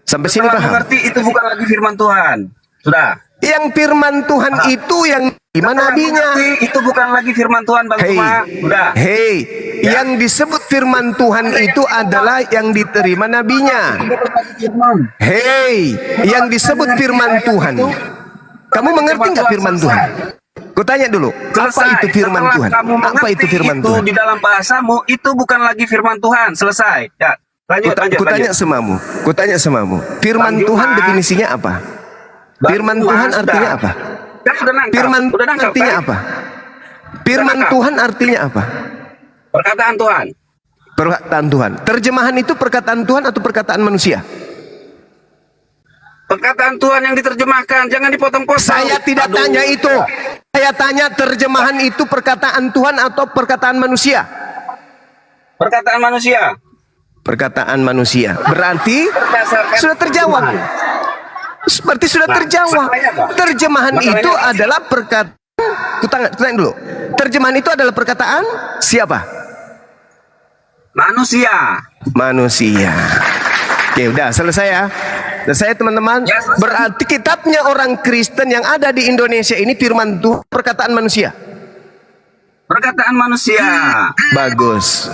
Sampai sini paham? Mengerti itu bukan lagi firman Tuhan. Sudah. Yang firman Tuhan itu yang gimana nabinya? Itu bukan lagi firman Tuhan, Bang Cuma. Udah. Yang disebut firman Tuhan itu adalah yang diterima nabinya. Yang disebut firman Tuhan. Kamu mengerti nggak firman Tuhan? Kutanya dulu, apa itu firman Tuhan? Apa itu firman Tuhan? Di dalam bahasamu itu bukan lagi firman Tuhan. Selesai. Ya, lanjut. Kutanya semamu. Firman Tuhan definisinya apa? Firman Tuhan artinya apa? Firman artinya apa? Firman Tuhan artinya apa? Perkataan Tuhan. Perkataan Tuhan. Terjemahan itu perkataan Tuhan atau perkataan manusia? Perkataan Tuhan yang diterjemahkan, jangan dipotong-potong. Saya tidak tanya itu. Saya tanya terjemahan itu perkataan Tuhan atau perkataan manusia? Perkataan manusia. Perkataan manusia. Berarti sudah terjawab. Seperti sudah terjawab. Terjemahan itu adalah perkataan. Tanya dulu. Terjemahan itu adalah perkataan siapa? Manusia. Manusia. Oke, udah selesai ya. Selesai teman-teman. Berarti kitabnya orang Kristen yang ada di Indonesia ini firman Tuhan, perkataan manusia. Perkataan manusia. Bagus.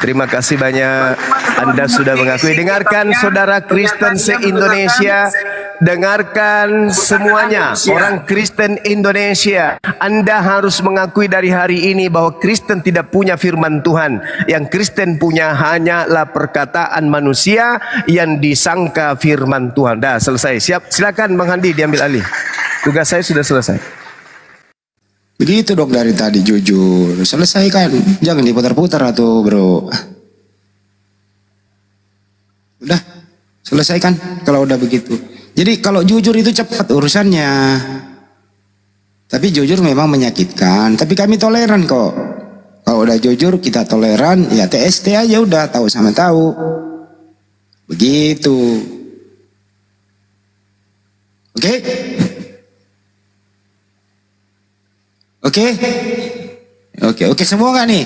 Terima kasih banyak. Anda sudah mengakui. Dengarkan saudara Kristen se-Indonesia. Dengarkan semuanya. Orang Kristen Indonesia. Anda harus mengakui dari hari ini bahwa Kristen tidak punya firman Tuhan. Yang Kristen punya hanyalah perkataan manusia yang disangka firman Tuhan. Dah selesai. Siap. Silakan Bang Handi diambil alih. Tugas saya sudah selesai. Begitu dong dari tadi, jujur. Selesaikan. Jangan diputar-putar atau bro. Udah. Selesaikan kalau udah begitu. Jadi kalau jujur itu cepat urusannya. Tapi jujur memang menyakitkan. Tapi kami toleran kok. Kalau udah jujur kita toleran. Ya TST aja udah, tahu sama tahu. Begitu. Oke? Oke, semua nggak nih?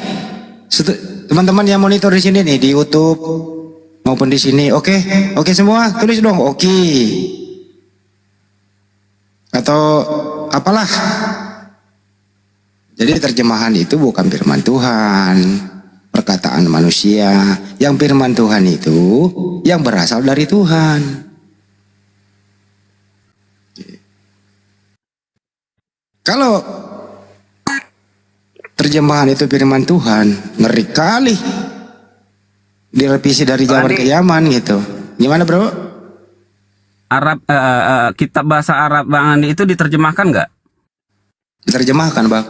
Teman-teman yang monitor di sini nih, di YouTube maupun di sini. Oke semua, tulis dong. Oke. Atau apalah. Jadi terjemahan itu bukan firman Tuhan, perkataan manusia. Yang firman Tuhan itu yang berasal dari Tuhan. Kalau terjemahan itu firman Tuhan, ngeri kali. Direvisi dari zaman ke zaman gitu. Gimana bro? Arab, kitab bahasa Arab Bang Andi itu diterjemahkan nggak? Diterjemahkan Bang.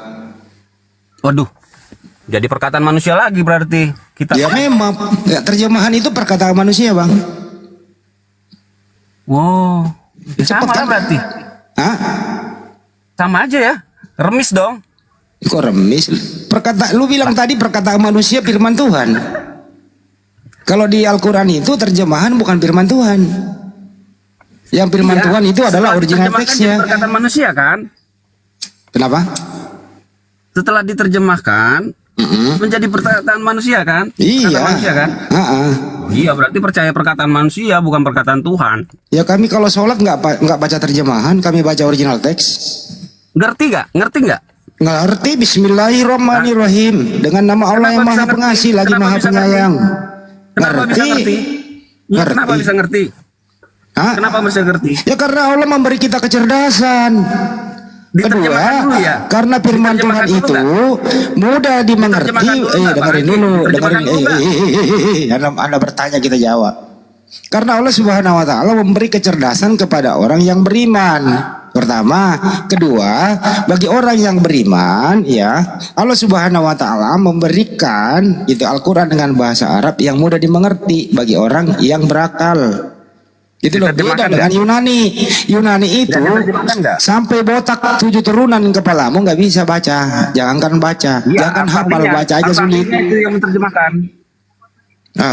Waduh, jadi perkataan manusia lagi berarti. Ya memang, ya, terjemahan itu perkataan manusia Bang. Wow, sama kan? berarti. Hah? Sama aja ya, remis dong. Kok remis? Lu bilang tadi perkataan manusia firman Tuhan. Kalau di Al-Quran itu terjemahan bukan firman Tuhan. Yang firman Tuhan itu adalah original teksnya. Perkataan manusia kan? Kenapa? Setelah diterjemahkan menjadi perkataan manusia kan? Iya. Perkataan manusia kan? Iya, berarti percaya perkataan manusia bukan perkataan Tuhan. Ya kami kalau sholat nggak baca terjemahan, kami baca original teks. Ngerti nggak? Ngerti. Bismillahirrahmanirrahim. Dengan nama Allah yang Maha Pengasih lagi Maha Penyayang. Kenapa bisa ngerti? Ya, kenapa bisa ngerti? Kenapa bisa ngerti? Ya karena Allah memberi kita kecerdasan. Kedua, karena firman Tuhan itu mudah dimengerti. Dengerin dulu. Anda bertanya kita jawab. Karena Allah Subhanahu wa taala memberi kecerdasan kepada orang yang beriman. Pertama, kedua, bagi orang yang beriman, ya Allah Subhanahu wa taala memberikan itu Al-Qur'an dengan bahasa Arab yang mudah dimengerti bagi orang yang berakal. Itu loh, beda dengan Yunani. Yunani itu sampai botak 7 turunan kepalamu nggak bisa baca. Jangankan baca, jangan hafal, baca aja sulit. Itu yang menerjemahkan.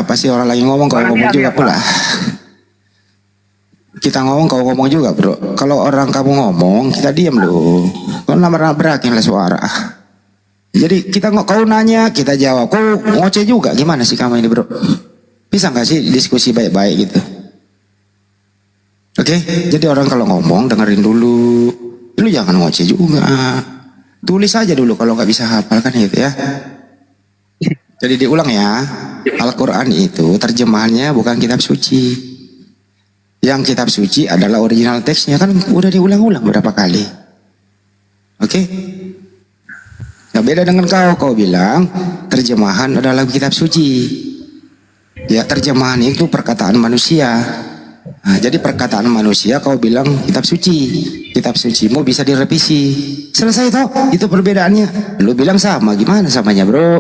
Pasti orang lagi ngomong, kau ngomong juga pula. Kita ngomong, kau ngomong juga bro. Kalau orang kamu ngomong, kita diam loh. Kau nabrak-nabrakin lah suara. Jadi kau nanya, kita jawab. Kau ngoceh juga, gimana sih kamu ini bro? Bisa nggak sih diskusi baik-baik gitu? Oke, jadi orang kalau ngomong dengerin dulu. Lu jangan ngoceh juga. Tulis aja dulu kalau nggak bisa hafal kan gitu ya. Jadi diulang ya. Al-Quran itu terjemahannya bukan kitab suci. Yang kitab suci adalah original teksnya, kan udah diulang-ulang berapa kali. Oke? Nah, beda dengan kau bilang terjemahan adalah kitab suci. Ya, terjemahan itu perkataan manusia. Nah, jadi perkataan manusia kau bilang kitab suci. Kitab sucimu bisa direvisi. Selesai toh? Itu perbedaannya. Lu bilang sama, gimana samanya bro?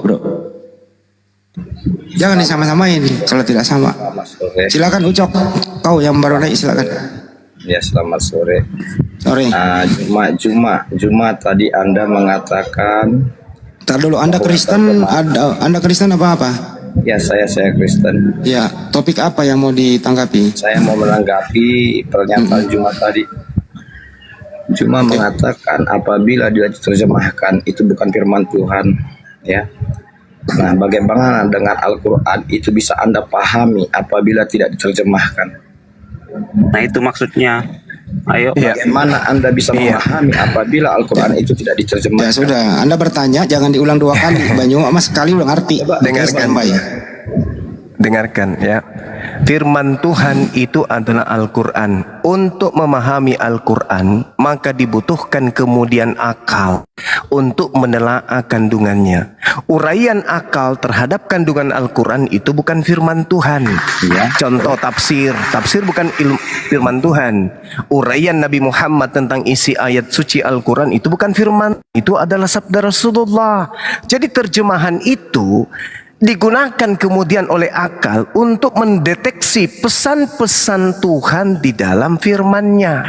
Jangan disama-samain kalau tidak sama. Silakan Ucok, kau yang baru naik silakan. Ya, selamat sore. Sore. Jumat tadi Anda mengatakan. Tar dulu, Anda Kristen, Anda Kristen apa? Ya, saya Kristen. Ya, topik apa yang mau ditanggapi? Saya mau menanggapi pernyataan Jumat tadi. Jumat mengatakan apabila dia diterjemahkan itu bukan firman Tuhan, ya. Nah, bagaimana dengan Al-Quran itu bisa Anda pahami apabila tidak diterjemahkan? Nah, itu maksudnya. Ayo, bagaimana Anda bisa memahami apabila Al-Quran itu tidak diterjemahkan? Ya sudah, Anda bertanya jangan diulang 2 kali. Banyu Mas sekali udah ngerti. Dengarkan ya. Firman Tuhan itu adalah Al-Quran. Untuk memahami Al-Quran, maka dibutuhkan kemudian akal untuk menelaah kandungannya. Uraian akal terhadap kandungan Al-Quran itu bukan firman Tuhan. Contoh tafsir. Tafsir bukan firman Tuhan. Uraian Nabi Muhammad tentang isi ayat suci Al-Quran itu bukan firman. Itu adalah sabda Rasulullah. Jadi terjemahan itu digunakan kemudian oleh akal untuk mendeteksi pesan-pesan Tuhan di dalam firman-Nya.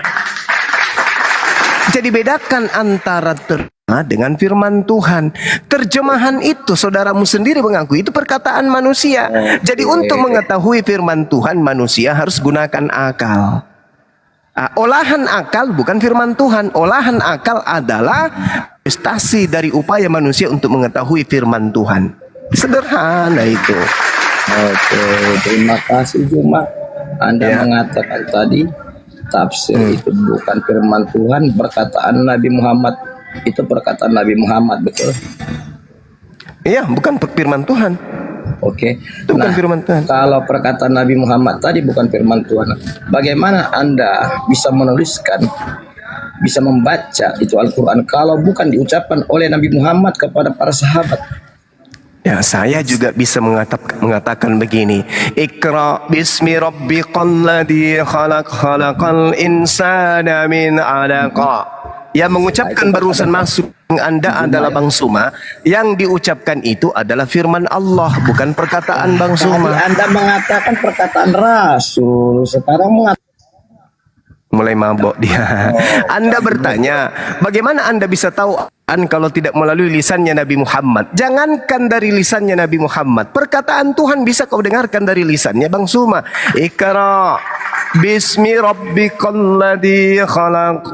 Jadi bedakan antara terjemah dengan firman Tuhan. Terjemahan itu saudaramu sendiri mengaku itu perkataan manusia. Jadi untuk mengetahui firman Tuhan manusia harus gunakan akal. Olahan akal bukan firman Tuhan. Olahan akal adalah prestasi dari upaya manusia untuk mengetahui firman Tuhan. Sederhana itu. Oke, terima kasih Jumat. Anda mengatakan tadi tafsir itu bukan firman Tuhan, perkataan Nabi Muhammad. Itu perkataan Nabi Muhammad, betul? Iya, bukan firman Tuhan. Oke. Itu bukan firman Tuhan. Kalau perkataan Nabi Muhammad tadi bukan firman Tuhan, bagaimana Anda bisa menuliskan, bisa membaca itu Al-Quran kalau bukan diucapkan oleh Nabi Muhammad kepada para sahabat? Ya, saya juga bisa mengatakan begini. Iqra bismi rabbikal ladzi khalaq khalaqal insana min 'alaqa. Yang mengucapkan barusan masuk Anda adalah Bang Suma. Yang diucapkan itu adalah firman Allah, bukan perkataan Bang Suma. Anda mengatakan perkataan Rasul, sekarang mulai mabok dia. Anda bertanya, bagaimana Anda bisa tahu kalau tidak melalui lisannya Nabi Muhammad? Jangankan dari lisannya Nabi Muhammad, perkataan Tuhan bisa kau dengarkan dari lisannya Bang Suma. Iqra bismi rabbikal ladzi khalaq.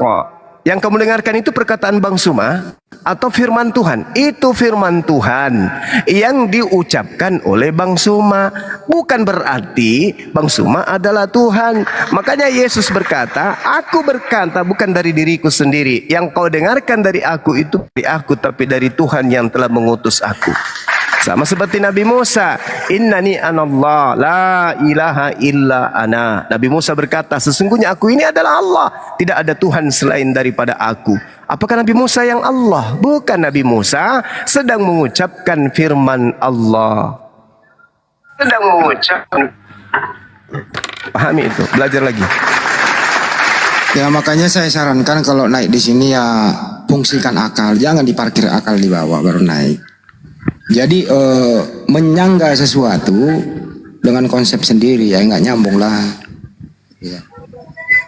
Yang kamu dengarkan itu perkataan Bang Suma atau firman Tuhan? Itu firman Tuhan yang diucapkan oleh Bang Suma. Bukan berarti Bang Suma adalah Tuhan. Makanya Yesus berkata, aku berkata bukan dari diriku sendiri. Yang kau dengarkan dari aku itu dari aku, tapi dari Tuhan yang telah mengutus aku. Sama seperti Nabi Musa, innani anallah la ilaha illa ana. Nabi Musa berkata, sesungguhnya aku ini adalah Allah, tidak ada Tuhan selain daripada aku. Apakah Nabi Musa yang Allah? Bukan, Nabi Musa sedang mengucapkan firman Allah. Sedang mengucapkan. Pahami itu, belajar lagi. Ya makanya saya sarankan kalau naik di sini ya fungsikan akal, jangan diparkir akal di bawah baru naik. Jadi menyangga sesuatu dengan konsep sendiri ya nggak nyambung lah. Ya.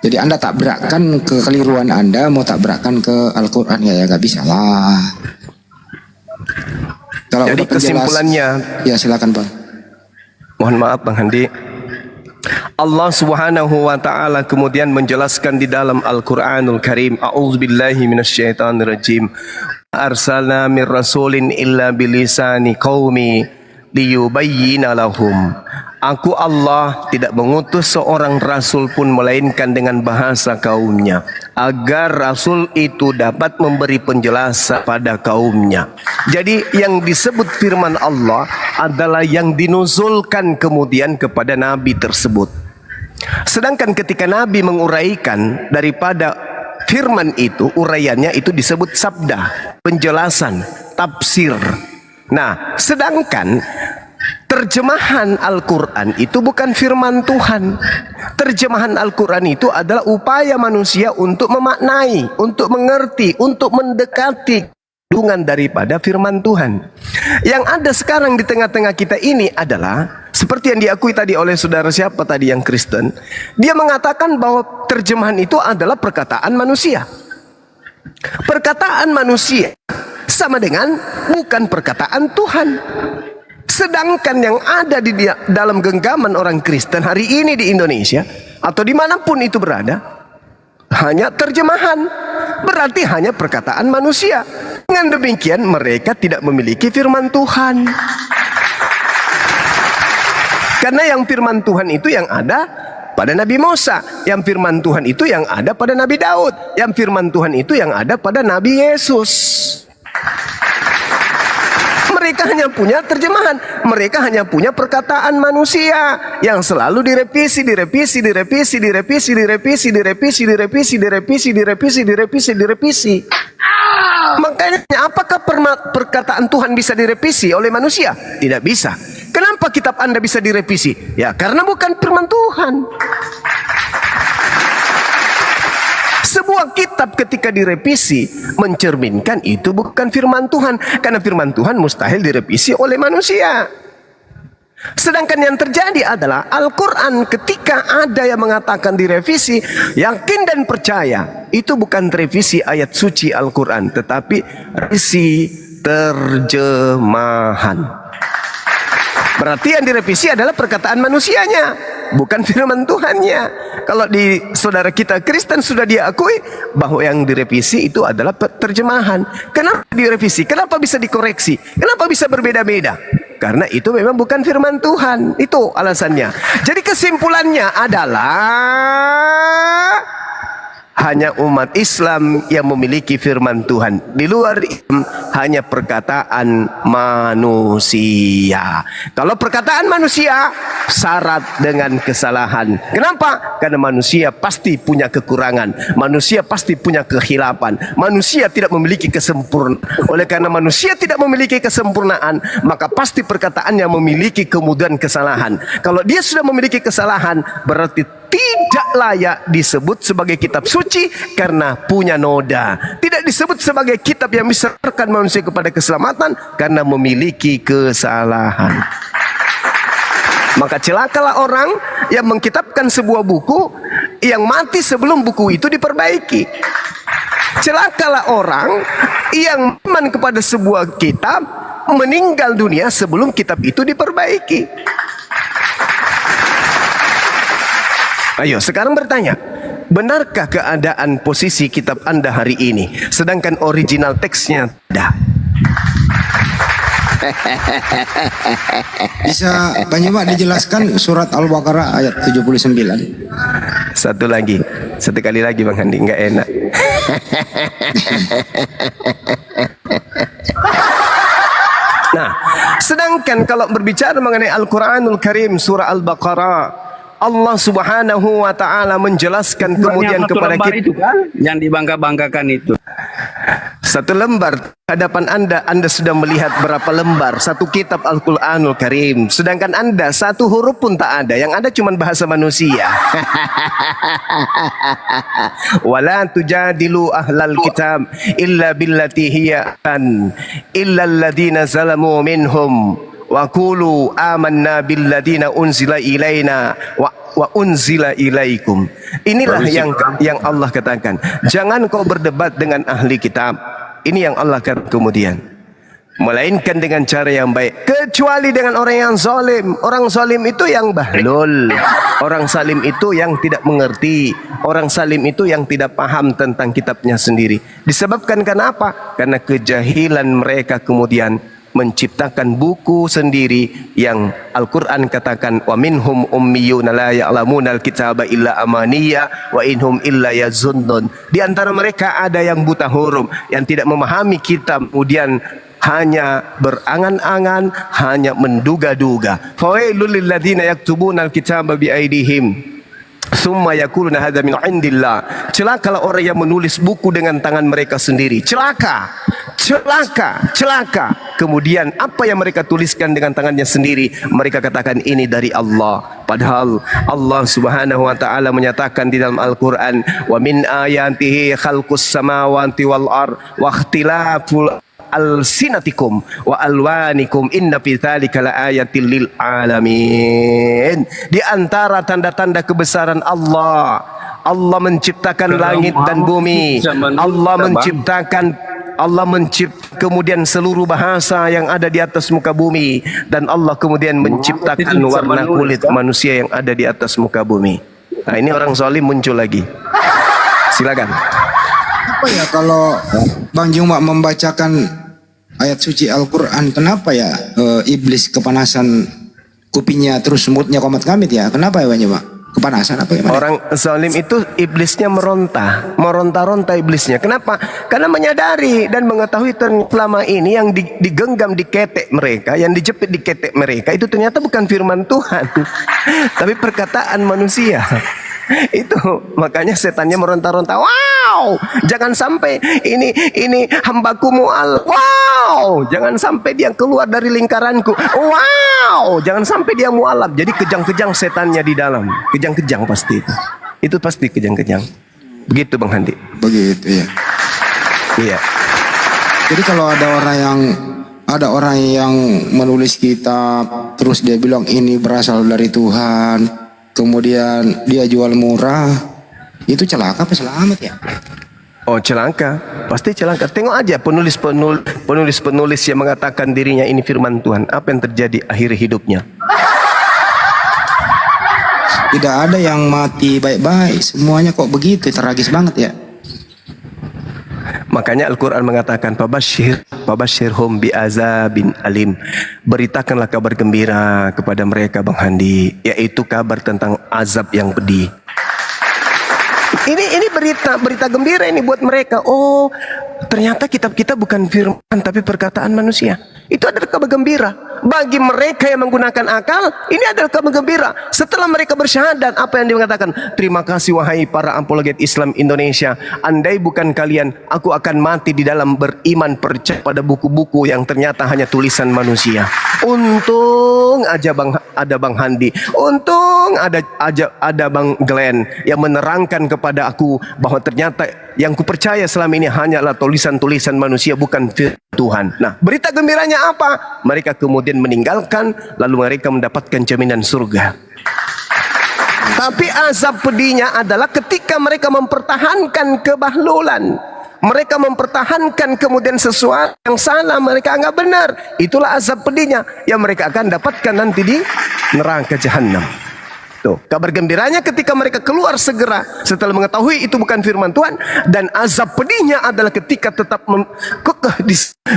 Jadi Anda tabrakkan kekeliruan Anda, mau tabrakkan ke Al-Quran ya nggak bisa lah. Kalau jadi kesimpulannya, ya silakan Bang. Mohon maaf Bang Handi. Allah Subhanahu wa taala kemudian menjelaskan di dalam Al-Qur'anul Karim, a'udzubillahi minasyaitonirrajim. Arsalna mir rasulin illa bilisani qaumi liyubayyina lahum. Aku Allah tidak mengutus seorang rasul pun melainkan dengan bahasa kaumnya, agar rasul itu dapat memberi penjelasan pada kaumnya. Jadi yang disebut firman Allah adalah yang dinuzulkan kemudian kepada nabi tersebut. Sedangkan ketika nabi menguraikan daripada firman itu, uraiannya itu disebut sabda, penjelasan, tafsir. Nah, sedangkan terjemahan Al-Quran itu bukan firman Tuhan. Terjemahan Al-Quran itu adalah upaya manusia untuk memaknai, untuk mengerti, untuk mendekati kandungan daripada firman Tuhan. Yang ada sekarang di tengah-tengah kita ini adalah Seperti yang diakui tadi oleh saudara siapa tadi yang Kristen, dia mengatakan bahwa terjemahan itu adalah perkataan manusia. Perkataan manusia sama dengan bukan perkataan Tuhan. Sedangkan yang ada di dalam genggaman orang Kristen hari ini di Indonesia atau dimanapun itu berada, hanya terjemahan, berarti hanya perkataan manusia. Dengan demikian mereka tidak memiliki firman Tuhan. Karena yang firman Tuhan itu yang ada pada Nabi Musa, yang firman Tuhan itu yang ada pada Nabi Daud, yang firman Tuhan itu yang ada pada Nabi Yesus. Mereka hanya punya terjemahan, mereka hanya punya perkataan manusia yang selalu direvisi. Makanya apakah perkataan Tuhan bisa direvisi oleh manusia? Tidak bisa. Kenapa kitab Anda bisa direvisi? Ya karena bukan firman Tuhan. Sebuah kitab ketika direvisi mencerminkan itu bukan firman Tuhan, karena firman Tuhan mustahil direvisi oleh manusia. Sedangkan yang terjadi adalah Al-Quran ketika ada yang mengatakan direvisi, yakin dan percaya itu bukan revisi ayat suci Al-Quran, tetapi revisi terjemahan. Berarti yang direvisi adalah perkataan manusianya, bukan firman Tuhannya. Kalau di saudara kita Kristen sudah diakui bahwa yang direvisi itu adalah terjemahan. Kenapa direvisi? Kenapa bisa dikoreksi? Kenapa bisa berbeda-beda? Karena itu memang bukan firman Tuhan. Itu alasannya. Jadi kesimpulannya adalah hanya umat Islam yang memiliki firman Tuhan. Di luar Islam hanya perkataan manusia. Kalau perkataan manusia syarat dengan kesalahan. Kenapa? Karena manusia pasti punya kekurangan. Manusia pasti punya kehilapan. Manusia tidak memiliki kesempurnaan. Oleh karena manusia tidak memiliki kesempurnaan, maka pasti perkataannya memiliki kemudahan kesalahan. Kalau dia sudah memiliki kesalahan, berarti tidak layak disebut sebagai kitab suci karena punya noda. Tidak disebut sebagai kitab yang bisa mengantarkan manusia kepada keselamatan karena memiliki kesalahan. Maka celakalah orang yang mengkitabkan sebuah buku yang mati sebelum buku itu diperbaiki. Celakalah orang yang iman kepada sebuah kitab meninggal dunia sebelum kitab itu diperbaiki. Ayo sekarang bertanya, benarkah keadaan posisi kitab Anda hari ini sedangkan original teksnya tidak? Bisa Bang Juma dijelaskan surat Al-Baqarah ayat 79? Satu kali lagi Bang Handi, nggak enak. Nah, sedangkan kalau berbicara mengenai Al-Quranul Karim surah Al-Baqarah, Allah Subhanahu wa taala menjelaskan kemudian kepada kita itu kan yang dibangga-banggakan itu. Satu lembar hadapan Anda sudah melihat berapa lembar satu kitab Al-Qur'anul Karim, sedangkan Anda satu huruf pun tak ada, yang ada cuma bahasa manusia. Wala tujadilu ahlal kitab illa billati hiya an illa alladhina zalamu minhum wa qulu amanna billadina unzila ilaina wa unzila ilaikum. Inilah yang Allah katakan, jangan kau berdebat dengan ahli kitab. Ini yang Allah katakan kemudian, melainkan dengan cara yang baik, kecuali dengan orang yang zalim. Orang zalim itu yang bahlul, orang zalim itu yang tidak mengerti, orang zalim itu yang tidak paham tentang kitabnya sendiri. Disebabkan kenapa? Karena kejahilan mereka kemudian menciptakan buku sendiri yang Al-Quran katakan wa minhum ummiyuna la ya'lamuna al-kitaba illa amaniya wa inhum illa yazunnun. Di antara mereka ada yang buta huruf, yang tidak memahami kitab, kemudian hanya berangan-angan, hanya menduga-duga. Fawailul lil ladzina yaktubuna al-kitaba bi aydihim summa yaquluna hadza min indillah. Celakalah orang yang menulis buku dengan tangan mereka sendiri. Celaka. Kemudian apa yang mereka tuliskan dengan tangannya sendiri, mereka katakan ini dari Allah. Padahal Allah Subhanahu wa taala menyatakan di dalam Al-Qur'an, wa min ayatihi khalqus samawati wal ard wa ikhtilaful alsinatikum wa alwanikum inna fi dzalika laayatil lil alamin. Di antara tanda-tanda kebesaran Allah, Allah menciptakan langit dan bumi. Allah menciptakan kemudian seluruh bahasa yang ada di atas muka bumi, dan Allah kemudian menciptakan warna kulit manusia yang ada di atas muka bumi. Nah, ini orang zalim muncul lagi. Silakan. Apa ya kalau Bang Juma membacakan ayat suci Al-Quran, kenapa ya iblis kepanasan kupingnya terus semutnya komat kamit ya? Kenapa ya Bang Juma? Kepanasan apa ya? Orang zalim itu iblisnya meronta-ronta iblisnya. Kenapa? Karena menyadari dan mengetahui selama ini yang digenggam di ketek mereka, yang dijepit di ketek mereka itu ternyata bukan firman Tuhan, tapi perkataan manusia. Itu makanya setannya meronta-ronta. Wow, jangan sampai ini hambaku mu'al. Wow, jangan sampai dia keluar dari lingkaranku. Wow, jangan sampai dia mu'alaf. Jadi kejang-kejang setannya di dalam. Kejang-kejang pasti itu. Itu pasti kejang-kejang. Begitu Bang Handi. Begitu ya. Iya. Jadi kalau ada orang yang menulis kitab terus dia bilang ini berasal dari Tuhan, kemudian dia jual murah, itu celaka apa selamat ya? Oh, celaka, pasti celaka. Tengok aja penulis yang mengatakan dirinya ini firman Tuhan, apa yang terjadi akhir hidupnya? Tidak ada yang mati baik-baik, semuanya kok begitu, tragis banget ya. Makanya Al-Quran mengatakan Fabashirhum bi'azabin alim. Beritakanlah kabar gembira kepada mereka Bang Handi, yaitu kabar tentang azab yang pedih. Ini berita gembira ini buat mereka. Oh, ternyata kitab kita bukan firman tapi perkataan manusia. Itu adalah kabar gembira. Bagi mereka yang menggunakan akal, ini adalah kabar gembira. Setelah mereka bersyahadat, apa yang dikatakan? Terima kasih wahai para apologet Islam Indonesia. Andai bukan kalian, aku akan mati di dalam beriman percaya pada buku-buku yang ternyata hanya tulisan manusia. Untung aja ada Bang Handi. Untung ada Bang Glenn yang menerangkan kepada aku bahwa ternyata yang kupercaya selama ini hanyalah tulisan-tulisan manusia, bukan firman Tuhan. Nah, berita gembiranya apa? Mereka kemudian meninggalkan, lalu mereka mendapatkan jaminan surga. Tapi azab pedihnya adalah ketika mereka mempertahankan kebahlulan. Mereka mempertahankan kemudian sesuatu yang salah, mereka anggap benar. Itulah azab pedihnya yang mereka akan dapatkan nanti di neraka jahanam. Tuh, kabar gembiranya ketika mereka keluar segera setelah mengetahui itu bukan firman Tuhan, dan azab pedihnya adalah ketika tetap kekeh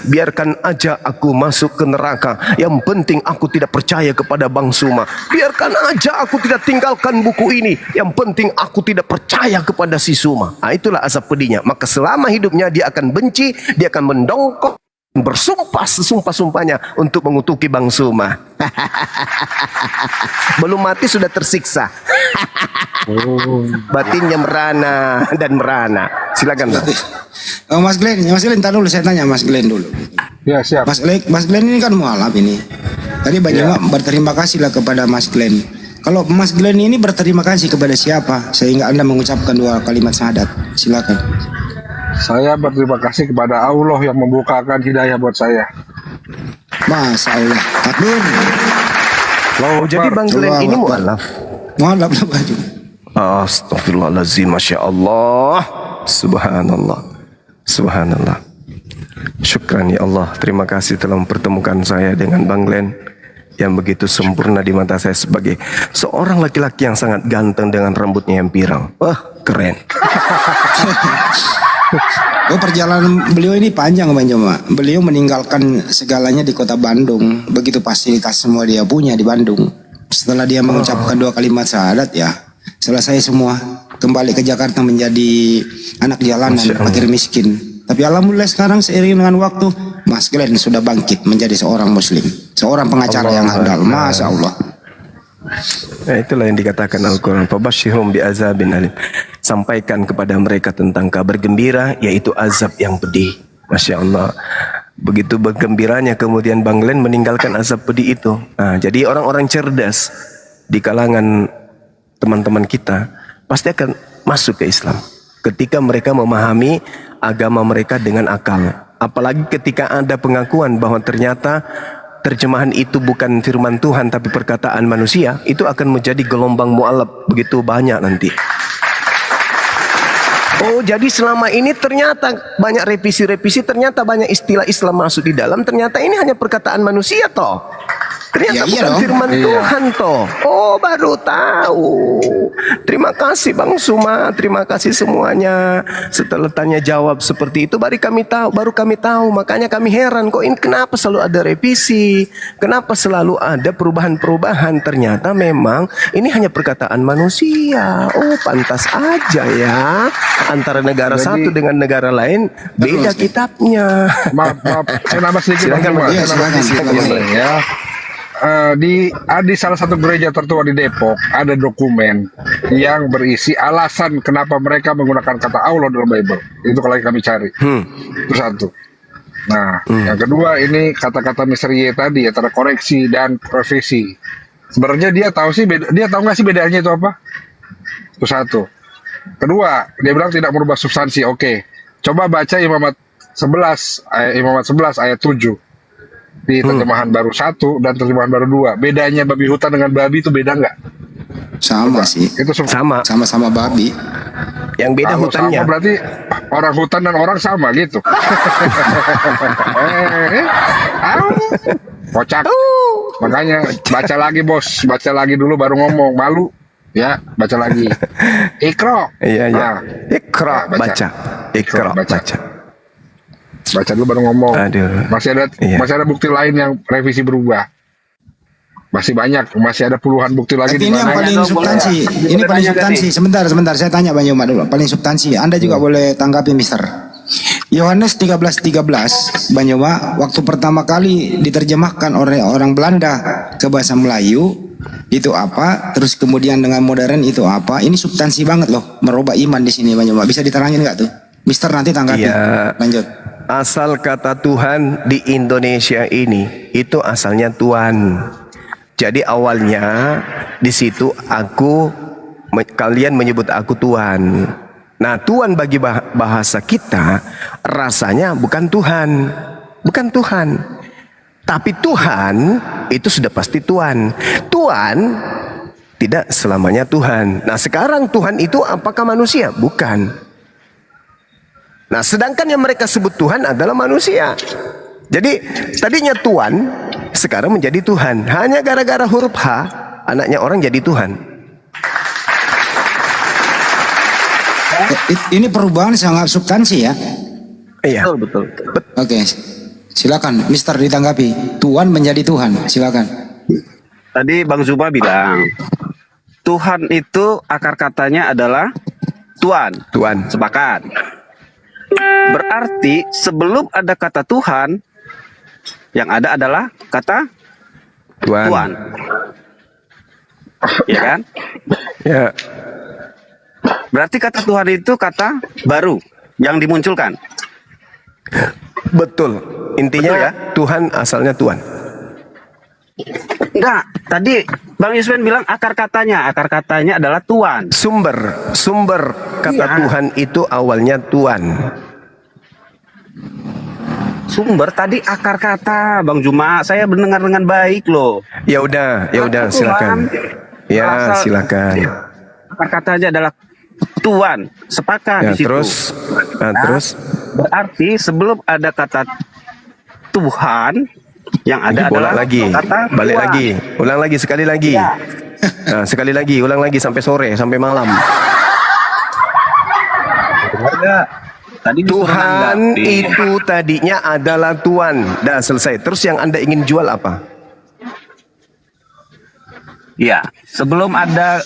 biarkan aja aku masuk ke neraka, yang penting aku tidak percaya kepada Bang Suma, biarkan aja aku tidak tinggalkan buku ini, yang penting aku tidak percaya kepada si Suma. Nah, itulah azab pedihnya. Maka selama hidupnya dia akan benci, dia akan mendongkok, bersumpah sesumpah-sumpahnya untuk mengutuki Bang Suma. Belum mati sudah tersiksa. Batinnya merana dan merana. Silakan Bang. Mas Glenn, entar dulu saya tanya Mas Glenn dulu. Ya, siap. Mas Glenn ini kan mualaf ini. Tadi banyak berterima kasih lah kepada Mas Glenn. Kalau Mas Glenn ini berterima kasih kepada siapa sehingga Anda mengucapkan 2 kalimat syahadat? Silakan. Saya berterima kasih kepada Allah yang membukakan hidayah buat saya. Masya Allah. Takbir. Oh, jadi Bang Glenn ini mualaf. Mualaf lah baju. Astagfirullahaladzim, Masya Allah. Subhanallah. Subhanallah. Syukran ya Allah. Terima kasih telah mempertemukan saya dengan Bang Glenn yang begitu sempurna di mata saya sebagai seorang laki-laki yang sangat ganteng dengan rambutnya yang pirang. Wah, keren. Oh, perjalanan beliau ini panjang Bang Joma. Beliau meninggalkan segalanya di kota Bandung. Begitu fasilitas semua dia punya di Bandung. Setelah dia mengucapkan 2 kalimat syahadat ya, selesai semua. Kembali ke Jakarta menjadi anak jalanan, fakir miskin. Tapi alhamdulillah sekarang seiring dengan waktu, Mas Glenn sudah bangkit menjadi seorang muslim, seorang pengacara yang handal. Masya Allah. Ya, itulah yang dikatakan Al-Quran. Fabashirhum bi'azabin alim. Sampaikan kepada mereka tentang kabar gembira, yaitu azab yang pedih. Masya Allah. Begitu bergembiranya kemudian Bang Glenn meninggalkan azab pedih itu. Nah, jadi orang-orang cerdas di kalangan teman-teman kita pasti akan masuk ke Islam ketika mereka memahami agama mereka dengan akal. apalagi ketika ada pengakuan bahwa ternyata terjemahan itu bukan firman Tuhan tapi perkataan manusia, itu akan menjadi gelombang mu'alaf begitu banyak nanti. Oh, jadi selama ini ternyata banyak revisi-revisi, ternyata banyak istilah Islam masuk di dalam, ternyata ini hanya perkataan manusia toh. Ternyata Iya bukan dong. firman Tuhan toh. Oh, baru tahu. Terima kasih Bang Suma, terima kasih semuanya. Setelah tanya jawab seperti itu baru kami tahu. Makanya kami heran kok ini kenapa selalu ada revisi? Kenapa selalu ada perubahan-perubahan? Ternyata memang ini hanya perkataan manusia. Oh, pantas aja ya. Antara negara Jadi- satu dengan negara lain beda kitabnya. Maaf, saya nambah sedikit. Silakan, Bang Juma. Bang. Saya nambah sedikit, Bang, ya. Di salah satu gereja tertua di Depok ada dokumen yang berisi alasan kenapa mereka menggunakan kata Allah dalam Bible. Itu kalau kami cari. Itu satu. Nah, yang kedua ini kata-kata Mr. Y tadi antara koreksi dan revisi. Sebenarnya dia tahu nggak sih bedanya itu apa? Itu satu. Kedua, dia bilang tidak merubah substansi. Oke. Coba baca Imamat 11 ayat 7. Di terjemahan baru 1 dan terjemahan baru 2. Bedanya babi hutan dengan babi itu beda nggak? Sama sih. Itu sama babi. Yang beda Kalau hutannya. sama berarti orang hutan dan orang sama gitu. Kocak. Makanya baca lagi bos, baca lagi dulu baru ngomong. Malu ya, baca lagi. Ikro. Iya. Nah, Ikra baca. Ikra baca. Baca dulu baru ngomong. Masih Iya. ada bukti lain yang revisi berubah. Masih banyak, masih ada puluhan bukti lagi Tapi di ini yang mana. paling substansi. Ini paling substansi. Sebentar, saya tanya Bang Yoma dulu. Paling substansi. Anda juga boleh tanggapi, Mister. Yohanes 13:13, Bang Yoma, waktu pertama kali diterjemahkan oleh orang Belanda ke bahasa Melayu, itu apa? Terus kemudian dengan modern itu apa? Ini substansi banget loh, merubah iman di sini, Bang Yoma. Bisa diterangin nggak tuh? Mister nanti tanggapi. Iya. Lanjut. Asal kata Tuhan di Indonesia ini itu asalnya Tuhan. Jadi awalnya di situ kalian menyebut aku Tuhan. Nah, Tuhan bagi bahasa kita rasanya bukan Tuhan. Bukan Tuhan. Tapi Tuhan itu sudah pasti Tuhan. Tuhan tidak selamanya Tuhan. Nah, sekarang Tuhan itu apakah manusia? Bukan. Nah, sedangkan yang mereka sebut Tuhan adalah manusia. Jadi tadinya Tuhan, sekarang menjadi Tuhan. Hanya gara-gara huruf H, anaknya orang jadi Tuhan. Ini perubahan sangat substansi ya. Iya. Betul. Oke, silakan, Mister ditanggapi. Tuhan menjadi Tuhan, silakan. Tadi Bang Zuma bilang Tuhan itu akar katanya adalah Tuhan. Tuhan. Sepakat. Berarti sebelum ada kata Tuhan, yang ada adalah kata Tuhan. Ya kan? Ya. Berarti kata Tuhan itu kata baru yang dimunculkan. Betul. Intinya ya, Tuhan asalnya Tuhan. Enggak, tadi Bang Yusman bilang akar katanya adalah Tuhan. Sumber kata Iya. Tuhan itu awalnya Tuhan. Sumber tadi akar kata, Bang Juma. Saya mendengar dengan baik loh. Ya udah, Tuhan silakan. Ya, berasal- silakan. Akar katanya adalah Tuhan. Sepakat Ya, di situ. terus Berarti sebelum ada kata Tuhan, yang ada adalah lagi, kata balik Tuhan. lagi, ulang lagi, sekali lagi. Nah, sekali lagi, ulang lagi sampai sore, sampai malam. Tadi Tuhan itu tadinya adalah Tuhan. Dah selesai. Terus yang Anda ingin jual apa? Ya, sebelum ada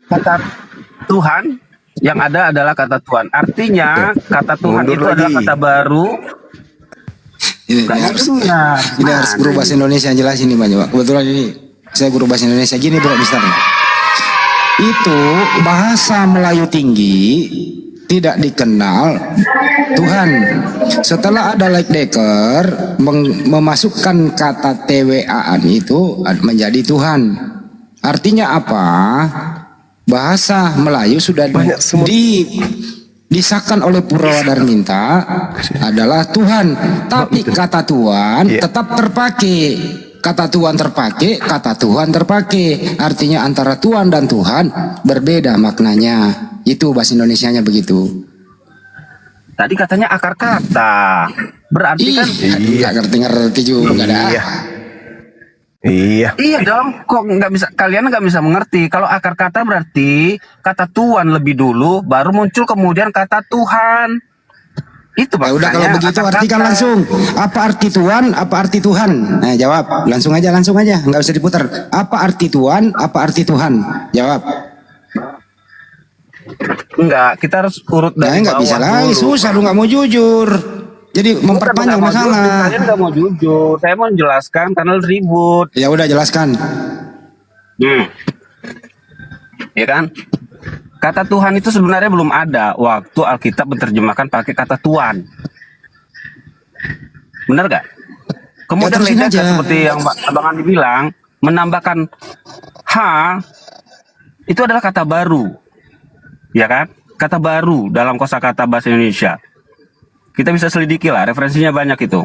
kata Tuhan, yang ada adalah kata Tuhan. Artinya kata Tuhan Mundur itu lagi. adalah kata baru. Ini harus guru bahasa Indonesia yang jelas ini, Bang Yoma. Kebetulan ini saya guru bahasa Indonesia. Gini bro, Mister. Itu bahasa Melayu tinggi tidak dikenal Tuhan. Setelah ada Leckdecker memasukkan kata TWA-an itu menjadi Tuhan. Artinya apa? Bahasa Melayu sudah disahkan oleh Purawa Darminta adalah Tuhan, tapi kata Tuhan tetap terpakai. Kata Tuhan terpakai, kata Tuhan terpakai. Artinya antara Tuhan dan Tuhan berbeda maknanya. Itu bahasa Indonesianya begitu. Tadi katanya akar kata. Berarti kan nggak ngerti juga dah. Iya dong, kok kalian nggak bisa mengerti. Kalau akar kata berarti kata Tuhan lebih dulu, baru muncul kemudian kata Tuhan. Itu Ya udah kalau begitu artikan langsung. Apa arti Tuhan? Apa arti Tuhan? Nah jawab. Langsung aja, nggak usah diputar. Apa arti Tuhan? Apa arti Tuhan? Jawab. Enggak, kita harus urut dari nggak bawah bisa lagi, dulu. susah lu nggak mau jujur. Jadi memperpanjang masalah. Saya nggak mau jujur, saya mau menjelaskan karena ribut. Ya udah jelaskan. Ya kan? Kata Tuhan itu sebenarnya belum ada waktu Alkitab menerjemahkan pakai kata Tuhan. Benar gak? Kemudian terusin Ledeka aja. seperti yang Abang Andi bilang, menambahkan ha itu adalah kata baru. Ya kan? Kata baru dalam kosakata bahasa Indonesia. Kita bisa selidiki lah, referensinya banyak itu.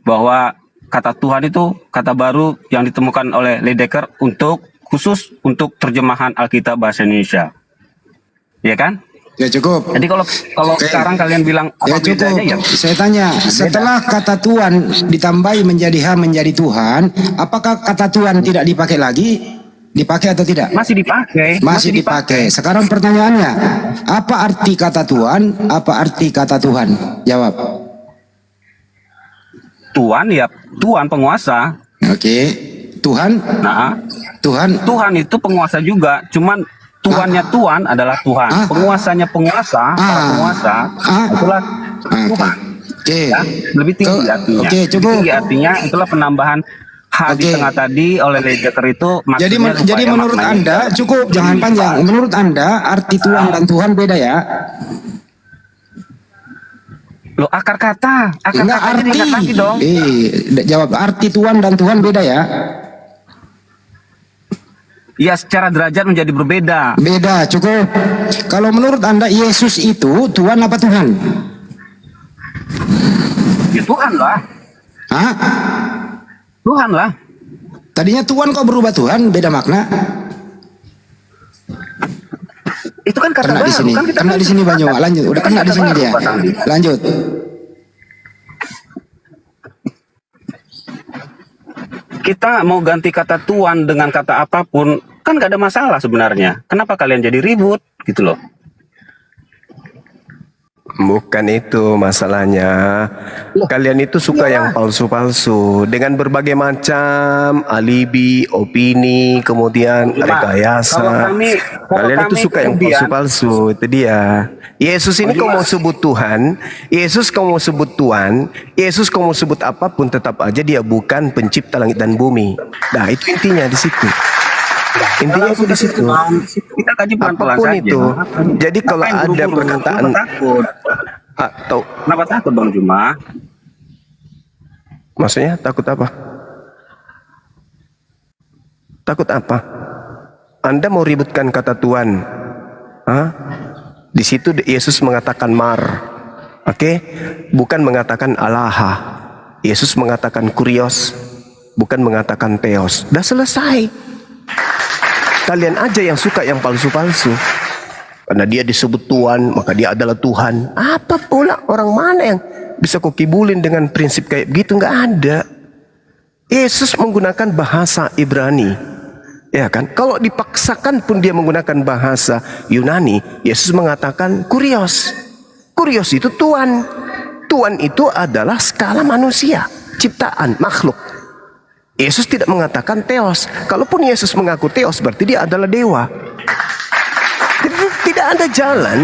Bahwa kata Tuhan itu kata baru yang ditemukan oleh Ledeka khusus untuk terjemahan Alkitab bahasa Indonesia. Ya kan? Ya cukup. Jadi kalau sekarang kalian bilang apa Ya cukup. bedanya ya? Saya tanya, setelah kata Tuhan ditambahi menjadi ha menjadi Tuhan, apakah kata Tuhan tidak dipakai lagi? Dipakai atau tidak? Masih dipakai. Masih dipakai. Sekarang pertanyaannya, apa arti kata Tuhan? Apa arti kata Tuhan? Jawab. Tuhan ya, Tuhan penguasa. Oke. Tuhan? Nah, Tuhan itu penguasa juga, cuman Tuannya Tuhan adalah Tuhan, penguasanya penguasa, para penguasa itulah Tuhan. Oke. Ya, lebih tinggi artinya. Oke, cukup. Lebih tinggi artinya itulah penambahan ha di tengah tadi oleh Ledeka itu. Jadi menurut Anda cukup, jangan panjang. Menurut Anda arti Tuhan dan Tuhan beda ya? Lo akar kata Enggak, katanya arti. diingat lagi dong. Jawab, arti Tuhan dan Tuhan beda ya? Ya, secara derajat menjadi berbeda. Beda, cukup. Kalau menurut Anda Yesus itu Tuhan apa Tuhan? Ya Tuhan lah. Hah? Tuhan lah. Tadinya Tuhan kok berubah Tuhan, beda makna. Itu kan kata Kena di baru, sini, kan kita kena di sini Banyu. Lanjut, udah kena di sini dia. Lanjut. Kita mau ganti kata Tuhan dengan kata apapun kan gak ada masalah sebenarnya. Kenapa kalian jadi ribut gitu loh? Bukan itu masalahnya. Kalian itu suka yang palsu-palsu dengan berbagai macam alibi, opini, kemudian rekayasa. Kalian itu suka yang palsu-palsu. Itu dia. Yesus ini kau mau sebut Tuhan, Yesus kau mau sebut Tuhan, Yesus kau mau sebut apapun, tetap aja dia bukan pencipta langit dan bumi. Nah, itu intinya di situ. Intinya itu di situ. Kita kaji pelan-pelan Apapun saja. itu. Jadi kalau ada perkataan takut. atau Kenapa takut Bang Juma? maksudnya takut apa? Takut apa? Anda mau ributkan kata Tuhan? Hah? Di situ Yesus mengatakan mar. Oke? Bukan mengatakan alaha. Yesus mengatakan kurios, bukan mengatakan theos. Udah selesai. Kalian aja yang suka yang palsu-palsu. Karena dia disebut Tuhan, maka dia adalah Tuhan. Apa pula, orang mana yang bisa kau kibulin dengan prinsip kayak begitu? Nggak ada. Yesus menggunakan bahasa Ibrani. Ya kan? Kalau dipaksakan pun dia menggunakan bahasa Yunani, Yesus mengatakan kurios. Kurios itu Tuhan. Tuhan itu adalah skala manusia, ciptaan, makhluk. Yesus tidak mengatakan theos. Kalaupun Yesus mengaku theos, berarti dia adalah dewa. Jadi tidak ada jalan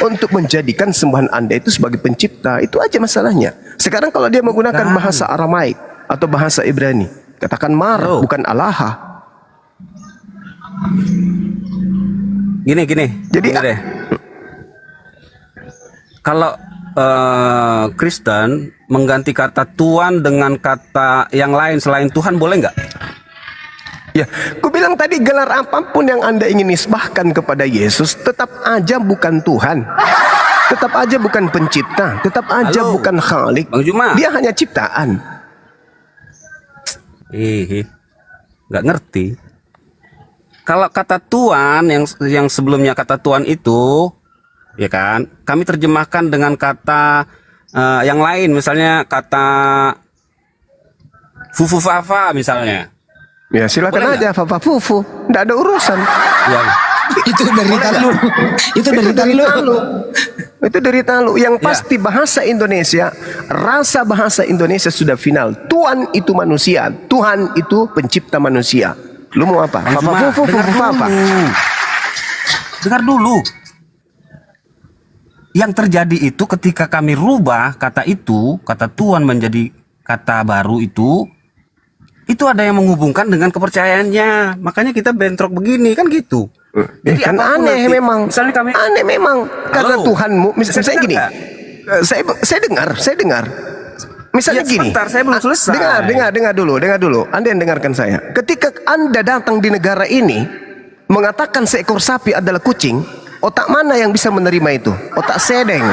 untuk menjadikan sembahan Anda itu sebagai pencipta. Itu aja masalahnya. Sekarang kalau dia menggunakan bahasa Aramaik atau bahasa Ibrani, katakan mar, bukan alaha. Gini. Jadi deh. Kalau Kristen mengganti kata Tuhan dengan kata yang lain selain Tuhan boleh nggak? Ya, ku bilang tadi gelar apapun yang Anda ingin nisbahkan kepada Yesus tetap aja bukan Tuhan. Tetap aja bukan pencipta, tetap aja Halo, bukan khalik. Bang Juma. Dia hanya ciptaan. Nggak ngerti. Kalau kata Tuhan yang sebelumnya kata Tuhan itu, ya kan, kami terjemahkan dengan kata yang lain, misalnya kata fufu-fafa misalnya. Ya silakan aja, Papa Fufu. Nggak ada urusan. Ya. Itu dari Talu. Itu dari Talu. Itu dari Talu. Yang pasti bahasa Indonesia, rasa bahasa Indonesia sudah final. Tuhan itu manusia, Tuhan itu pencipta manusia. Lu mau apa? Papa Fufu, Fufu apa? Dengar dulu. Yang terjadi itu ketika kami rubah kata itu, kata Tuhan menjadi kata baru itu ada yang menghubungkan dengan kepercayaannya. Makanya kita bentrok begini kan gitu. Jadi kan apapun aneh nanti, memang. Misalnya kami Aneh memang karena Halo. Tuhanmu. Misalnya gini. Saya dengar. Misalnya Ya, gini. sebentar, saya belum selesai. Dengar dulu. Anda yang dengarkan saya. Ketika Anda datang di negara ini mengatakan seekor sapi adalah kucing, otak mana yang bisa menerima itu? Otak sedeng,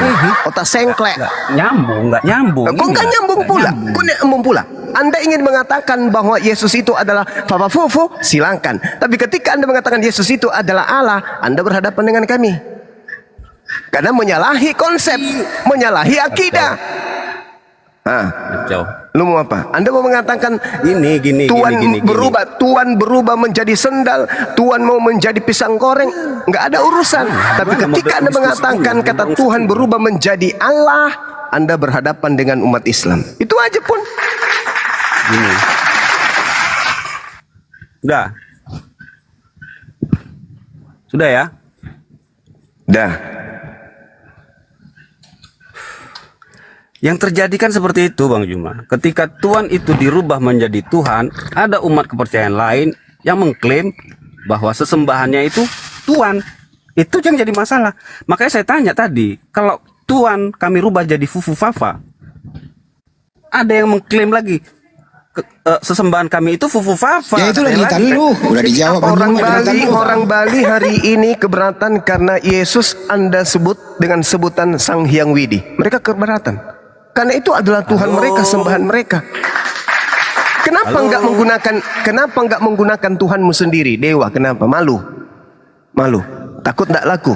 otak sengklek. Nggak nyambung. Kok nggak nyambung pula? Kok nyambung pula? Anda ingin mengatakan bahwa Yesus itu adalah Papa Fufu, silakan. Tapi ketika Anda mengatakan Yesus itu adalah Allah, Anda berhadapan dengan kami. Karena menyalahi konsep, menyalahi akidah. Lu mau apa? Anda mau mengatakan Tuhan berubah, Tuhan berubah menjadi sendal, Tuhan mau menjadi pisang goreng, nggak ada urusan. Tapi ketika Anda mengatakan kata Tuhan berubah menjadi Allah, Anda berhadapan dengan umat Islam. Itu aja pun. Gini. Sudah ya? Dah. Yang terjadi kan seperti itu Bang Juma. Ketika Tuhan itu dirubah menjadi Tuhan, ada umat kepercayaan lain yang mengklaim bahwa sesembahannya itu Tuhan. Itu yang jadi masalah. Makanya saya tanya tadi, kalau Tuhan kami rubah jadi Fufu Fafa, ada yang mengklaim lagi sesembahan kami itu Fufu Fafa. Ya itu lagi lu, udah dijawab. Orang Bali hari ini keberatan karena Yesus Anda sebut dengan sebutan Sang Hyang Widi. Mereka keberatan. Karena itu adalah Tuhan mereka, sembahan mereka. Kenapa enggak menggunakan Tuhanmu sendiri, dewa? Kenapa? Malu. Takut enggak laku.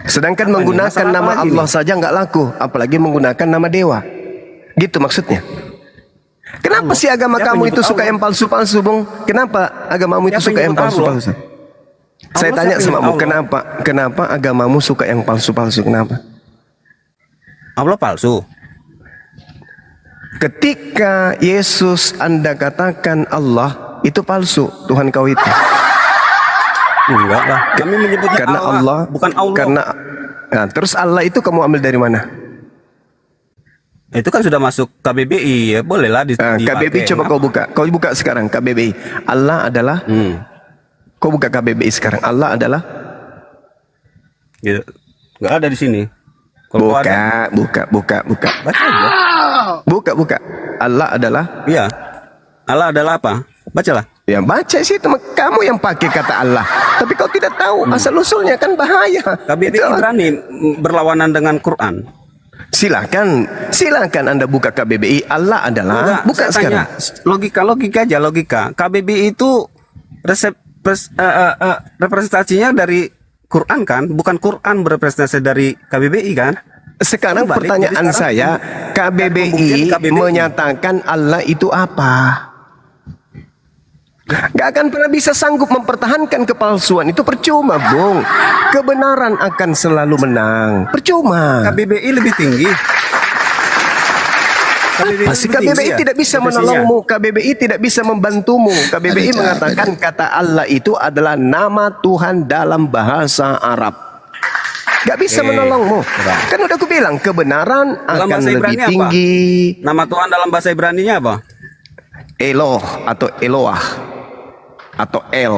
Sedangkan menggunakan nama Allah saja enggak laku, apalagi menggunakan nama dewa. Gitu maksudnya. Kenapa sih agama kamu itu suka yang palsu-palsu, Bung? Kenapa agamamu itu suka yang palsu-palsu? Saya tanya sama kamu, kenapa agamamu suka yang palsu-palsu? Kenapa? Allah palsu. Ketika Yesus Anda katakan Allah, itu palsu, Tuhan kau itu. Enggak lah. Kami menyebutnya karena Allah, bukan Allah. Terus Allah itu kamu ambil dari mana? Itu kan sudah masuk KBBI, ya bolehlah KBBI coba kau buka sekarang KBBI. Allah adalah kau buka KBBI sekarang. Allah adalah gitu. Enggak ada di sini. Buka. Baca aja. Buka. Allah adalah. Iya. Allah adalah apa? Bacalah. Ya baca sih, kamu yang pakai kata Allah. Tapi kau tidak tahu asal usulnya, kan bahaya. KBBI berani berlawanan dengan Quran. Silakan Anda buka KBBI. Allah adalah. Buka sekarang. Logika aja. KBBI itu representasinya dari Quran kan, bukan Quran berrepresentasi dari KBBI kan? Sekarang pertanyaan saya, KBBI menyatakan Allah itu apa? Gak akan pernah bisa sanggup mempertahankan kepalsuan. Itu percuma, Bung. Kebenaran akan selalu menang. Percuma. KBBI lebih tinggi. KBBI tidak bisa menolongmu, KBBI tidak bisa membantumu. KBBI mengatakan kata Allah itu adalah nama Tuhan dalam bahasa Arab. Gak bisa menolongmu. Kan udah aku bilang kebenaran akan lebih tinggi. Nama Tuhan dalam bahasa Ibrani-nya apa? Eloh atau Eloah atau El.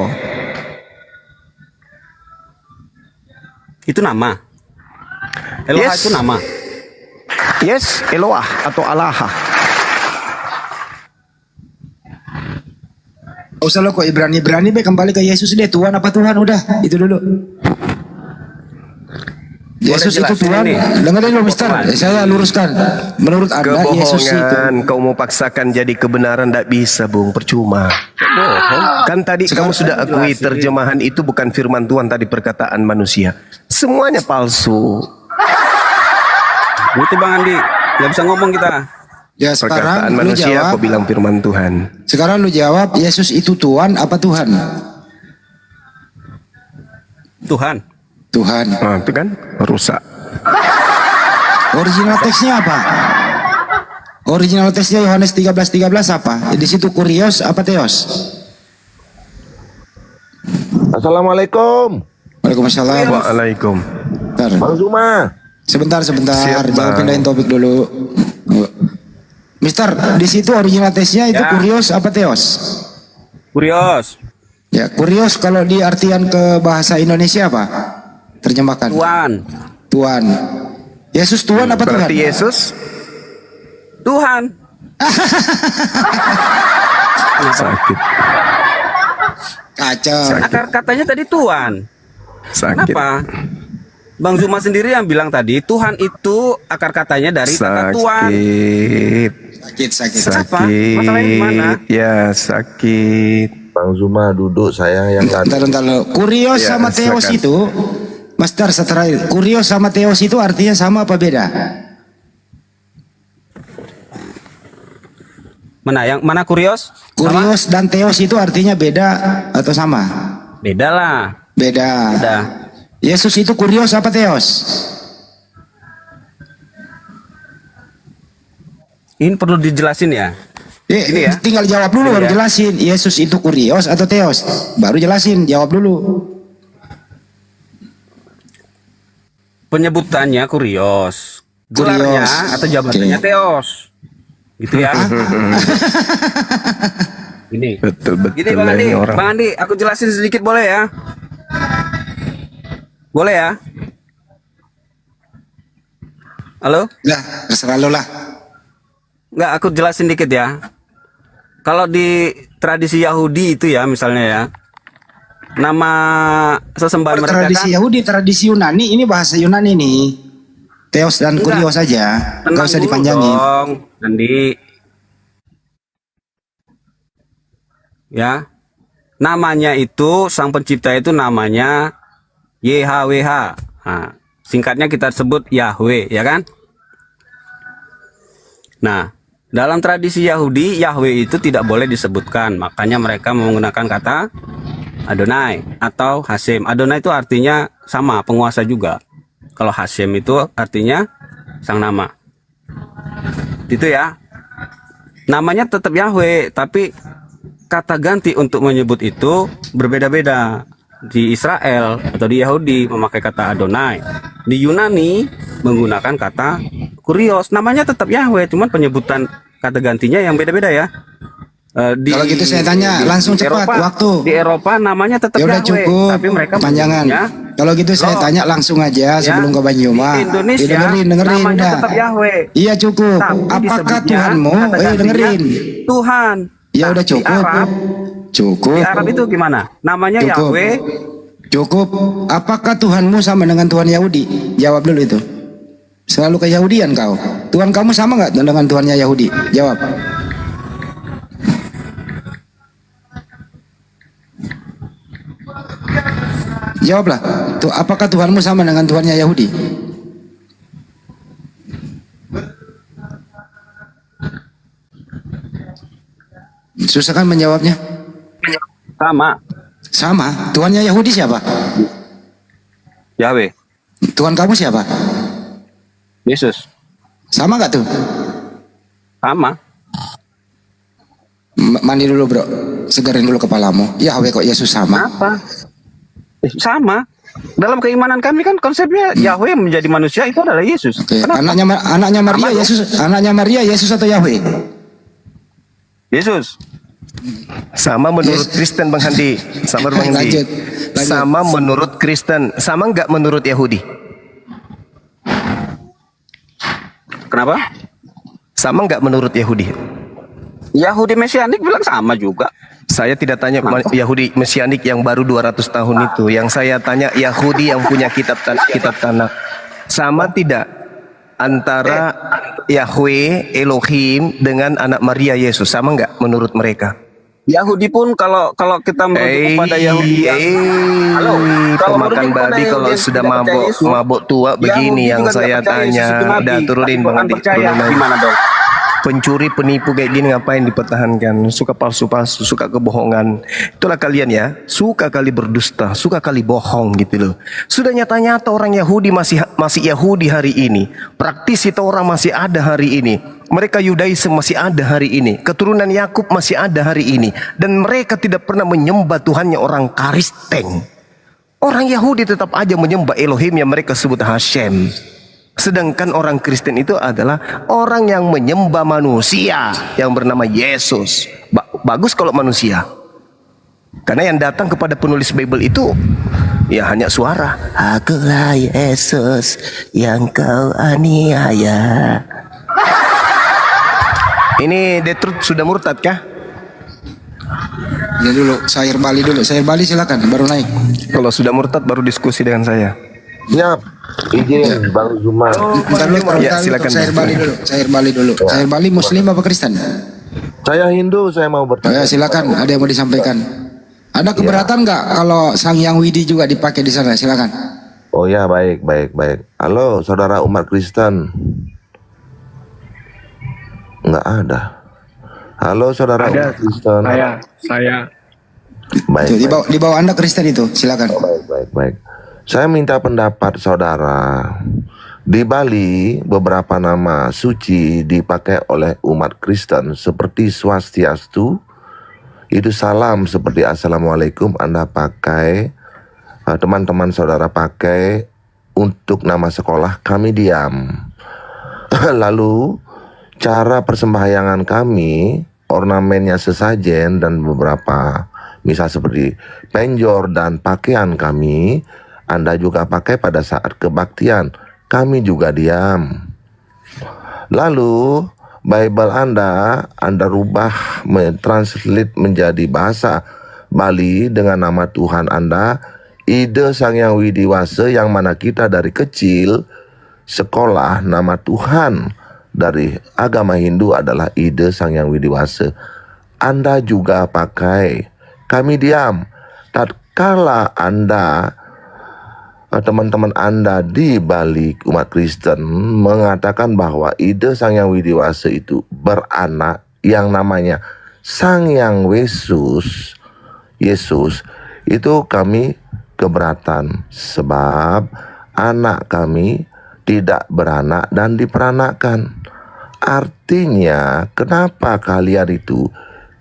Itu nama. Eloah itu nama. Yes, Eloah atau Allah. Usah lo kok Ibrani kembali ke Yesus deh. Tuhan apa Tuhan, udah itu dulu. Yesus itu Tuhan. Dengerin dulu Mister, saya luruskan. Menurut Anda Yesus itu Kebohongan, kau mau paksakan jadi kebenaran, tidak bisa, Bung, percuma. Bohong. Kan tadi kamu sudah akui terjemahan itu bukan firman Tuhan, tadi perkataan manusia. Semuanya palsu. Itu Bang Andi, nggak bisa ngomong kita. Ya Perkataan sekarang lu manusia, jawab. kau bilang firman Tuhan. Sekarang lu jawab, Yesus itu Tuhan apa Tuhan? Tuhan. Tuhan. Nah, itu kan rusak. Original teksnya apa? Original teksnya Yohanes 13:13 apa? Di situ kurios apa teos? Assalamualaikum. Waalaikumsalam. Waalaikum. Bang Zuma. Sebentar. Siap, Jangan Bang. pindahin topik dulu. Mister, di situ original teksnya itu Ya. kurios apa teos? Kurios. Ya, kurios kalau di artian ke bahasa Indonesia apa? Terjemahkan. Tuhan. Tuhan. Yesus Tuhan apa Tuhan? Berarti Yesus Tuhan. sakit. Kacau. Akar katanya tadi Tuhan. Sakit. Kenapa? Bang Zuma sendiri yang bilang tadi Tuhan itu akar katanya dari kata Tuhan. Sakit. Kenapa? Masalahnya di mana? Ya, sakit. Bang Zuma duduk, saya yang Bentar. Kurios Ya, sama teos silakan. itu, Master setelah kurios sama teos itu artinya sama apa beda? Mana kurios? Kurios dan teos itu artinya beda atau sama? Beda lah. Beda. Beda. Yesus itu kurios apa teos? Ini perlu dijelasin ya. Ini ya. Tinggal jawab dulu Ini baru ya. jelasin. Yesus itu kurios atau teos? Baru jelasin, jawab dulu. Penyebutannya kurios. Gelarnya Kurios. atau jabatannya Oke. teos. Gitu ya. Gini. Betul Gini Bang Andi, Bang Andi, aku jelasin sedikit boleh ya? Boleh ya? Halo? Lah, terserah lo lah. Enggak, aku jelasin dikit ya. Kalau di tradisi Yahudi itu ya, misalnya ya, nama sesembahan mereka Tradisi kan Yahudi, tradisi Yunani, ini bahasa Yunani nih. Teos dan Enggak. kurios saja. Enggak tenang usah dulu dipanjangin. dong, Andi. Ya, namanya itu sang pencipta itu namanya YHWH. Nah, singkatnya kita sebut Yahweh, ya kan? Nah, dalam tradisi Yahudi, Yahweh itu tidak boleh disebutkan. Makanya mereka menggunakan kata Adonai atau Hashem. Adonai itu artinya sama, penguasa juga. Kalau Hashem itu artinya sang nama. Itu ya. Namanya tetap Yahweh, tapi kata ganti untuk menyebut itu berbeda-beda. Di Israel atau di Yahudi memakai kata Adonai. Di Yunani menggunakan kata kurios. Namanya tetap Yahweh, cuman penyebutan kata gantinya yang beda-beda ya. Kalau gitu saya tanya, langsung cepat, waktu. Di Eropa namanya tetap Ya udah Yahweh, cukup, tapi mereka panjangan. menyebutnya Kalau gitu saya tanya langsung aja sebelum ke Banyuma. di Indonesia dengerin namanya udah. tetap Yahweh. Iya cukup. Tapi Apakah disebutnya Tuhanmu? kata gantinya Dengerin. Tuhan. Ya udah Di cukup. Arab, Cukup. di Arab itu gimana? Namanya Cukup. Yahweh. Cukup. Apakah Tuhanmu sama dengan Tuhan Yahudi? Jawab dulu itu. Selalu ke Yahudian kau. Tuhan kamu sama nggak dengan Tuhannya Yahudi? Jawab. Jawablah. Tuh, apakah Tuhanmu sama dengan Tuhannya Yahudi? Susah kan menjawabnya? Sama. Sama. Tuhannya Yahudi siapa? Yahweh. Tuhan kamu siapa? Yesus. Sama nggak tuh? Sama. Mandi dulu bro, segarin dulu kepalamu. Yahweh kok Yesus sama? Apa? Sama. Dalam keimanan kami kan konsepnya Yahweh menjadi manusia itu adalah Yesus. Oke. Kenapa? Anaknya Maria Sama. Yesus, anaknya Maria Yesus atau Yahweh? Yesus. Sama menurut Kristen Bang Handi. Sama Bang Handi. Lanjut. Sama menurut Kristen. Sama nggak menurut Yahudi? Kenapa? Sama nggak menurut Yahudi? Yahudi Mesianik bilang sama juga. Saya tidak tanya Yahudi Mesianik yang baru 200 tahun itu. Yang saya tanya Yahudi yang punya kitab Tanakh. Sama tidak antara Yahweh Elohim dengan anak Maria Yesus? Sama nggak menurut mereka? Yahudi pun kalau kita merujuk kepada Yahudi halo, kalau pemakan merujuk babi kepada kalau yang sudah tidak percaya Yesus, mabuk tua begini Yahudi yang juga saya tidak percaya Yesus tanya. itu nabi, Udah turunin tapi Bang Tuhan Andi, percaya, turunin. gimana dong? Pencuri penipu kayak gini ngapain dipertahankan? Suka palsu-palsu, suka kebohongan. Itulah kalian ya, suka kali berdusta, suka kali bohong gitu loh. Sudah nyata-nyata orang Yahudi masih Yahudi hari ini. Praktisi orang masih ada hari ini. Mereka Yudaisme masih ada hari ini. Keturunan Yakub masih ada hari ini. Dan mereka tidak pernah menyembah Tuhannya orang Kristen. Orang Yahudi tetap aja menyembah Elohim yang mereka sebut Hashem. Sedangkan orang Kristen itu adalah orang yang menyembah manusia yang bernama Yesus. Bagus kalau manusia. Karena yang datang kepada penulis Bible itu ya hanya suara. Akulah Yesus yang kau aniaya. Ini Detrut sudah murtad kah? Ya dulu, Sair Bali dulu. Sair Bali silakan, baru naik. Kalau sudah murtad baru diskusi dengan saya. Siap. Izin Bang Zuma. Bentar dulu, Ya, silakan. Sair Bali dulu. Sair Bali dulu. Sair Bali Muslim apa Kristen? Saya Hindu, saya mau bertanya. Ya, silakan. Ada yang mau disampaikan? Ada keberatan nggak kalau Sang Yang Widi juga dipakai di sana? Silakan. Oh ya, baik. Halo, saudara umat Kristen. Nggak ada. Halo, saudara umat Kristen. Saya. Baik. Di bawah Anda Kristen itu, silakan. Baik. Saya minta pendapat saudara. Di Bali, beberapa nama suci dipakai oleh umat Kristen seperti Swastiastu. Itu salam seperti Assalamualaikum Anda pakai, teman-teman saudara pakai untuk nama sekolah, kami diam. Lalu cara persembahyangan kami, ornamennya sesajen dan beberapa misal seperti penjor dan pakaian kami, Anda juga pakai pada saat kebaktian, kami juga diam. Lalu Bible Anda rubah, mentranslate menjadi bahasa Bali dengan nama Tuhan Anda, Ide Sang Yang Widiwasa, yang mana kita dari kecil sekolah nama Tuhan dari agama Hindu adalah Ide Sang Yang Widiwasa. Anda juga pakai, kami diam. Tatkala Anda, teman-teman Anda di Bali umat Kristen mengatakan bahwa Ide Sang Yang Widiwasa itu beranak yang namanya Sang Yang Yesus, itu kami keberatan sebab anak kami tidak beranak dan diperanakkan. Artinya kenapa kalian itu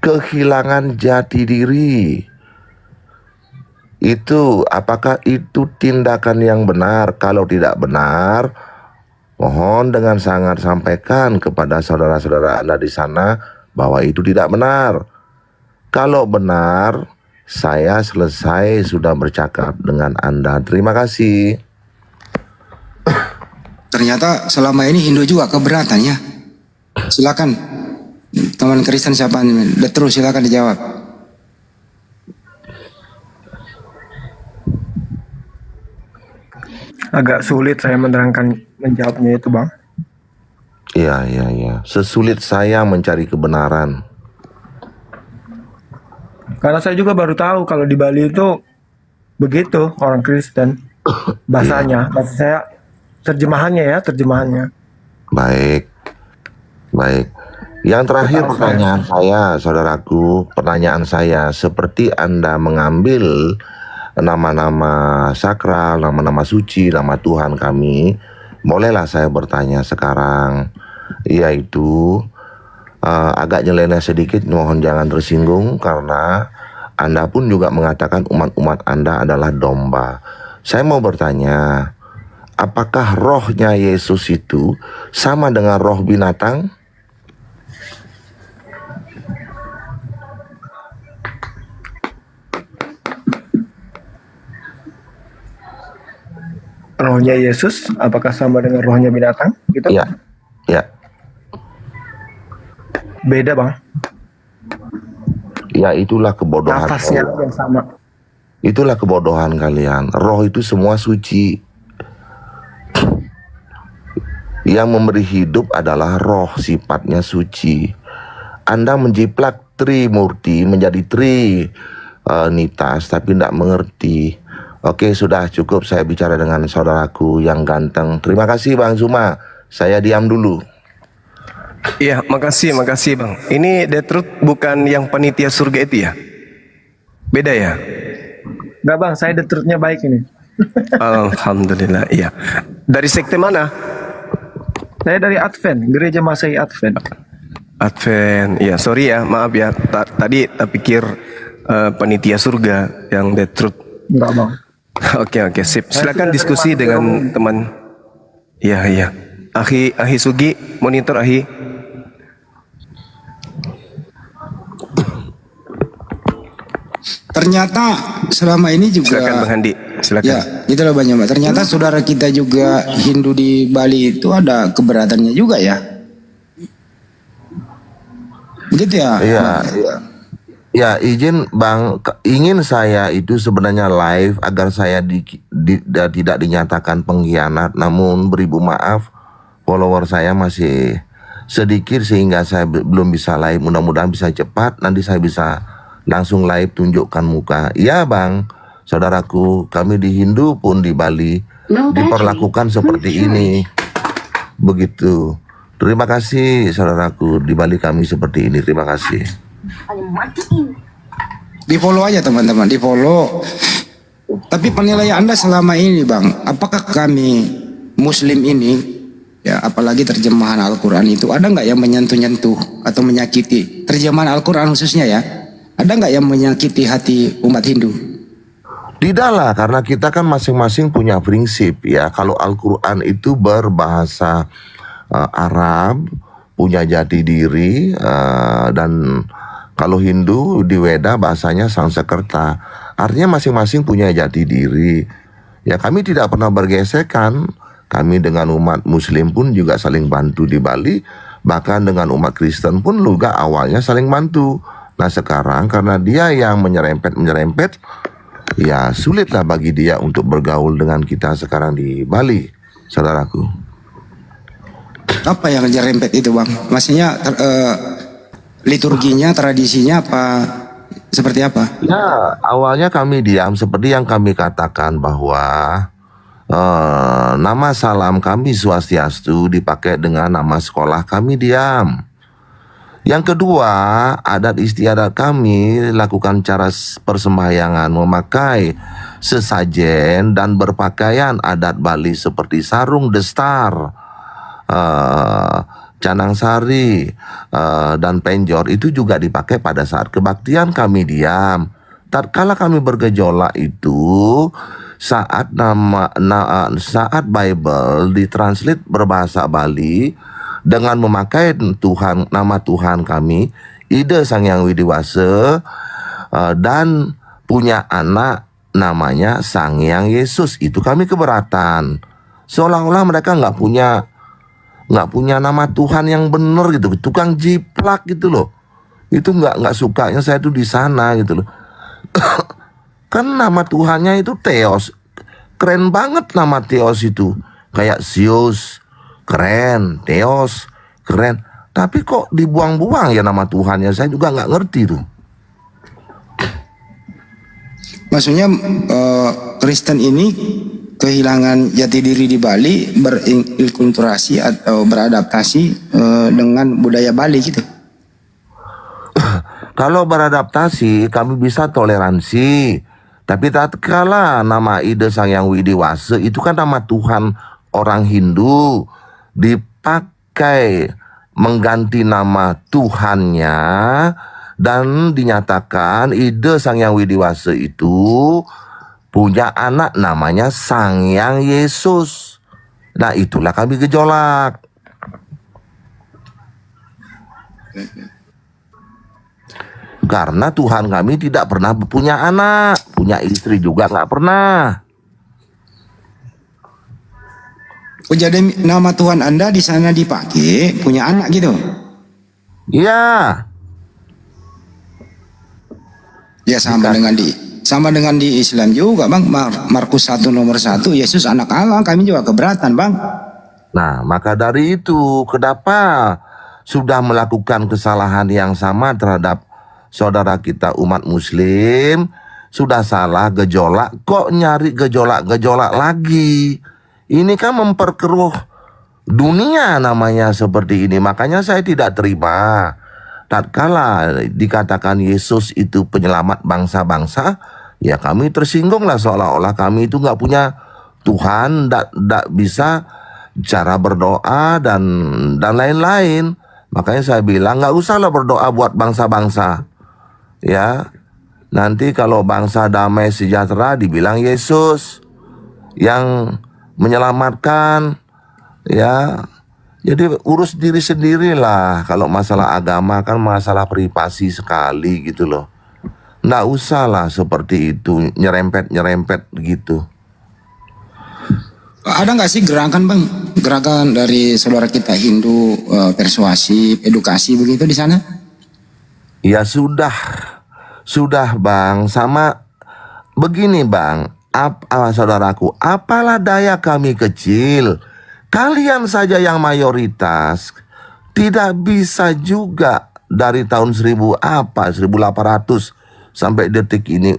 kehilangan jati diri? Itu apakah itu tindakan yang benar? Kalau tidak benar, mohon dengan sangat sampaikan kepada saudara-saudara Anda di sana bahwa itu tidak benar. Kalau benar, saya selesai sudah bercakap dengan Anda. Terima kasih. Ternyata selama ini Hindu juga keberatan ya. Silakan. Teman Kristen siapa nih? Terus silakan dijawab. Agak sulit saya menjawabnya itu, Bang. Iya. Sesulit saya mencari kebenaran. Karena saya juga baru tahu kalau di Bali itu begitu orang Kristen. Bahasanya, bahasa saya terjemahannya. Baik. Yang terakhir pertanyaan saya, seperti Anda mengambil nama-nama sakral, nama-nama suci, nama Tuhan kami, bolehlah saya bertanya sekarang, yaitu agak nyeleneh sedikit, mohon jangan tersinggung, karena Anda pun juga mengatakan umat-umat Anda adalah domba. Saya mau bertanya, apakah rohnya Yesus itu sama dengan roh binatang? Rohnya Yesus apakah sama dengan rohnya binatang? Gitu? Iya. Beda, Bang. Ya, itulah kebodohan. Nafasnya yang sama. Itulah kebodohan kalian. Roh itu semua suci. Yang memberi hidup adalah roh, sifatnya suci. Anda menjiplak Trimurti menjadi Trinitas, tapi tidak mengerti. Oke, sudah cukup saya bicara dengan saudaraku yang ganteng. Terima kasih Bang Zuma. Saya diam dulu. Iya, makasih Bang. Ini The Truth bukan yang panitia surga itu ya? Beda ya? Enggak Bang, saya The Truth-nya baik ini. Alhamdulillah, iya. Dari sekte mana? Saya dari Advent, Gereja Masehi Advent. Advent, ya sorry ya, maaf ya. Tadi tak pikir panitia surga yang The Truth. Enggak Bang. Oke, sip. Silakan diskusi dengan teman. Iya. Ahi Sugi, monitor Ahi. Ternyata selama ini juga. Silakan Bang Handi. Silakan. Ya, itulah Bang Jamal. Ternyata saudara kita juga Hindu di Bali itu ada keberatannya juga ya. Begitu ya? Iya. Ya, izin Bang, ingin saya itu sebenarnya live agar saya tidak dinyatakan pengkhianat, namun beribu maaf follower saya masih sedikit sehingga saya belum bisa live. Mudah-mudahan bisa cepat, nanti saya bisa langsung live tunjukkan muka. Iya Bang, saudaraku, kami di Hindu pun di Bali diperlakukan seperti ini. Begitu. Terima kasih saudaraku, di Bali kami seperti ini. Terima kasih. Di follow aja teman-teman, di follow. Tapi penilaian Anda selama ini Bang, apakah kami Muslim ini, ya apalagi terjemahan Al-Quran itu, ada nggak yang menyentuh-nyentuh atau menyakiti terjemahan Al-Quran khususnya ya? Ada nggak yang menyakiti hati umat Hindu? Tidaklah, karena kita kan masing-masing punya prinsip ya. Kalau Al-Quran itu berbahasa Arab, punya jati diri, dan kalau Hindu di Weda bahasanya Sanskerta. Artinya masing-masing punya jati diri. Ya kami tidak pernah bergesekan. Kami dengan umat Muslim pun juga saling bantu di Bali. Bahkan dengan umat Kristen pun juga awalnya saling bantu. Nah sekarang karena dia yang menyerempet, ya sulitlah bagi dia untuk bergaul dengan kita sekarang di Bali, saudaraku. Apa yang nyerempet itu Bang? Maksudnya liturginya, tradisinya apa? Seperti apa? Ya awalnya kami diam seperti yang kami katakan bahwa nama salam kami Swastiastu dipakai dengan nama sekolah kami diam. Yang kedua, adat istiadat kami lakukan cara persembahyangan memakai sesajen dan berpakaian adat Bali seperti sarung destar, canang sari, dan penjor itu juga dipakai pada saat kebaktian kami diam. Tatkala kami bergejolak itu saat saat Bible ditranslate berbahasa Bali dengan memakai nama Tuhan kami, Ida Sang Hyang Widiwasa, dan punya anak namanya Sang Hyang Yesus, itu kami keberatan. Seolah-olah mereka nggak punya nama Tuhan yang benar gitu, tukang jiplak gitu loh. Itu nggak sukanya saya tuh di sana gitu loh. Kan nama Tuhannya itu Theos, keren banget nama Theos itu, kayak Zeus. Keren, Theos, keren. Tapi kok dibuang-buang ya nama Tuhannya, saya juga nggak ngerti tuh. Maksudnya Kristen ini kehilangan jati diri di Bali, berinkulturasi atau beradaptasi dengan budaya Bali gitu. Kalau beradaptasi kami bisa toleransi. Tapi tatkala nama Ida Sang Hyang Widiwasa itu kan nama Tuhan orang Hindu, dipakai mengganti nama Tuhannya dan dinyatakan Ida Sang Hyang Widiwasa itu punya anak namanya Sang Hyang Yesus. Nah itulah kami gejolak. Karena Tuhan kami tidak pernah punya anak, punya istri juga nggak pernah. Oh jadi nama Tuhan Anda di sana dipakai punya anak gitu? Iya. Ya sama dengan di Islam juga Bang. Markus 1 nomor 1 Yesus anak Allah, kami juga keberatan Bang. Nah, maka dari itu, kenapa sudah melakukan kesalahan yang sama terhadap saudara kita umat muslim, sudah salah gejolak, kok nyari gejolak-gejolak lagi? Ini kan memperkeruh dunia namanya seperti ini. Makanya saya tidak terima tatkala dikatakan Yesus itu penyelamat bangsa-bangsa, ya kami tersinggunglah seolah-olah kami itu nggak punya Tuhan, nggak bisa cara berdoa dan lain-lain. Makanya saya bilang nggak usahlah berdoa buat bangsa-bangsa, ya. Nanti kalau bangsa damai sejahtera dibilang Yesus yang menyelamatkan, ya. Jadi urus diri sendirilah. Kalau masalah agama kan masalah privasi sekali gitu loh. Nggak usahlah seperti itu nyerempet gitu. Ada nggak sih gerakan bang, gerakan dari saudara kita Hindu, persuasif, edukasi begitu di sana? Ya sudah bang. Sama begini bang, saudaraku, apalah daya kami kecil. Kalian saja yang mayoritas tidak bisa juga dari tahun 1800 sampai detik ini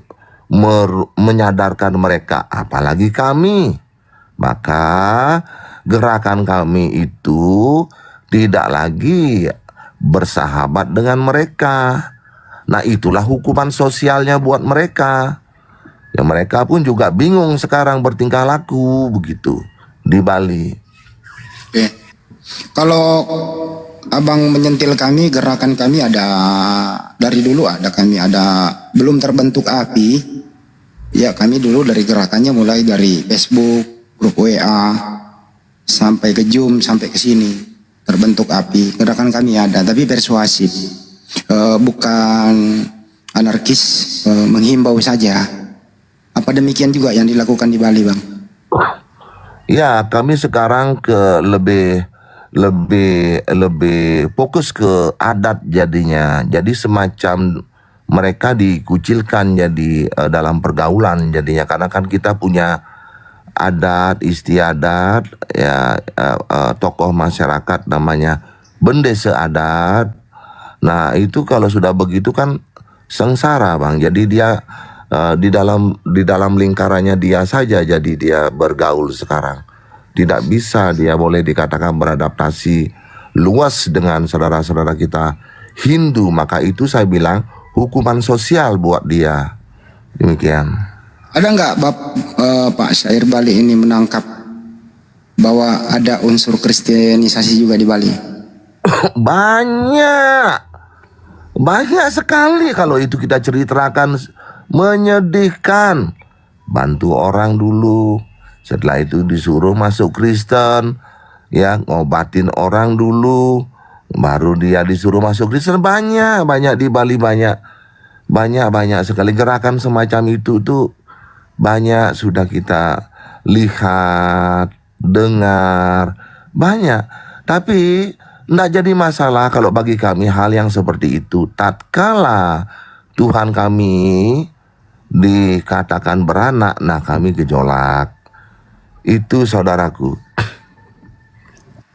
menyadarkan mereka, apalagi kami. Maka gerakan kami itu tidak lagi bersahabat dengan mereka. Nah, itulah hukuman sosialnya buat mereka. Ya, mereka pun juga bingung sekarang bertingkah laku begitu di Bali. Oke. Kalau abang menyentil kami, gerakan kami ada dari dulu, kami ada belum terbentuk api. Ya, kami dulu dari gerakannya mulai dari Facebook, grup WA, sampai ke Zoom, sampai ke sini terbentuk api. Gerakan kami ada, tapi persuasif, bukan anarkis, menghimbau saja. Apa demikian juga yang dilakukan di Bali, bang? Ya, kami sekarang ke lebih fokus ke adat jadinya. Jadi semacam mereka dikucilkan jadi dalam pergaulan jadinya, karena kan kita punya adat istiadat, ya, tokoh masyarakat namanya bendesa adat. Nah, itu kalau sudah begitu kan sengsara bang. Jadi dia di dalam lingkarannya dia saja, jadi dia bergaul sekarang. Tidak bisa dia boleh dikatakan beradaptasi luas dengan saudara-saudara kita Hindu. Maka itu saya bilang hukuman sosial buat dia. Demikian. Ada nggak Pak Syair Bali ini menangkap bahwa ada unsur kristenisasi juga di Bali? Banyak sekali kalau itu kita ceritakan, menyedihkan. Bantu orang dulu, setelah itu disuruh masuk Kristen, ya, ngobatin orang dulu, baru dia disuruh masuk Kristen. Banyak di Bali, banyak sekali gerakan semacam itu tuh. Banyak sudah kita lihat, dengar, banyak. Tapi tidak jadi masalah kalau bagi kami hal yang seperti itu. Tatkala Tuhan kami dikatakan beranak, nah kami gejolak. Itu saudaraku.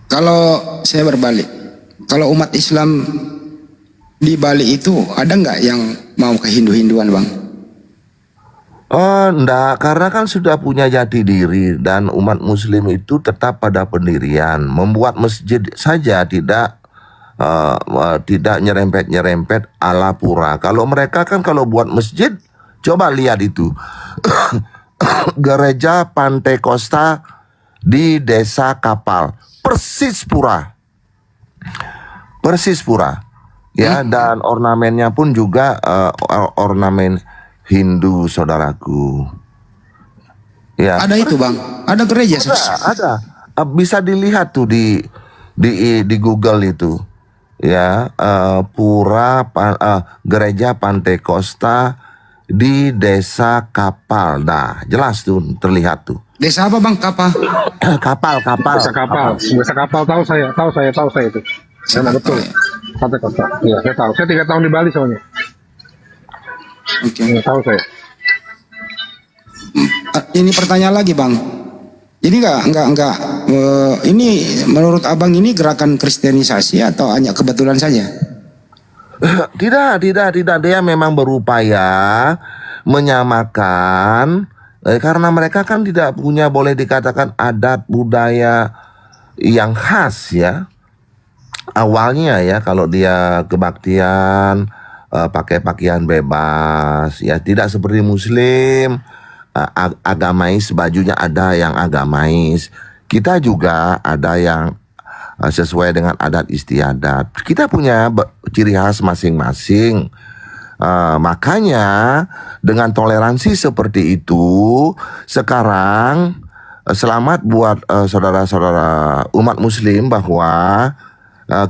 Kalau saya berbalik, kalau umat Islam di Bali itu ada nggak yang mau ke Hindu-Hinduan, bang? Oh, enggak, karena kan sudah punya jati diri dan umat muslim itu tetap pada pendirian. Membuat masjid saja tidak nyerempet-nyerempet ala pura. Kalau mereka kan kalau buat masjid, coba lihat itu. Gereja Pantai Costa di Desa Kapal, persis pura. Ya, dan ornamennya pun juga ornamen Hindu, saudaraku. Ya. Ada itu, bang. Ada gereja. Ada. Bisa dilihat tuh di Google itu. Ya, gereja Pantai Costa di Desa Kapal. Nah, jelas tuh terlihat tuh. Desa apa, bang? Kapal. Desa Kapal tahu saya itu. Saya betul. Pantai Costa. Iya, saya tahu. Saya 3 tahun di Bali soalnya. Oke. Tahu saya. Ini pertanyaan lagi, bang. Jadi nggak ini menurut abang ini gerakan kristenisasi atau hanya kebetulan saja? Tidak. Dia memang berupaya menyamakan karena mereka kan tidak punya, boleh dikatakan, adat budaya yang khas ya. Awalnya ya, kalau dia kebaktian pakai pakaian bebas ya, tidak seperti Muslim agamais, bajunya ada yang agamais. Kita juga ada yang sesuai dengan adat istiadat. Kita punya ciri khas masing-masing. Makanya dengan toleransi seperti itu, sekarang selamat buat saudara-saudara umat Muslim bahwa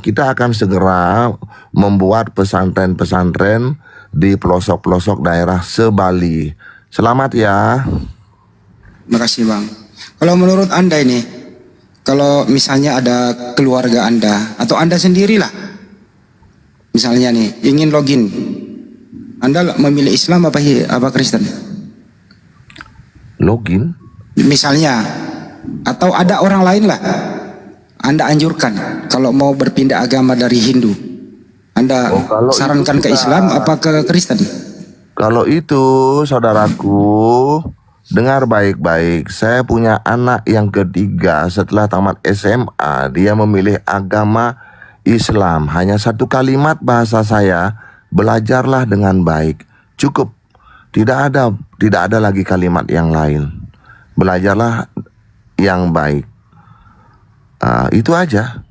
kita akan segera membuat pesantren-pesantren di pelosok-pelosok daerah se-Bali. Selamat ya. Makasih bang. Kalau menurut anda ini, kalau misalnya ada keluarga anda atau anda sendirilah, misalnya nih ingin login, anda memilih Islam apa Kristen? Login? Misalnya, atau ada orang lain lah, anda anjurkan kalau mau berpindah agama dari Hindu, anda sarankan ke Islam apa ke Kristen? Kalau itu saudaraku, dengar baik-baik. Saya punya anak yang ketiga setelah tamat SMA. Dia memilih agama Islam. Hanya satu kalimat bahasa saya, belajarlah dengan baik. Cukup. Tidak ada lagi kalimat yang lain. Belajarlah yang baik. Itu aja.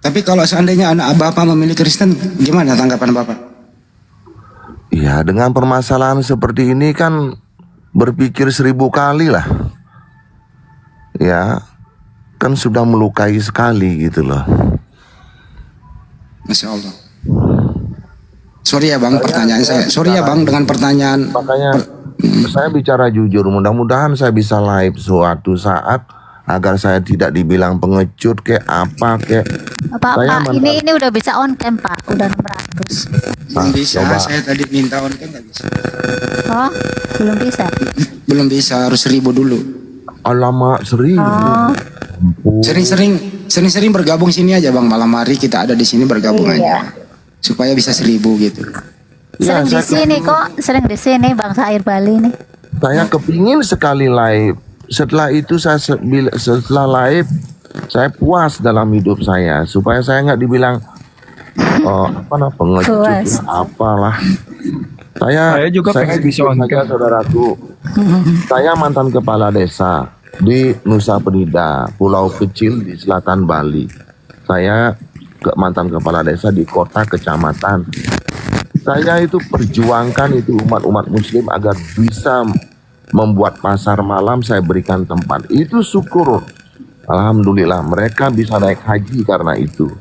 Tapi kalau seandainya anak bapak memilih Kristen, gimana tanggapan bapak? Ya, dengan permasalahan seperti ini kan berpikir 1000 kali lah. Ya, kan sudah melukai sekali gitu loh. Masya Allah. Sorry ya bang, pertanyaan saya. Sorry ya bang dengan pertanyaan. Makanya saya bicara jujur. Mudah-mudahan saya bisa live suatu saat agar saya tidak dibilang pengecut kayak apa kayak. Pak, ini udah bisa on cam Pak, udah 600. Belum bisa, coba. saya tadi minta on cam nggak bisa. Oh, belum bisa. Belum bisa, harus 1000 dulu. Alamak, 1000. Oh. Sering-sering bergabung sini aja bang, malam hari kita ada di sini bergabung aja, supaya bisa 1000 gitu. Sering di sini kok, sering di sini Bang Sair Bali nih. Saya kepingin sekali live. Setelah itu setelah live saya puas dalam hidup saya, supaya saya nggak dibilang pengecut apalah. Saya juga pengen bisa saudaraku. Saya mantan kepala desa di Nusa Penida, pulau kecil di selatan Bali. Saya mantan kepala desa di kota kecamatan. Saya itu perjuangkan itu umat Muslim agar bisa membuat pasar malam, saya berikan tempat. Itu syukur. Alhamdulillah mereka bisa naik haji karena itu.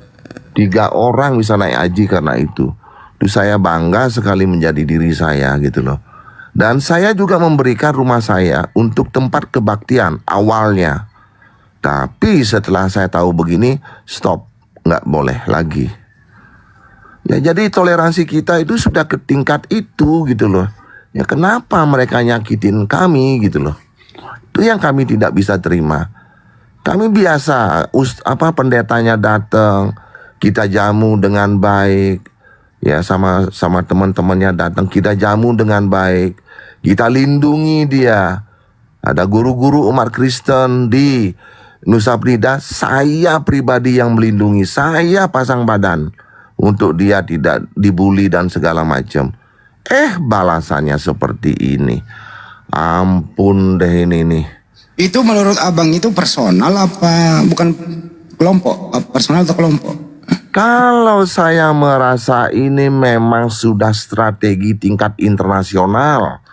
3 orang bisa naik haji karena itu. Itu saya bangga sekali menjadi diri saya gitu loh. Dan saya juga memberikan rumah saya untuk tempat kebaktian awalnya. Tapi setelah saya tahu begini, stop, nggak boleh lagi. Ya jadi toleransi kita itu sudah ke tingkat itu gitu loh. Ya kenapa mereka nyakitin kami gitu loh. Itu yang kami tidak bisa terima. Kami biasa pendetanya datang, kita jamu dengan baik. Ya sama teman-temannya datang, kita jamu dengan baik. Kita lindungi dia. Ada guru-guru umat Kristen di Nusa Penida, saya pribadi yang melindungi, saya pasang badan untuk dia tidak dibully dan segala macam. Balasannya seperti ini. Ampun deh ini nih. Itu menurut abang itu personal apa bukan kelompok? Personal atau kelompok? Kalau saya merasa ini memang sudah strategi tingkat internasional.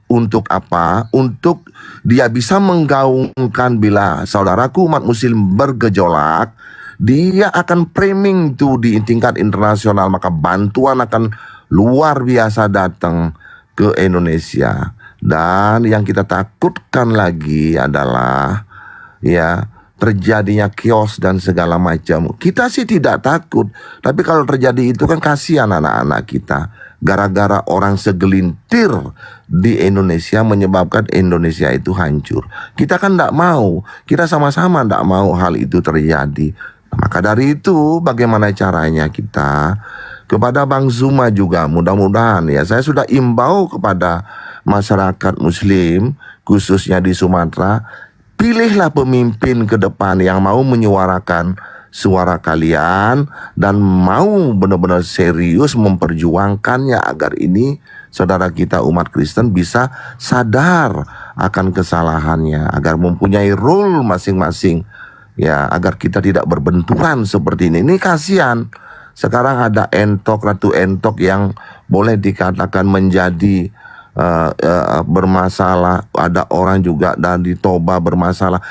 Untuk apa? Untuk dia bisa menggaungkan bila saudaraku umat Muslim bergejolak, dia akan framing tuh di tingkat internasional, maka bantuan akan luar biasa datang ke Indonesia. Dan yang kita takutkan lagi adalah ya terjadinya kios dan segala macam. Kita sih tidak takut, tapi kalau terjadi itu kan kasihan anak-anak kita. Gara-gara orang segelintir di Indonesia menyebabkan Indonesia itu hancur. Kita kan tidak mau, kita sama-sama tidak mau hal itu terjadi. Maka dari itu bagaimana caranya kita kepada Bang Zuma juga mudah-mudahan ya, saya sudah imbau kepada masyarakat muslim khususnya di Sumatera, pilihlah pemimpin ke depan yang mau menyuarakan suara kalian dan mau benar-benar serius memperjuangkannya agar ini saudara kita umat Kristen bisa sadar akan kesalahannya, agar mempunyai role masing-masing ya, agar kita tidak berbenturan seperti ini. Ini kasihan. Sekarang ada Ratu Entok yang boleh dikatakan menjadi bermasalah, ada orang juga dari Toba bermasalah.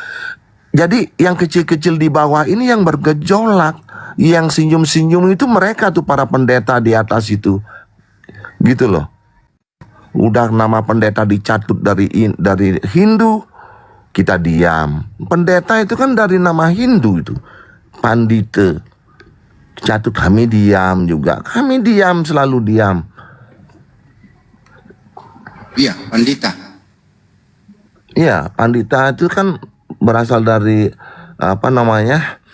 Jadi yang kecil-kecil di bawah ini yang bergejolak, yang senyum-senyum itu mereka tuh para pendeta di atas itu, gitu loh. Udah nama pendeta dicatut dari Hindu, kita diam. Pendeta itu kan dari nama Hindu itu, Pandita. Catut kami diam juga, kami diam, selalu diam. Iya, Pandita. Iya, Pandita itu kan berasal dari apa namanya?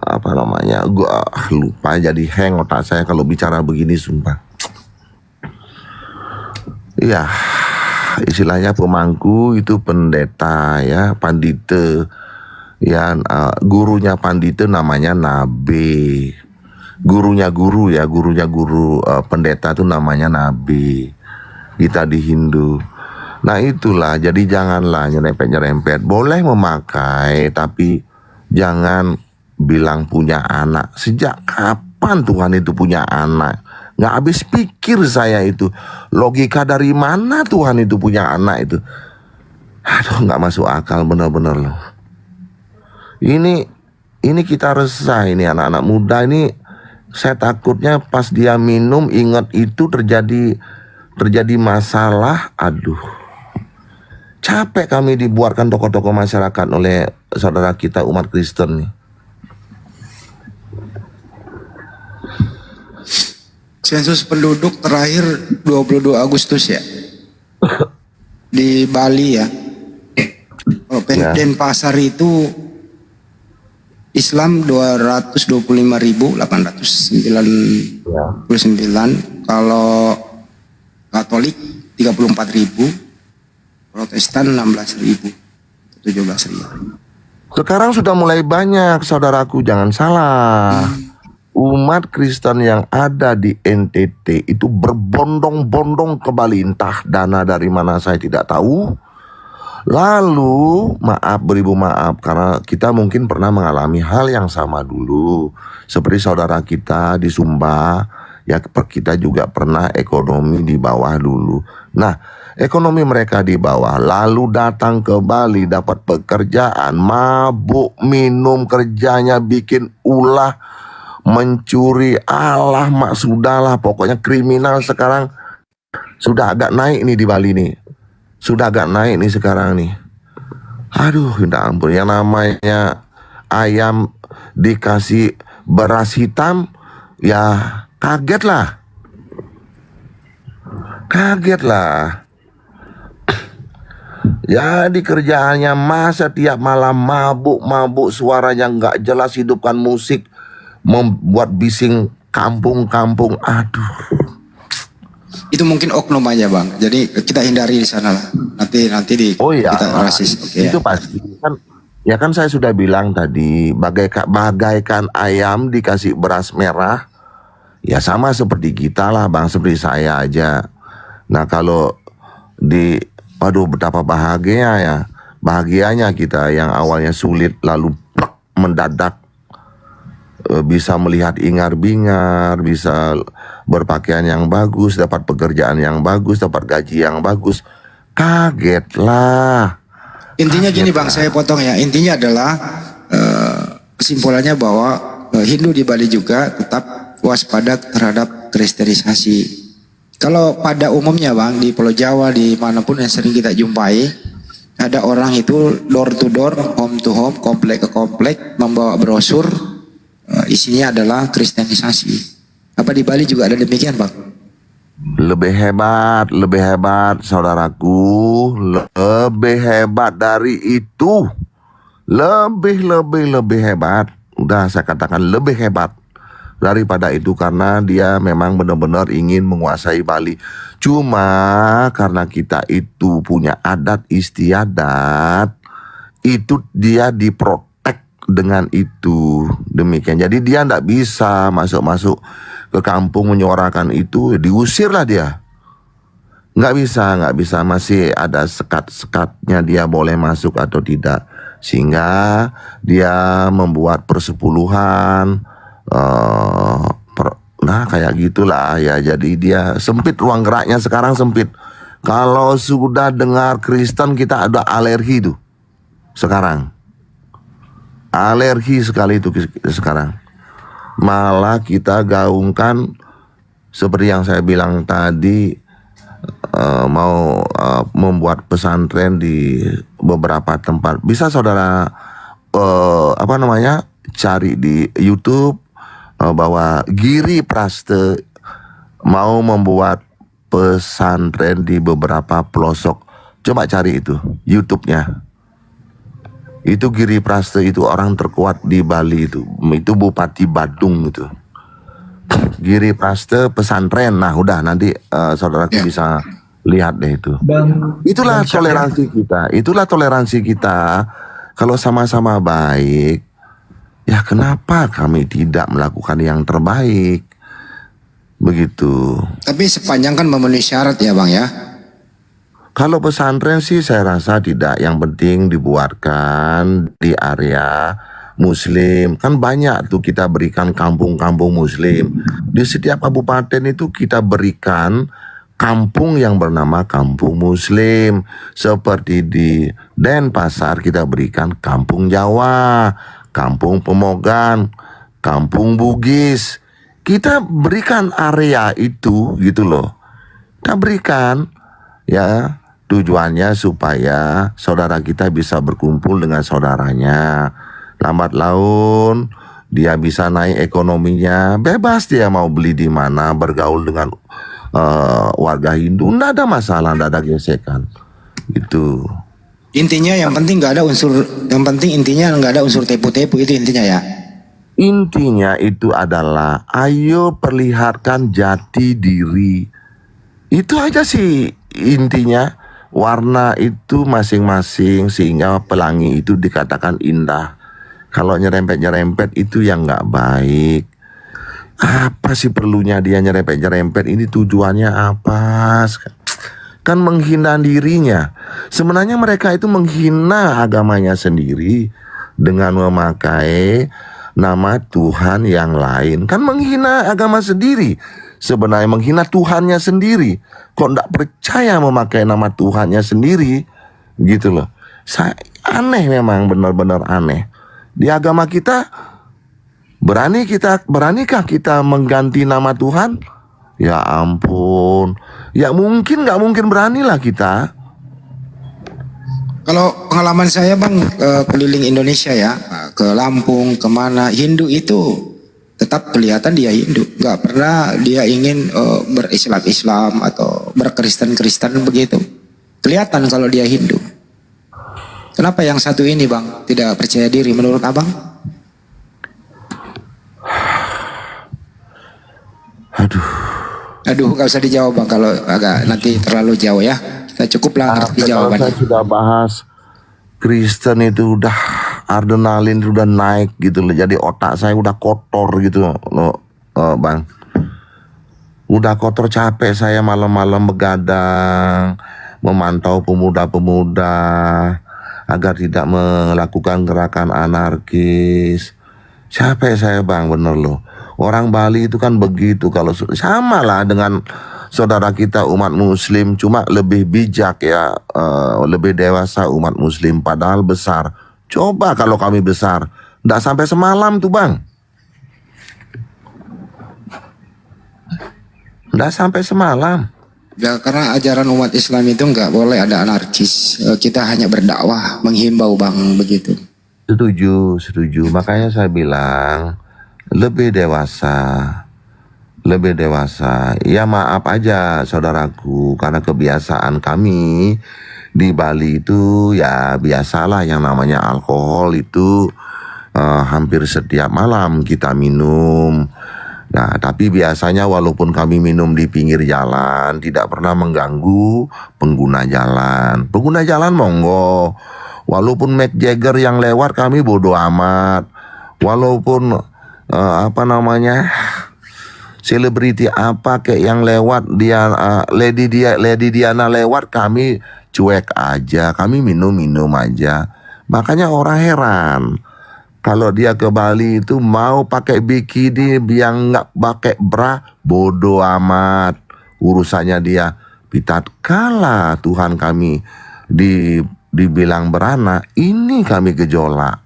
Apa namanya? Gua lupa, jadi hang otak saya kalau bicara begini, sumpah. Iya, istilahnya pemangku itu pendeta ya, Pandita. Ya, gurunya Pandita namanya Nabi. Gurunya guru pendeta itu namanya Nabi. Kita di Hindu. Nah itulah, jadi janganlah nyerempet-nyerempet. Boleh memakai, tapi jangan bilang punya anak. Sejak kapan Tuhan itu punya anak? Nggak habis pikir saya itu. Logika dari mana Tuhan itu punya anak itu? Aduh, nggak masuk akal benar-benar loh. Ini kita resah, ini anak-anak muda ini. Saya takutnya pas dia minum ingat itu terjadi masalah. Aduh, capek kami dibuatkan tokoh-tokoh masyarakat oleh saudara kita umat Kristen nih. Sensus penduduk terakhir 22 Agustus ya, di Bali ya. Kalau Denpasar itu Islam 225.899, kalau Katolik 34.000, Protestan 16.000, 17.000. Sekarang sudah mulai banyak, saudaraku, jangan salah. Umat Kristen yang ada di NTT itu berbondong-bondong ke Bali, entah dana dari mana saya tidak tahu. Lalu beribu maaf karena kita mungkin pernah mengalami hal yang sama dulu. Seperti saudara kita di Sumba, ya kita juga pernah ekonomi di bawah dulu. Nah, ekonomi mereka di bawah, lalu datang ke Bali dapat pekerjaan, mabuk, minum, kerjanya bikin ulah, mencuri, alah mak sudahlah, pokoknya kriminal sekarang sudah agak naik nih di Bali nih. Sudah agak naik nih sekarang nih. Aduh, minta ampun. Yang namanya ayam dikasih beras hitam, ya kaget lah. Jadi kerjaannya masa tiap malam mabuk, suaranya nggak jelas, hidupkan musik, membuat bising kampung-kampung. Aduh. Itu mungkin oknum aja bang, jadi kita hindari di sana lah. Nanti kita rasis. Okay, itu ya. Pasti kan saya sudah bilang tadi, bagaikan ayam dikasih beras merah, ya sama seperti kita lah bang, seperti saya aja. Nah kalau betapa bahagianya kita yang awalnya sulit lalu mendadak bisa melihat ingar-bingar, bisa berpakaian yang bagus, dapat pekerjaan yang bagus, dapat gaji yang bagus. Kagetlah. Intinya gini bang, saya potong ya. Intinya adalah kesimpulannya bahwa Hindu di Bali juga tetap waspada terhadap kristenisasi. Kalau pada umumnya bang, di Pulau Jawa, di manapun yang sering kita jumpai, ada orang itu door to door, home to home, komplek ke komplek, membawa brosur, isinya adalah kristenisasi. Apa di Bali juga ada demikian, Bang? Lebih hebat saudaraku, lebih hebat dari itu. Lebih hebat. Udah saya katakan lebih hebat daripada itu, karena dia memang benar-benar ingin menguasai Bali. Cuma karena kita itu punya adat istiadat, itu dia diprotek dengan itu. Demikian. Jadi dia tidak bisa masuk ke kampung menyuarakan itu, diusirlah dia. Nggak bisa, masih ada sekat-sekatnya dia boleh masuk atau tidak. Sehingga dia membuat persepuluhan, nah kayak gitulah ya. Jadi dia sempit, ruang geraknya sekarang sempit. Kalau sudah dengar Kristen kita ada alergi tuh sekarang. Alergi sekali itu sekarang. Malah kita gaungkan seperti yang saya bilang tadi, mau membuat pesantren di beberapa tempat. Bisa saudara cari di YouTube bahwa Giri Praste mau membuat pesantren di beberapa pelosok. Coba cari itu YouTube-nya. Itu Giri Praste itu orang terkuat di Bali itu Bupati Badung itu. Giri Praste pesantren. Nah udah nanti saudaraku bisa lihat deh itu. Itulah toleransi kita. Itulah toleransi kita. Kalau sama-sama baik, ya kenapa kami tidak melakukan yang terbaik? Begitu. Tapi sepanjang kan memenuhi syarat ya, Bang ya. Kalau pesantren sih saya rasa tidak. Yang penting dibuatkan di area Muslim. Kan banyak tuh kita berikan kampung-kampung Muslim. Di setiap kabupaten itu kita berikan kampung yang bernama kampung Muslim. Seperti di Denpasar kita berikan kampung Jawa, kampung Pemogan, kampung Bugis. Kita berikan area itu gitu loh. Kita berikan ya. Tujuannya supaya saudara kita bisa berkumpul dengan saudaranya. Lambat laun dia bisa naik ekonominya, bebas dia mau beli di mana, bergaul dengan warga Hindu, nggak ada masalah, nggak ada gesekan. Itu. Intinya yang penting nggak ada unsur tepu-tepu, itu intinya ya. Intinya itu adalah ayo perlihatkan jati diri. Itu aja sih intinya. Warna itu masing-masing sehingga pelangi itu dikatakan indah. Kalau nyerempet-nyerempet itu yang nggak baik. Apa sih perlunya dia nyerempet-nyerempet? Ini tujuannya apa? Kan menghina dirinya. Sebenarnya mereka itu menghina agamanya sendiri dengan memakai nama Tuhan yang lain. Kan menghina agama sendiri. Sebenarnya menghina Tuhannya sendiri. Kok tidak percaya memakai nama Tuhannya sendiri, gitu loh. Aneh, memang benar-benar aneh. Di agama kita, beranikah kita mengganti nama Tuhan? Ya ampun, ya nggak mungkin beranilah kita. Kalau pengalaman saya, Bang, keliling Indonesia ya, ke Lampung, kemana, Hindu itu tetap kelihatan dia Hindu, nggak pernah dia ingin berislam-Islam atau berkristen-Kristen begitu. Kelihatan kalau dia Hindu. Kenapa yang satu ini, Bang, tidak percaya diri menurut Abang? Aduh, nggak usah dijawab, Bang, kalau agak nanti terlalu jauh ya. Kita cukuplah ngerti jawabannya. Saya sudah bahas Kristen itu udah adrenalin udah naik gitu loh. Jadi otak saya udah kotor gitu loh, Bang. Udah kotor, capek saya malam-malam begadang memantau pemuda-pemuda agar tidak melakukan gerakan anarkis. Capek saya, Bang, bener loh. Orang Bali itu kan begitu. Kalau sama lah dengan saudara kita umat Muslim, cuma lebih bijak ya, lebih dewasa umat Muslim, padahal besar. Coba kalau kami besar, nggak sampai semalam tuh, Bang. Nggak sampai semalam. Ya, karena ajaran umat Islam itu nggak boleh ada anarkis. Kita hanya berdakwah, menghimbau Bang, begitu. Setuju, setuju. Makanya saya bilang lebih dewasa, lebih dewasa. Ya maaf aja saudaraku, karena kebiasaan kami di Bali itu ya biasalah yang namanya alkohol itu hampir setiap malam kita minum. Nah, tapi biasanya walaupun kami minum di pinggir jalan, tidak pernah mengganggu pengguna jalan. Pengguna jalan monggo. Walaupun Mick Jagger yang lewat kami bodo amat. Walaupun selebriti apa kayak yang lewat dia Lady Diana lewat kami cuek aja. Kami minum aja. Makanya orang heran. Kalau dia ke Bali itu mau pakai bikini yang nggak pakai bra, bodo amat urusannya dia. Tatkala Tuhan kami dibilang beranak, ini kami gejolak.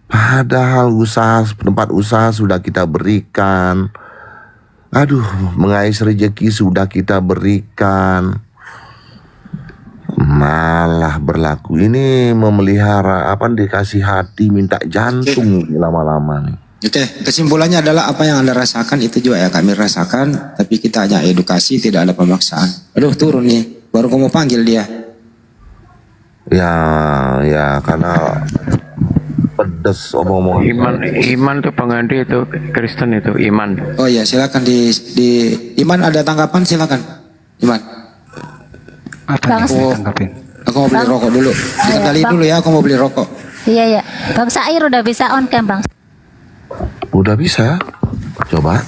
Padahal tempat usaha sudah kita berikan. Aduh, mengais rezeki sudah kita berikan. Malah berlaku ini memelihara dikasih hati minta jantung lama-lama nih. Oke, kesimpulannya adalah apa yang Anda rasakan itu juga ya kami rasakan, tapi kita hanya edukasi, tidak ada pemaksaan. Aduh, turun nih, baru kamu panggil dia. Ya karena pedes omong-omong. Iman tuh pengganti itu Kristen itu Iman. Oh iya, silakan di Iman ada tanggapan, silakan. Iman. Bang, Aku mau beli rokok dulu. Dikendali dulu ya, aku mau beli rokok. Iya. Bang Sair udah bisa on cam, Bang. Udah bisa. Coba.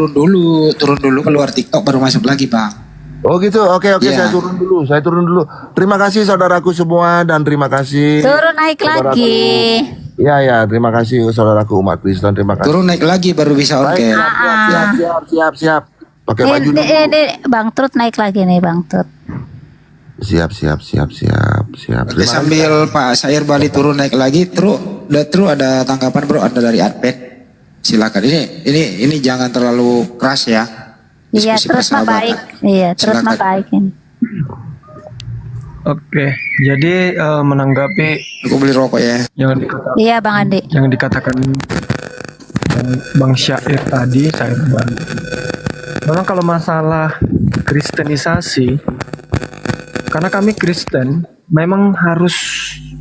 Turun dulu keluar TikTok baru masuk lagi, Bang. Oh gitu, oke, Iya. saya turun dulu. Terima kasih saudaraku semua dan terima kasih. Turun naik saudaraku. lagi. Ya, terima kasih saudaraku umat Kristen, terima kasih. Turun naik lagi baru bisa on cam. Siap. Pakai baju dulu. Ini Bang Trut naik lagi nih, Bang Trut. Siap. Oke, sambil Pak Sair Bali turun naik lagi, terus ada tanggapan bro, Anda dari Adpet. Silakan. Ini jangan terlalu keras ya. Iya, Diskusi terus mah persahabatan. baik. Iya, terus mah Silakan. baik ini. Oke, jadi menanggapi Aku beli rokok ya. Iya, Bang Andi. Yang dikatakan Bang Syair tadi, saya bantu. Memang kalau masalah kristenisasi, karena kami Kristen, memang harus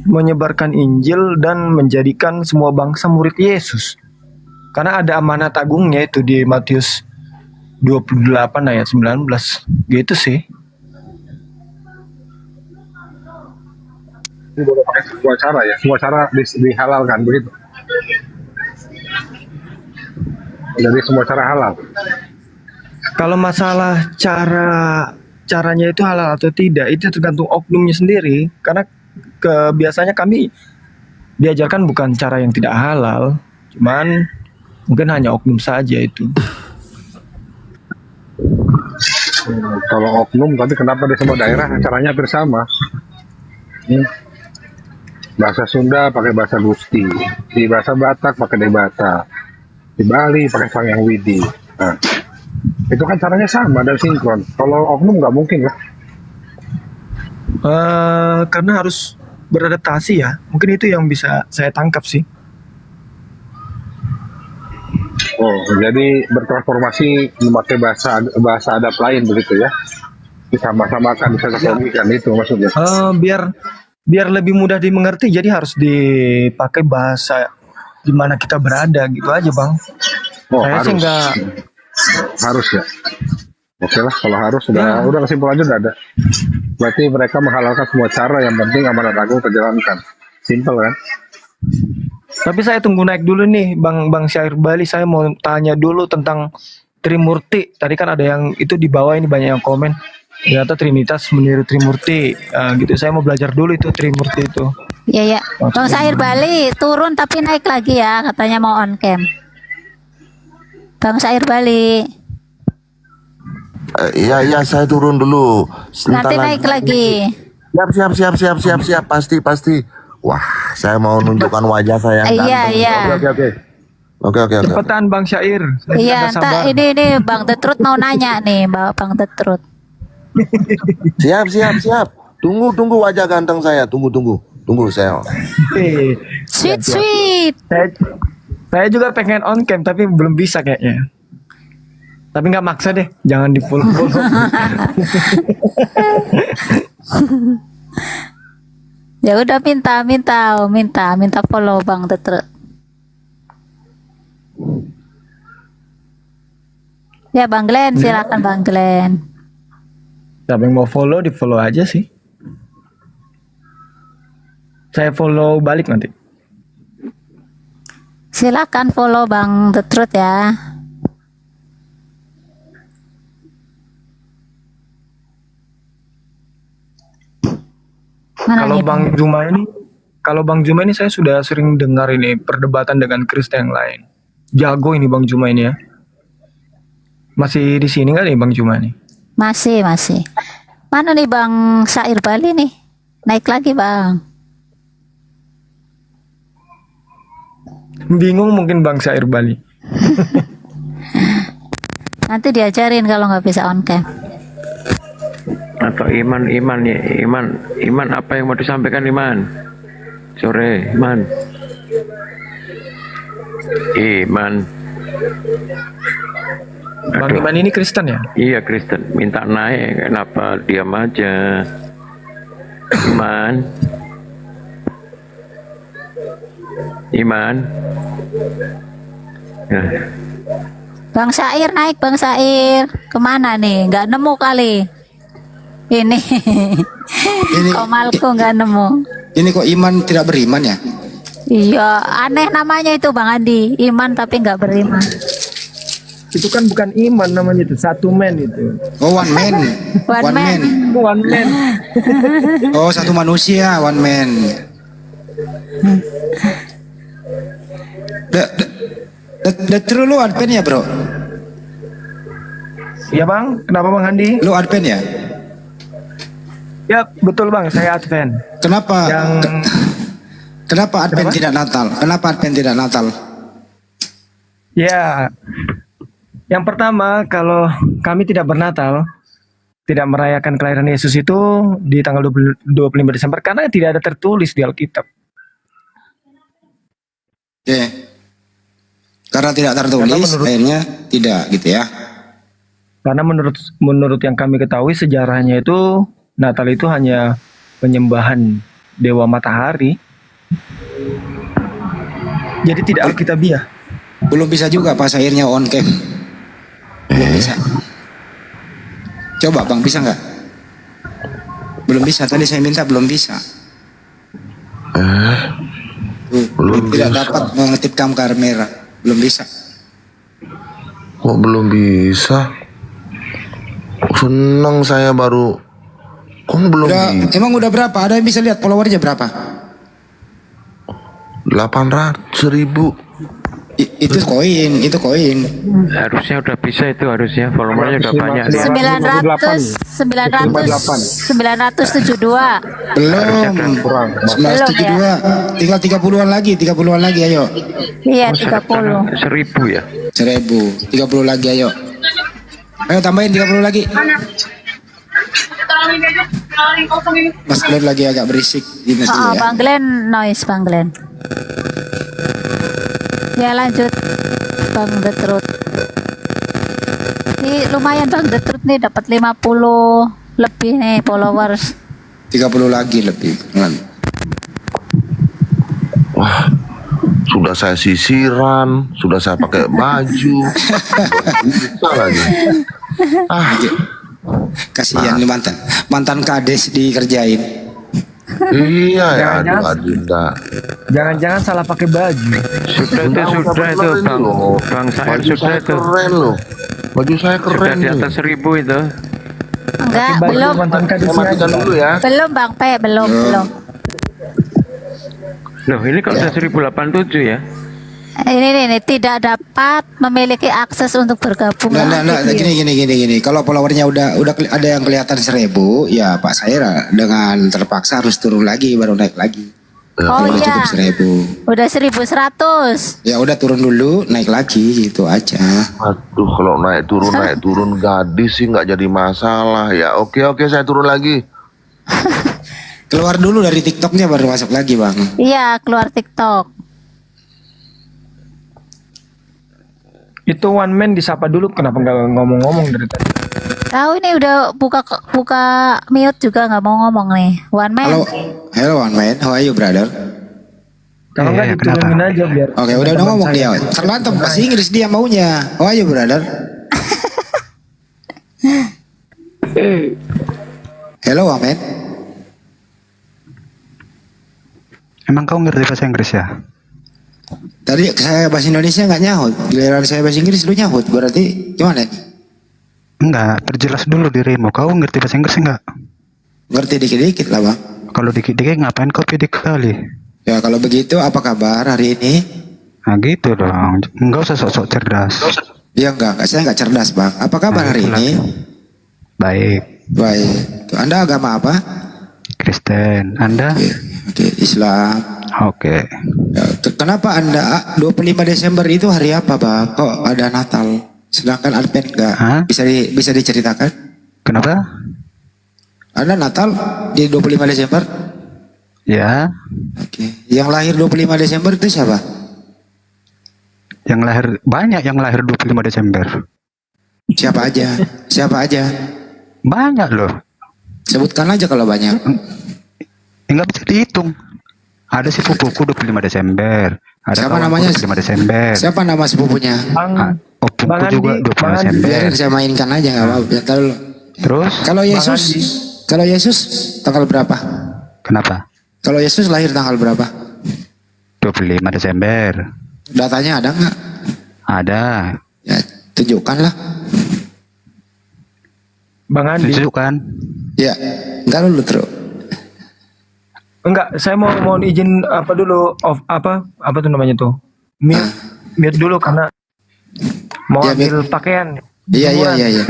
menyebarkan Injil dan menjadikan semua bangsa murid Yesus. Karena ada amanat agungnya itu di Matius 28 ayat 19. Gitu sih. Ini boleh pakai semua cara ya, semua cara dihalalkan begitu. Jadi semua cara halal. Kalau masalah caranya itu halal atau tidak, itu tergantung oknumnya sendiri. Karena biasanya kami diajarkan bukan cara yang tidak halal, cuman mungkin hanya oknum saja itu. Kalau oknum, tapi kenapa di semua daerah caranya hampir sama? Bahasa Sunda pakai bahasa Gusti, di bahasa Batak pakai Debata, di Bali pakai Sangyang Widi. Nah, itu kan caranya sama dan sinkron. Kalau oknum nggak mungkin lah. Karena harus beradaptasi ya. Mungkin itu yang bisa saya tangkap sih. Oh, jadi bertransformasi memakai bahasa adab lain begitu ya? Disama-samakan, disatukan itu maksudnya. Biar lebih mudah dimengerti, jadi harus dipakai bahasa di mana kita berada gitu aja, Bang. Oh, saya sih nggak harus ya. Oke lah, kalau harus udah kesimpulannya udah ada. Berarti mereka menghalalkan semua cara, yang penting amanat agung terjalankan. Simpel kan? Tapi saya tunggu naik dulu nih, Bang Syair Bali. Saya mau tanya dulu tentang Trimurti. Tadi kan ada yang itu di bawah ini banyak yang komen. Ternyata Trinitas meniru Trimurti. Gitu. Saya mau belajar dulu itu Trimurti itu. Iya. Bang Syair Bali turun tapi naik lagi ya, katanya mau on cam. Bang Syair Bali. Iya, saya turun dulu. Nanti naik lagi. Siap, pasti. Wah, saya mau nunjukkan wajah saya yang Iya. ganteng. Oke. Oke. Cepetan Bang Syair. Saya Iya, tidak sabar. ini Bang The Truth mau nanya nih, Bang The Truth. Siap. Tunggu wajah ganteng saya. Tunggu saya. Sweet. Saya juga pengen on cam tapi belum bisa kayaknya. Tapi nggak maksa deh, jangan di follow. Ya udah minta follow Bang The Truth. Ya Bang Glenn, silakan Bang Glenn. Siapa yang mau follow di follow aja sih. Saya follow balik nanti. Silakan follow Bang The Truth ya. Mana Kalau nih, Bang Juma ini saya sudah sering dengar ini perdebatan dengan Kristen yang lain. Jago ini Bang Juma ini ya. Masih di sini nggak nih Bang Juma nih? Masih. Mana nih Bang Syair Bali nih? Naik lagi Bang. Bingung mungkin Bang Syair Bali. Nanti diajarin kalau nggak bisa on cam. Atau Iman apa yang mau disampaikan Iman? Sore Iman. Bang Iman ini Kristen ya? Iya Kristen. Minta naik, kenapa diam aja? Iman. Ya. Bang Syair naik Bang Syair. Kemana nih? Nggak nemu kali. Ini. Komalku nggak nemu. Ini kok Iman tidak beriman ya? Iya, aneh namanya itu Bang Andi. Iman tapi nggak beriman. Itu kan bukan iman namanya itu, satu man itu. Oh, one man. One man. One man. Oh, satu manusia, one man. The Truth lu advent ya, Bro? Iya Bang, kenapa Bang Andi? Lu advent ya? Ya betul Bang, saya advent. Kenapa? Kenapa advent tidak Natal? Kenapa advent tidak Natal? Ya, yang pertama kalau kami tidak bernatal, tidak merayakan kelahiran Yesus itu di tanggal 25 Desember karena tidak ada tertulis di Alkitab. Oke. Karena tidak tertulis, akhirnya tidak gitu ya. Karena menurut yang kami ketahui sejarahnya itu Natal itu hanya penyembahan dewa matahari. Jadi tidak alkitabiah. Belum bisa juga pas akhirnya on cam. Belum bisa. Coba Bang, bisa nggak? Belum bisa. Tadi saya minta belum bisa. Belum tidak bisa. dapat mengetipkan kamera. Belum bisa. Kok belum bisa? Senang saya baru. Kok belum bisa? Emang udah berapa? Ada yang bisa lihat followernya berapa? 800.000. Itu koin. Harusnya udah bisa itu harusnya volumenya udah banyak. 972. Belum. 972. Tinggal 30-an lagi, ayo. Iya, 30. 1000 ya. 1000. 30 lagi, ayo. Ayo tambahin 30 lagi. Mas Glenn lagi agak berisik. Gini dulu ya. Bang Glenn noise Bang Glenn. Ya lanjut Bang The Truth. Ini lumayan Bang The Truth nih dapat 50 lebih nih followers. 30 lagi lebih. Wah, sudah saya sisiran, sudah saya pakai baju. Bisa lagi. Kasihan nih mantan kades dikerjain. Iya ya, Jangan-jangan- Jangan-jangan salah pakai baju. Sudah itu Bang Said sudah itu. Keren loh. Baju saya Sudah keren di nih. atas 1000 itu. Enggak, belum. Saya matikan dulu ya. Belum Bang P, belum. Loh, ini kalau udah 1087 ya. Ini tidak dapat memiliki akses untuk bergabung. Nah, gini. Kalau followernya udah ada yang kelihatan 1000, ya Pak Saira dengan terpaksa harus turun lagi baru naik lagi. Oh Udah iya, cukup 1.000. udah 1.100. Ya udah turun dulu, naik lagi gitu aja. Aduh, kalau naik turun gadis sih nggak jadi masalah ya. Oke, saya turun lagi. Keluar dulu dari TikToknya baru masuk lagi bang. Iya, keluar TikTok. Itu one man disapa dulu, kenapa nggak ngomong-ngomong dari tadi? Tahu ini udah buka mute juga nggak mau ngomong nih. One man. Hello one man, how are you brother? Kalau nggak diturunin aja biar. Oke, udah ngomong dia. Terlantar bahasa Inggris dia maunya. How are you brother? Hello one man. Emang kau ngerti bahasa Inggris ya? Tadi saya bahasa Indonesia nggak nyahut, giliran saya bahasa Inggris lu nyahut, berarti gimana? Enggak, perjelas dulu dirimu. Kau ngerti bahasa Inggris enggak? Ngerti dikit-dikit lah bang. Kalau dikit-dikit ngapain kau pede kali? Ya kalau begitu apa kabar hari ini? Nah gitu dong, enggak usah sok-sok cerdas. Ya enggak, saya enggak cerdas bang. Apa kabar hari ini? Baik. Baik. Tuh, Anda agama apa? Kristen. Anda? Oke, Islam. Oke. Ya, kenapa Anda 25 Desember itu hari apa bang? Kok ada Natal? Sedangkan Advent enggak? Bisa diceritakan? Kenapa? Anda Natal di 25 Desember? Ya. Oke. Yang lahir 25 Desember itu siapa? Yang lahir banyak, yang lahir 25 Desember. Siapa aja? Siapa aja? Banyak loh. Sebutkan aja kalau banyak. Enggak bisa dihitung. Ada sepupuku 25 Desember. Ada Siapa namanya? 25 Desember. Siapa nama sepupunya? Opuku juga 25 Desember. Biarin saya mainkan aja nggak apa-apa. Biar tahu. Terus? Kalau Yesus tanggal berapa? Kenapa? Kalau Yesus lahir tanggal berapa? 25 Desember. Datanya ada nggak? Ada. Ya tunjukkanlah. Bang Andi. Tunjukkan. Ya, enggak dulu terus. Enggak, saya mau izin apa dulu apa tuh namanya tuh? Mute dulu karena mau ambil pakaian. Iya.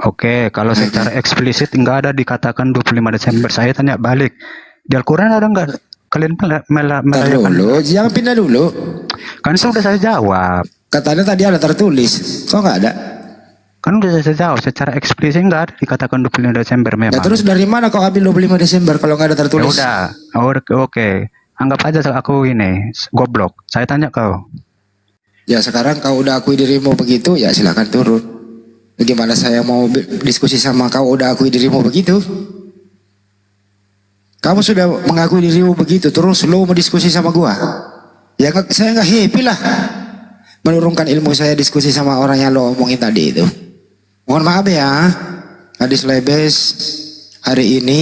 Oke, kalau secara eksplisit enggak ada dikatakan 25 Desember. Saya tanya balik. Di Al-Quran ada enggak? Kalian merayakan? Dulu, jangan pindah dulu. Kan sudah saya jawab. Katanya tadi ada tertulis. Kok enggak ada? Kan udah saya jawab, secara eksplisit enggak ada dikatakan 25 Desember memang. Ya terus dari mana kau ambil 25 Desember kalau nggak ada tertulis? Ya udah, oke. Anggap aja aku ini goblok. Saya tanya kau. Ya sekarang kau udah akui dirimu begitu, ya silakan turun. Bagaimana saya mau diskusi sama kau udah akui dirimu begitu? Kamu sudah mengakui dirimu begitu, terus lu mau diskusi sama gua? Ya saya nggak happy lah. Menurunkan ilmu saya diskusi sama orang yang lo omongin tadi itu. Mohon maaf ya, Hadis Lebes hari ini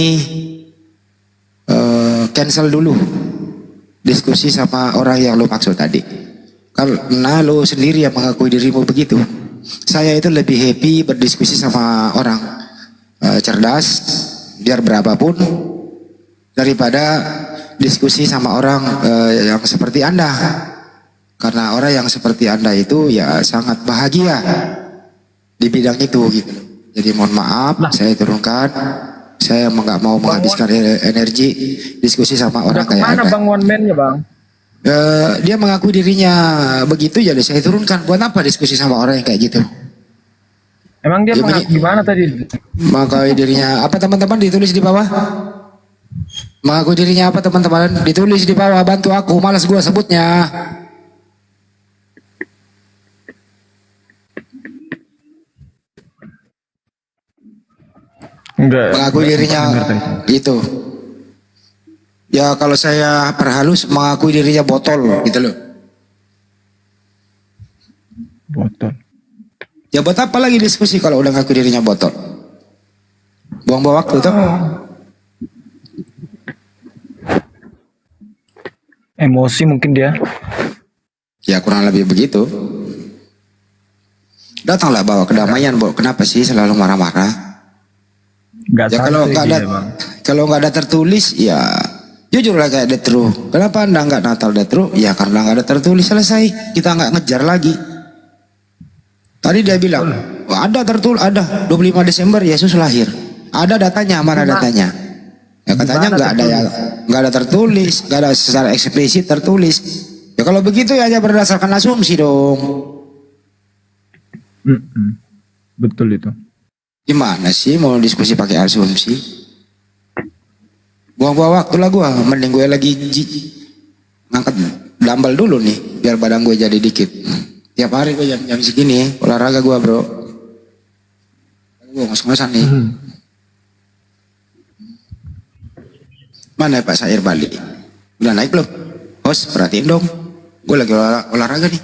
cancel dulu diskusi sama orang yang lo maksud tadi. Karena lo sendiri yang mengakui dirimu begitu. Saya itu lebih happy berdiskusi sama orang cerdas, biar berapapun, daripada diskusi sama orang yang seperti Anda. Karena orang yang seperti Anda itu ya sangat bahagia di bidang itu gitu. Jadi mohon maaf, saya turunkan. Saya nggak mau menghabiskan energi diskusi sama orang kayak Anda. Mana Bang One Man-nya Bang? Dia mengakui dirinya begitu, jadi saya turunkan. Buat apa diskusi sama orang yang kayak gitu? Emang dia gimana tadi? Mengakui dirinya apa teman-teman, ditulis di bawah. Mengakui dirinya apa teman-teman, ditulis di bawah. Bantu aku, malas gua sebutnya. Enggak. Mengakui dirinya gitu. Ya kalau saya perhalus, mengakui dirinya botol gitu loh. Botol. Ya buat apa lagi diskusi kalau udah ngaku dirinya botol? Buang-buang waktu tuh. Emosi mungkin dia. Ya kurang lebih begitu. Datanglah bawa kedamaian, Bo. Kenapa sih selalu marah-marah? Ya kalau nggak ada tertulis, ya jujurlah kayak Detru. Kenapa Anda nggak Natal Detru? Ya karena nggak ada tertulis, selesai. Kita nggak ngejar lagi. Tadi dia bilang, ada tertulis, ada 25 Desember Yesus lahir. Ada datanya, mana datanya? Ya katanya Di mana nggak ada ya, nggak ada tertulis, nggak ada secara eksplisit tertulis. Ya kalau begitu ya hanya berdasarkan asumsi dong. Betul itu. Gimana sih mau diskusi pakai asumsi? Buang-buang waktu lah gue, mending gue lagi ngangkat dumbbell dulu nih, biar badan gue jadi dikit. Tiap hari gue jam segini olahraga gue bro. Gue ngos-ngosan nih. Mana Pak Sair balik? Udah naik belum? Host perhatiin dong, gue lagi olahraga nih.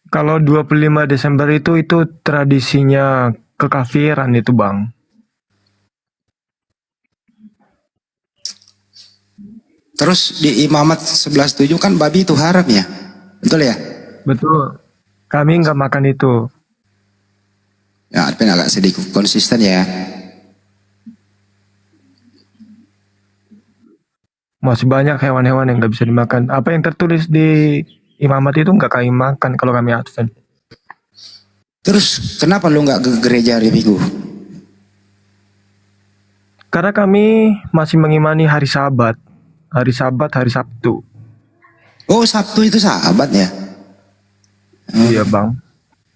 Kalau 25 Desember itu tradisinya kekafiran itu Bang. Terus di Imamat 11.7 kan babi itu haram ya? Betul ya? Betul. Kami nggak makan itu. Ya, Advent agak sedikit konsisten ya. Masih banyak hewan-hewan yang nggak bisa dimakan. Apa yang tertulis di Imamat itu nggak kami makan kalau kami Advent. Terus kenapa lu nggak ke gereja hari Minggu? Karena kami masih mengimani hari Sabat. Hari Sabat, hari Sabtu. Oh, Sabtu itu Sabat ya? Iya Bang.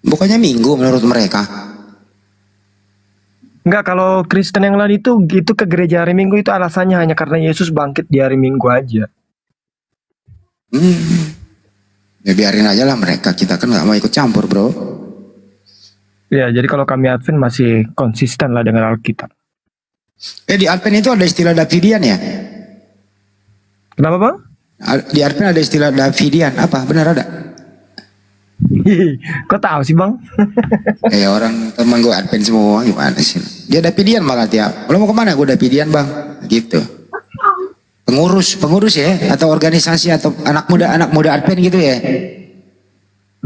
Bukannya Minggu menurut mereka? Enggak, kalau Kristen yang lain itu ke gereja hari Minggu itu alasannya hanya karena Yesus bangkit di hari Minggu aja. Ya biarin aja lah mereka, kita kan nggak mau ikut campur bro. Ya, jadi kalau kami Advent masih konsisten lah dengan Alkitab. Di Advent itu ada istilah Davidian ya? Kenapa Bang? Di Advent ada istilah Davidian, apa? Benar ada? Kok tahu sih Bang? Orang teman gue Advent semua, gimana sih? Dia Davidian malah tiap. Lo mau kemana? Gue Davidian Bang, gitu. Pengurus ya? Atau organisasi atau anak muda Advent gitu ya?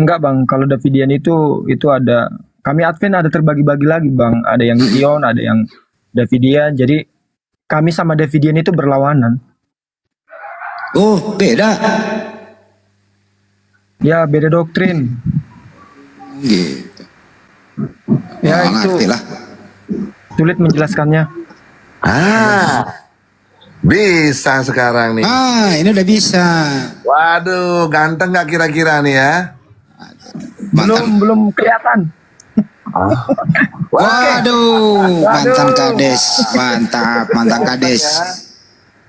Enggak Bang, kalau Davidian itu ada, kami Advent ada terbagi-bagi lagi Bang. Ada yang Zion, ada yang Davidian. Jadi kami sama Davidian itu berlawanan. Oh, beda. Ya, beda doktrin. Gitu. Ya, itu lah. Sulit menjelaskannya. Bisa sekarang nih. Ini udah bisa. Waduh, ganteng gak kira-kira nih ya? Belum kelihatan. Waduh, mantan kades, mantap, mantan kades.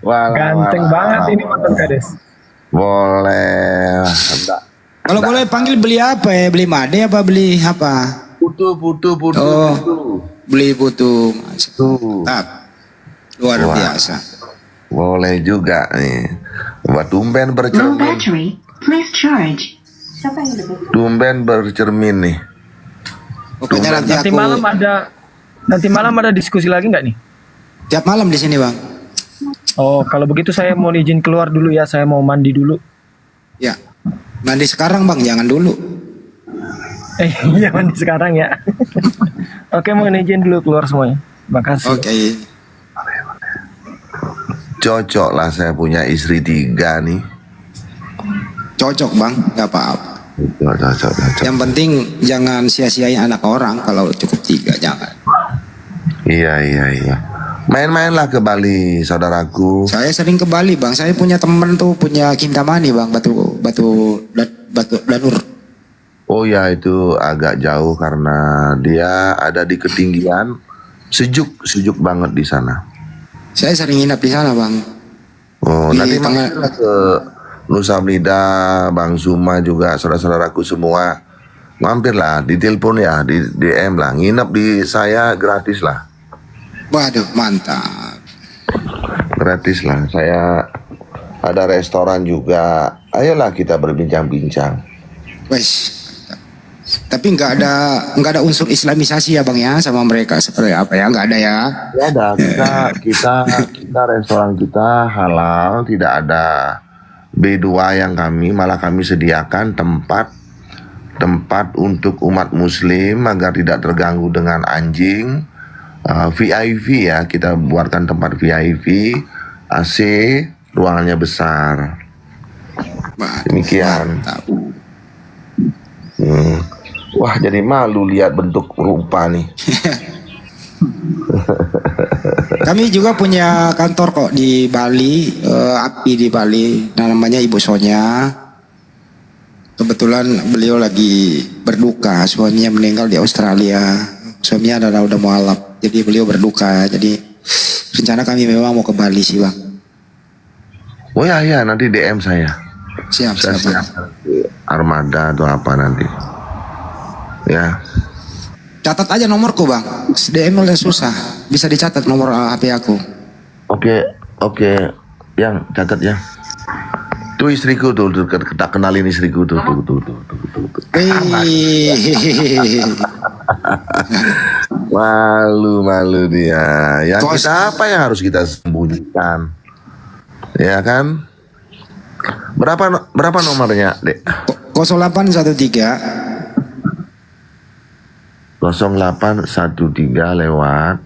Ganteng banget ini mantan kades. Boleh. Kalau boleh panggil beli apa ya? Beli made apa beli apa? Putu. Oh, beli putu. Mantap. Luar biasa. Boleh juga nih. Buat tumben bercermin. Tumben bercermin nih. Pokoknya nanti malam ada diskusi lagi nggak nih? Tiap malam di sini Bang. Oh, kalau begitu saya mau izin keluar dulu ya. Saya mau mandi dulu. Ya, mandi sekarang Bang, jangan dulu. Iya mandi sekarang ya. Oke, mau izin dulu keluar semuanya. Makasih. Oke. Cocok lah saya punya istri 3 nih. Cocok Bang, nggak apa-apa. Cocok. Yang penting jangan sia-siain anak orang. Kalau cukup 3 jangan. Iya. Main-mainlah ke Bali, saudaraku. Saya sering ke Bali Bang. Saya punya temen tuh, punya Kintamani Bang, batu Danur. Oh ya, itu agak jauh karena dia ada di ketinggian, sejuk banget di sana. Saya sering nginap di sana Bang. Oh, Di nanti tengah- mampirlah ke Nusa Penida, Bang Zuma juga, saudara-saudaraku semua. Mampirlah, ditelepon ya, di DM lah, nginep di saya gratis lah. Waduh, mantap. Gratis lah, saya ada restoran juga. Ayolah kita berbincang-bincang. Wes. Tapi nggak ada unsur Islamisasi ya Bang ya sama mereka seperti apa ya? Nggak ada ya? Ya ada, kita restoran kita halal, tidak ada B2 yang malah kami sediakan tempat untuk umat muslim agar tidak terganggu dengan anjing. VIP ya, kita buatkan tempat VIP, AC, ruangannya besar. Demikian. Wah, jadi malu lihat bentuk rupa nih. Kami juga punya kantor kok di Bali, API di Bali, namanya Ibu Sonya. Kebetulan beliau lagi berduka, suaminya meninggal di Australia. Suaminya udah mualaf, jadi beliau berduka. Jadi rencana kami memang mau ke Bali sih bang. Oh ya, nanti DM saya. Siap. Armada atau apa nanti. Ya. Catat aja nomorku bang. DM udah susah, bisa dicatat nomor HP aku. Oke. Yang catat ya. Itu istriku tuh, kita kenalin istriku tuh. Malu dia. Ya kita apa yang harus kita sembunyikan? Ya kan? Berapa nomornya, Dek? 0813 lewat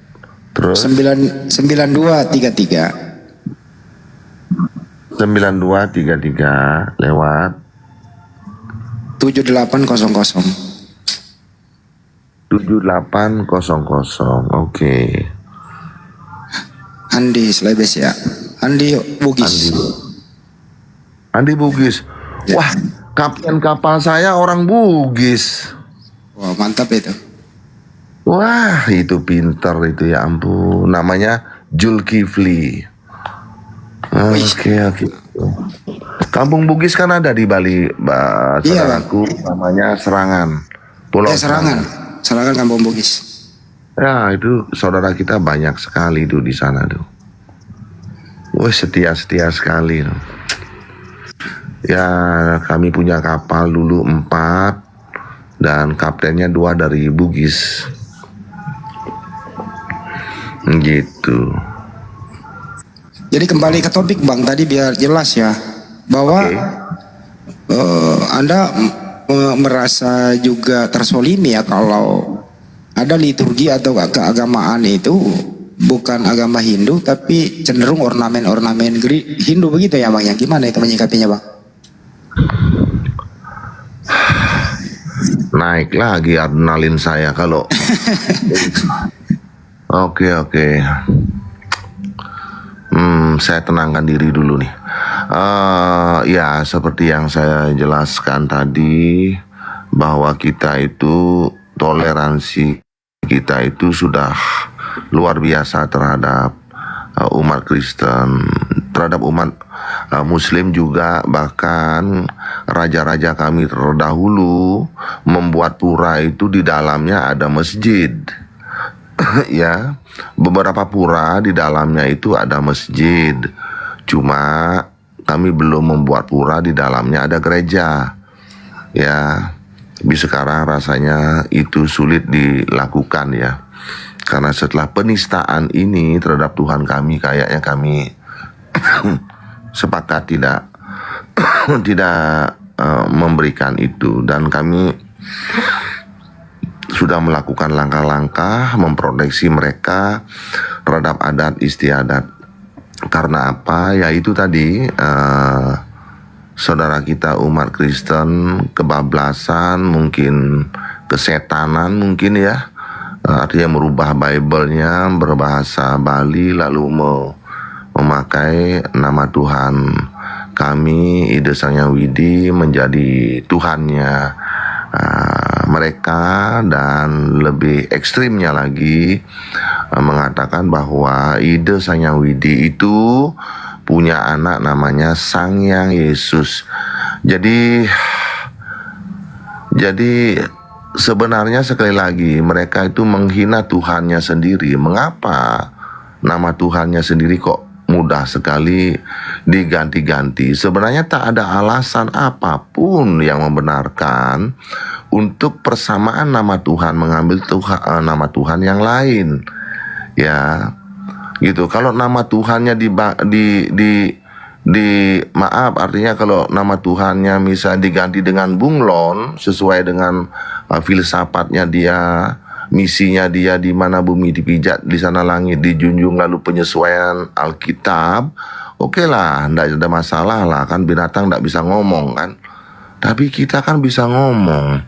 terus 9233 lewat 7800. 7800. Oke. Andi Slebes ya. Andi Bugis. Andi Bugis. Wah, kapten kapal saya orang Bugis. Wah, mantap itu. Wah, itu pinter itu, ya ampun. Namanya Zulkifli. Oke. Kampung Bugis kan ada di Bali, saudaraku, namanya Serangan. Pulau Serangan Kampung Bugis. Ya, itu saudara kita banyak sekali tuh di sana tuh. Wah, setia sekali. Ya, kami punya kapal dulu 4 dan kaptennya 2 dari Bugis. Gitu. Jadi kembali ke topik bang tadi biar jelas ya, bahwa Anda merasa juga tersolimi ya kalau ada liturgi atau keagamaan itu bukan agama Hindu tapi cenderung ornamen-ornamen Hindu begitu ya bang, ya gimana itu menyikapinya bang? Naik lagi adrenalin saya kalau Oke. Saya tenangkan diri dulu nih. Ya, seperti yang saya jelaskan tadi, bahwa kita itu toleransi kita itu sudah luar biasa terhadap umat Kristen, terhadap umat Muslim juga. Bahkan raja-raja kami terdahulu membuat pura itu di dalamnya ada masjid. Ya, beberapa pura di dalamnya itu ada masjid. Cuma kami belum membuat pura di dalamnya ada gereja. Ya, tapi sekarang rasanya itu sulit dilakukan ya. Karena setelah penistaan ini terhadap Tuhan kami, kayaknya kami sepakat tidak memberikan itu, dan kami sudah melakukan langkah-langkah memproteksi mereka terhadap adat istiadat. Karena apa? Ya itu tadi, saudara kita umat Kristen kebablasan, mungkin kesetanan mungkin ya, artinya merubah Bible-nya berbahasa Bali lalu memakai nama Tuhan kami, Ide Sang Hyang Widi, menjadi Tuhannya mereka. Dan lebih ekstrimnya lagi mengatakan bahwa Ide Sang Hyang Widi itu punya anak namanya Sang Hyang Yesus. Jadi sebenarnya sekali lagi mereka itu menghina Tuhannya sendiri. Mengapa nama Tuhannya sendiri kok mudah sekali diganti-ganti? Sebenarnya tak ada alasan apapun yang membenarkan untuk persamaan nama Tuhan mengambil nama Tuhan yang lain. Ya, gitu. Kalau nama Tuhannya maaf, artinya kalau nama Tuhannya misal diganti dengan bunglon sesuai dengan filsafatnya dia, misinya dia, di mana bumi dipijat, di sana langit dijunjung, lalu penyesuaian Alkitab, oke lah, tidak ada masalah lah, kan binatang tidak bisa ngomong kan, tapi kita kan bisa ngomong.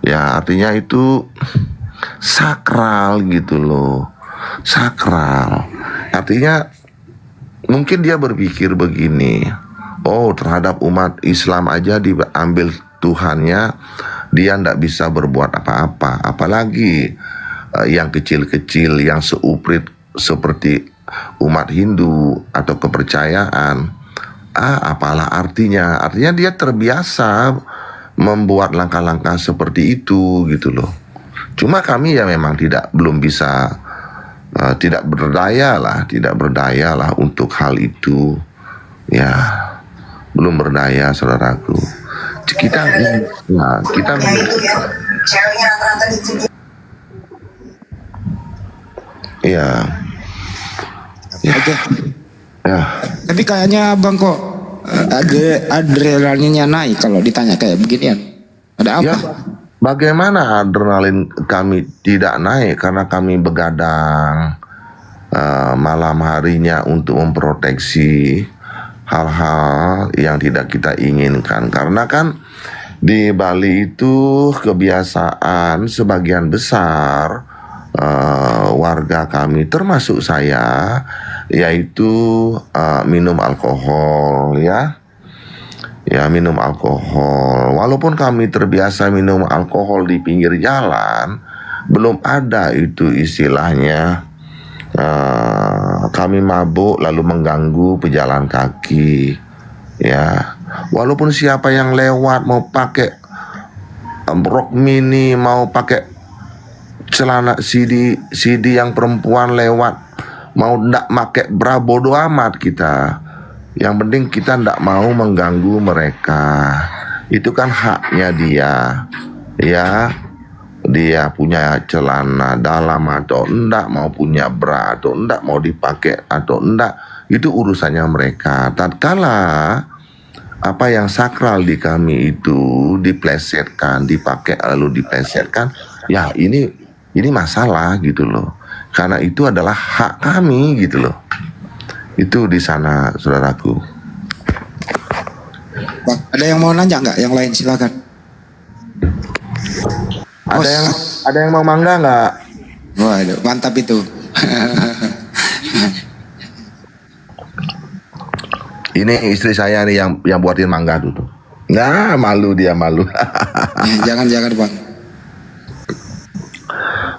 Ya, artinya itu sakral gitu loh. Sakral. Artinya mungkin dia berpikir begini, oh terhadap umat Islam aja diambil Tuhannya, dia ndak bisa berbuat apa-apa. Apalagi yang kecil-kecil, yang seuprit seperti umat Hindu atau kepercayaan. Apalah artinya? Artinya dia terbiasa membuat langkah-langkah seperti itu gitu loh. Cuma kami ya memang belum bisa, tidak berdaya lah untuk hal itu. Ya, belum berdaya saudaraku. Kita ya. Oke. Ya. Tapi kayaknya abang kok adrenalinnya naik kalau ditanya kayak beginian. Ada apa? Ya, bagaimana adrenalin kami tidak naik karena kami begadang malam harinya untuk memproteksi hal-hal yang tidak kita inginkan. Karena kan di Bali itu kebiasaan sebagian besar warga kami termasuk saya yaitu minum alkohol ya minum alkohol. Walaupun kami terbiasa minum alkohol di pinggir jalan, belum ada itu istilahnya kami mabuk lalu mengganggu pejalan kaki ya. Walaupun siapa yang lewat mau pakai rok mini, mau pakai celana CD yang perempuan lewat, mau ndak pakai bra, bodo amat kita. Yang penting kita ndak mau mengganggu mereka. Itu kan haknya dia. Ya, dia punya celana dalam atau enggak, mau punya bra atau enggak, mau dipakai atau enggak, itu urusannya mereka. Tatkala apa yang sakral di kami itu diplesetkan, dipakai lalu diplesetkan, ya ini masalah gitu loh. Karena itu adalah hak kami gitu loh. Itu di sana saudaraku. Bang, ada yang mau nanya nggak? Yang lain silakan. Ada yang mau mangga nggak? Waduh, mantap itu. Ini istri saya nih yang buatin mangga tuh. Nah, malu dia malu. Jangan bang.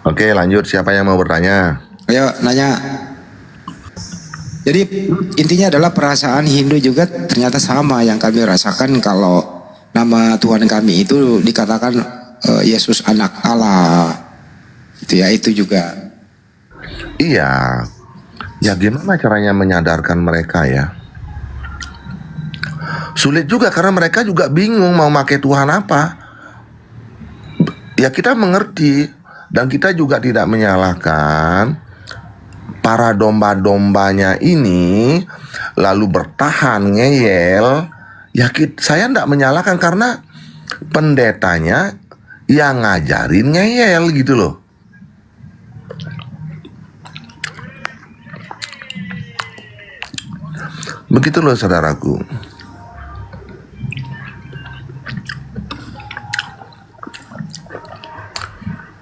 Oke, lanjut. Siapa yang mau bertanya? Ayo nanya. Jadi intinya adalah perasaan Hindu juga ternyata sama yang kami rasakan kalau nama Tuhan kami itu dikatakan Yesus anak Allah. Itu juga. Iya. Ya gimana caranya menyadarkan mereka ya? Sulit juga karena mereka juga bingung mau pakai Tuhan apa. Ya kita mengerti dan kita juga tidak menyalahkan para domba-dombanya ini lalu bertahan ngeyel. Ya saya tidak menyalahkan karena pendetanya yang ngajarin ngeyel gitu loh. Begitu loh saudaraku.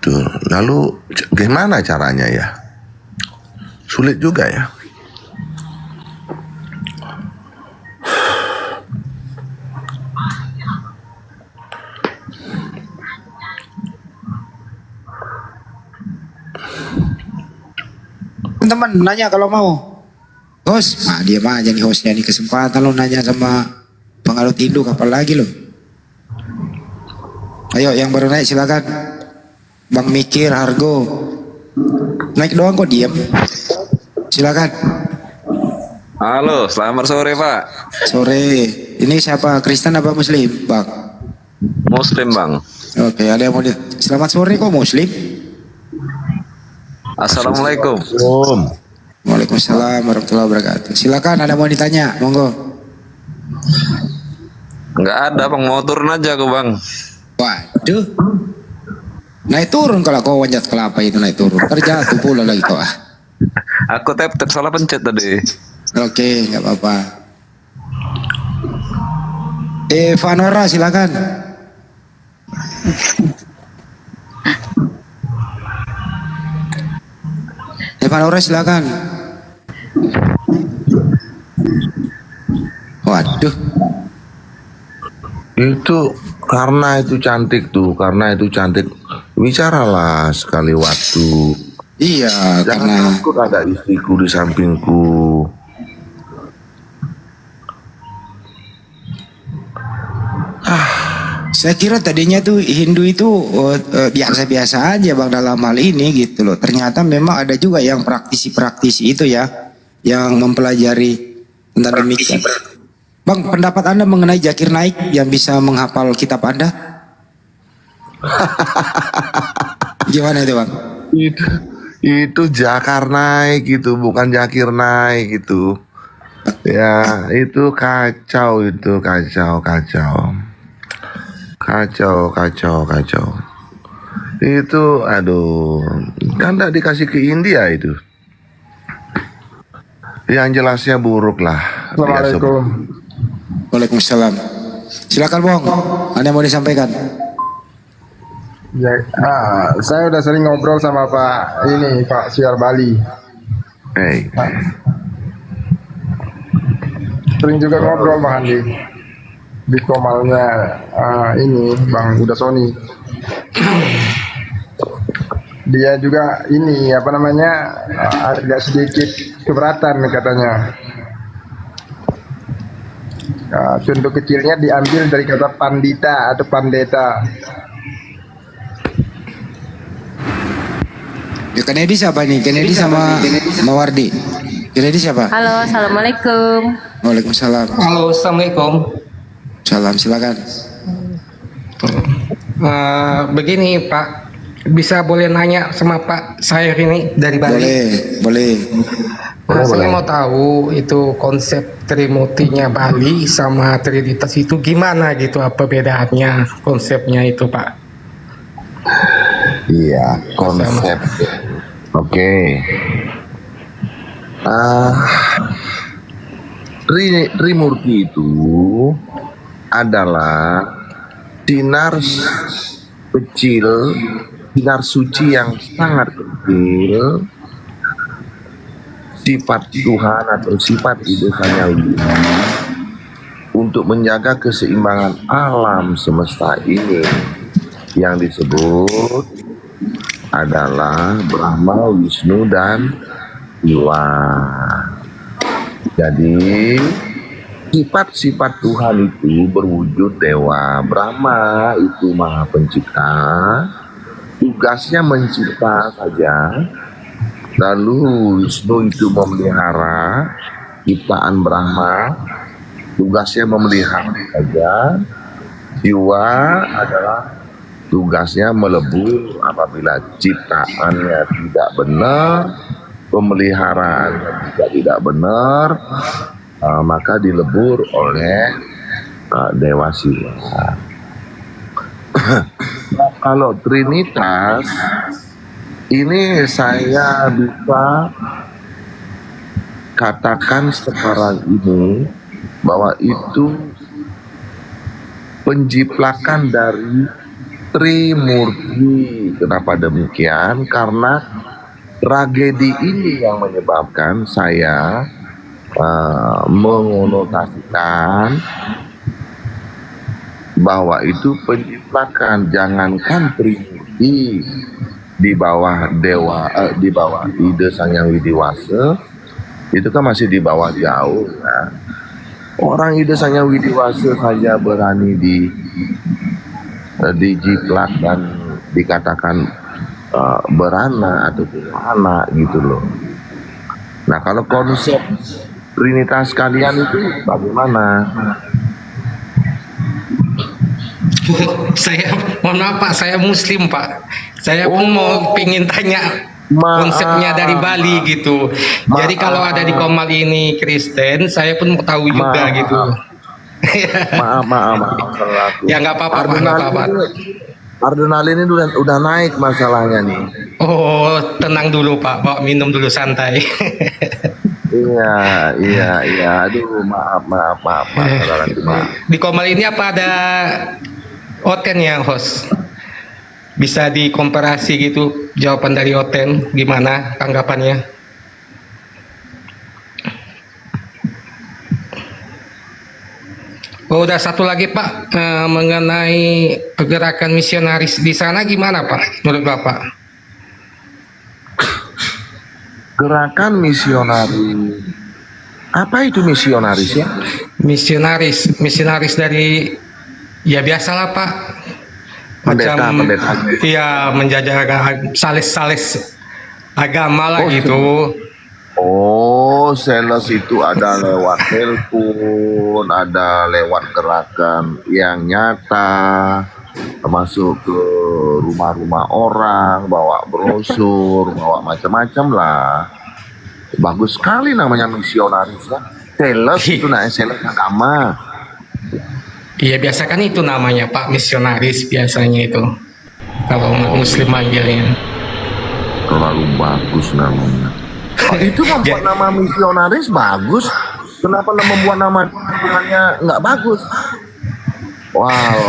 Tuh, lalu gimana caranya ya? Sulit juga ya. Teman-teman nanya kalau mau. Host, diam aja nih hostnya nih, kesempatan lo nanya sama pengalut Hindu kapan lagi lo? Ayo yang baru naik silakan. Bang Mikir, Hargo. Naik doang kok diam. Silakan. Halo, selamat sore Pak. Sore. Ini siapa? Kristen apa Muslim, Bang? Muslim Bang. Oke, ada yang mau selamat sore kok Muslim? Assalamualaikum. Waalaikumsalam warahmatullahi wabarakatuh. Silakan, ada mau ditanya, monggo. Nggak ada Bang, mau turun aja aku Bang. Waduh. Naik turun kalau kau wanjat kelapa itu naik turun. Terjatuh pula lagi kau. Aku tap salah pencet tadi. Oke, nggak apa-apa. Vanora silakan. Manora silakan. Waduh. Itu karena itu cantik tuh, karena itu cantik. Bicaralah sekali waktu. Iya, Jangan karena takut ada istriku di sampingku. saya kira tadinya tuh Hindu itu biasa-biasa aja Bang dalam hal ini gitu loh. Ternyata memang ada juga yang praktisi-praktisi itu ya, yang mempelajari tentang demikian. Bang, pendapat Anda mengenai Zakir Naik yang bisa menghafal kitab Anda? Gimana itu Bang? Itu Jakar Naik gitu, bukan Zakir Naik gitu. Ya, itu kacau itu, kacau. Itu aduh, kan tak dikasih ke India itu. Yang jelasnya buruk lah. Assalamualaikum. Waalaikumsalam. Silakan Bang, ada yang mau disampaikan? Ya, saya udah sering ngobrol sama Pak Syar Bali. Hey. Sering juga ngobrol Bang Andi di komalnya ini Bang Udasoni. Dia juga ini agak sedikit keberatan katanya. Contoh kecilnya diambil dari kata pandita atau pandeta. Ya Kennedy siapa nih? Kennedy sama Mawardi. Kennedy siapa? Halo, assalamualaikum. Waalaikumsalam. Halo, assalamualaikum. Salam, silakan. Begini Pak, bisa boleh nanya sama Pak Sair ini dari Bali? Boleh. Saya mau tahu itu konsep Trimurtinya Bali sama Trinitas itu gimana gitu, apa bedaannya konsepnya itu Pak? Iya, konsep. Oke. Trimurti itu adalah sinar kecil, sinar suci yang sangat kecil, sifat Tuhan atau sifat ide sanyawi untuk menjaga keseimbangan alam semesta ini yang disebut adalah Brahma, Wisnu, dan Siwa. Jadi sifat-sifat Tuhan itu berwujud dewa. Brahma itu maha pencipta, tugasnya mencipta saja. Lalu Wisnu itu memelihara ciptaan Brahma, tugasnya memelihara saja. Siwa adalah tugasnya melebur apabila ciptaannya tidak benar, pemeliharaannya tidak benar, maka dilebur oleh Dewa Siwa. Nah, kalau Trinitas ini saya bisa katakan sekarang ini bahwa itu penjiplakan dari Trimurti. Kenapa demikian? Karena tragedi ini yang menyebabkan saya mengonotasikan bahwa itu penjiplakan. Jangankan Trimurti di bawah dewa, di bawah ide Sang Hyang Widiwasa, itu kan masih di bawah jauh ya. Orang ide Sang Hyang Widiwasa saja berani dijiplak dan dikatakan berana atau anak gitu loh. Nah, kalau konsep Trinitas kalian itu bagaimana? Saya mohon maaf Pak, saya Muslim Pak. Saya pun mau pingin tanya konsepnya dari Bali gitu. Jadi kalau ada di Komal ini Kristen, saya pun mau tahu juga gitu. Maaf. Ya nggak apa-apa Pak, nggak apa-apa. Adrenalin ini udah naik masalahnya nih. Oh, tenang dulu Pak, bawa minum dulu santai. Iya. Aduh, maaf. Di Komal ini apa ada Oten yang host? Bisa dikomparasi gitu jawaban dari Oten, gimana tanggapannya? Oh, udah satu lagi Pak, mengenai pergerakan misionaris di sana gimana Pak menurut Bapak? Gerakan misionaris. Apa itu misionaris ya? Misionaris dari ya biasalah Pak. Pendeta. Iya, menjajakan salis agama lah gitu. Oh, sales itu ada lewat telepon, ada lewat gerakan yang nyata, masuk ke rumah-rumah orang, bawa brosur, bawa macam-macam lah. Bagus sekali namanya misionaris ya. Sales itu sales agama. Iya, biasa kan itu namanya Pak, misionaris biasanya itu. Kalau umat muslim manggilnya. Terlalu bagus namanya. Oh, itu membuat nama misionaris bagus. Kenapa membuat nama Tuhannya nggak bagus? Wow.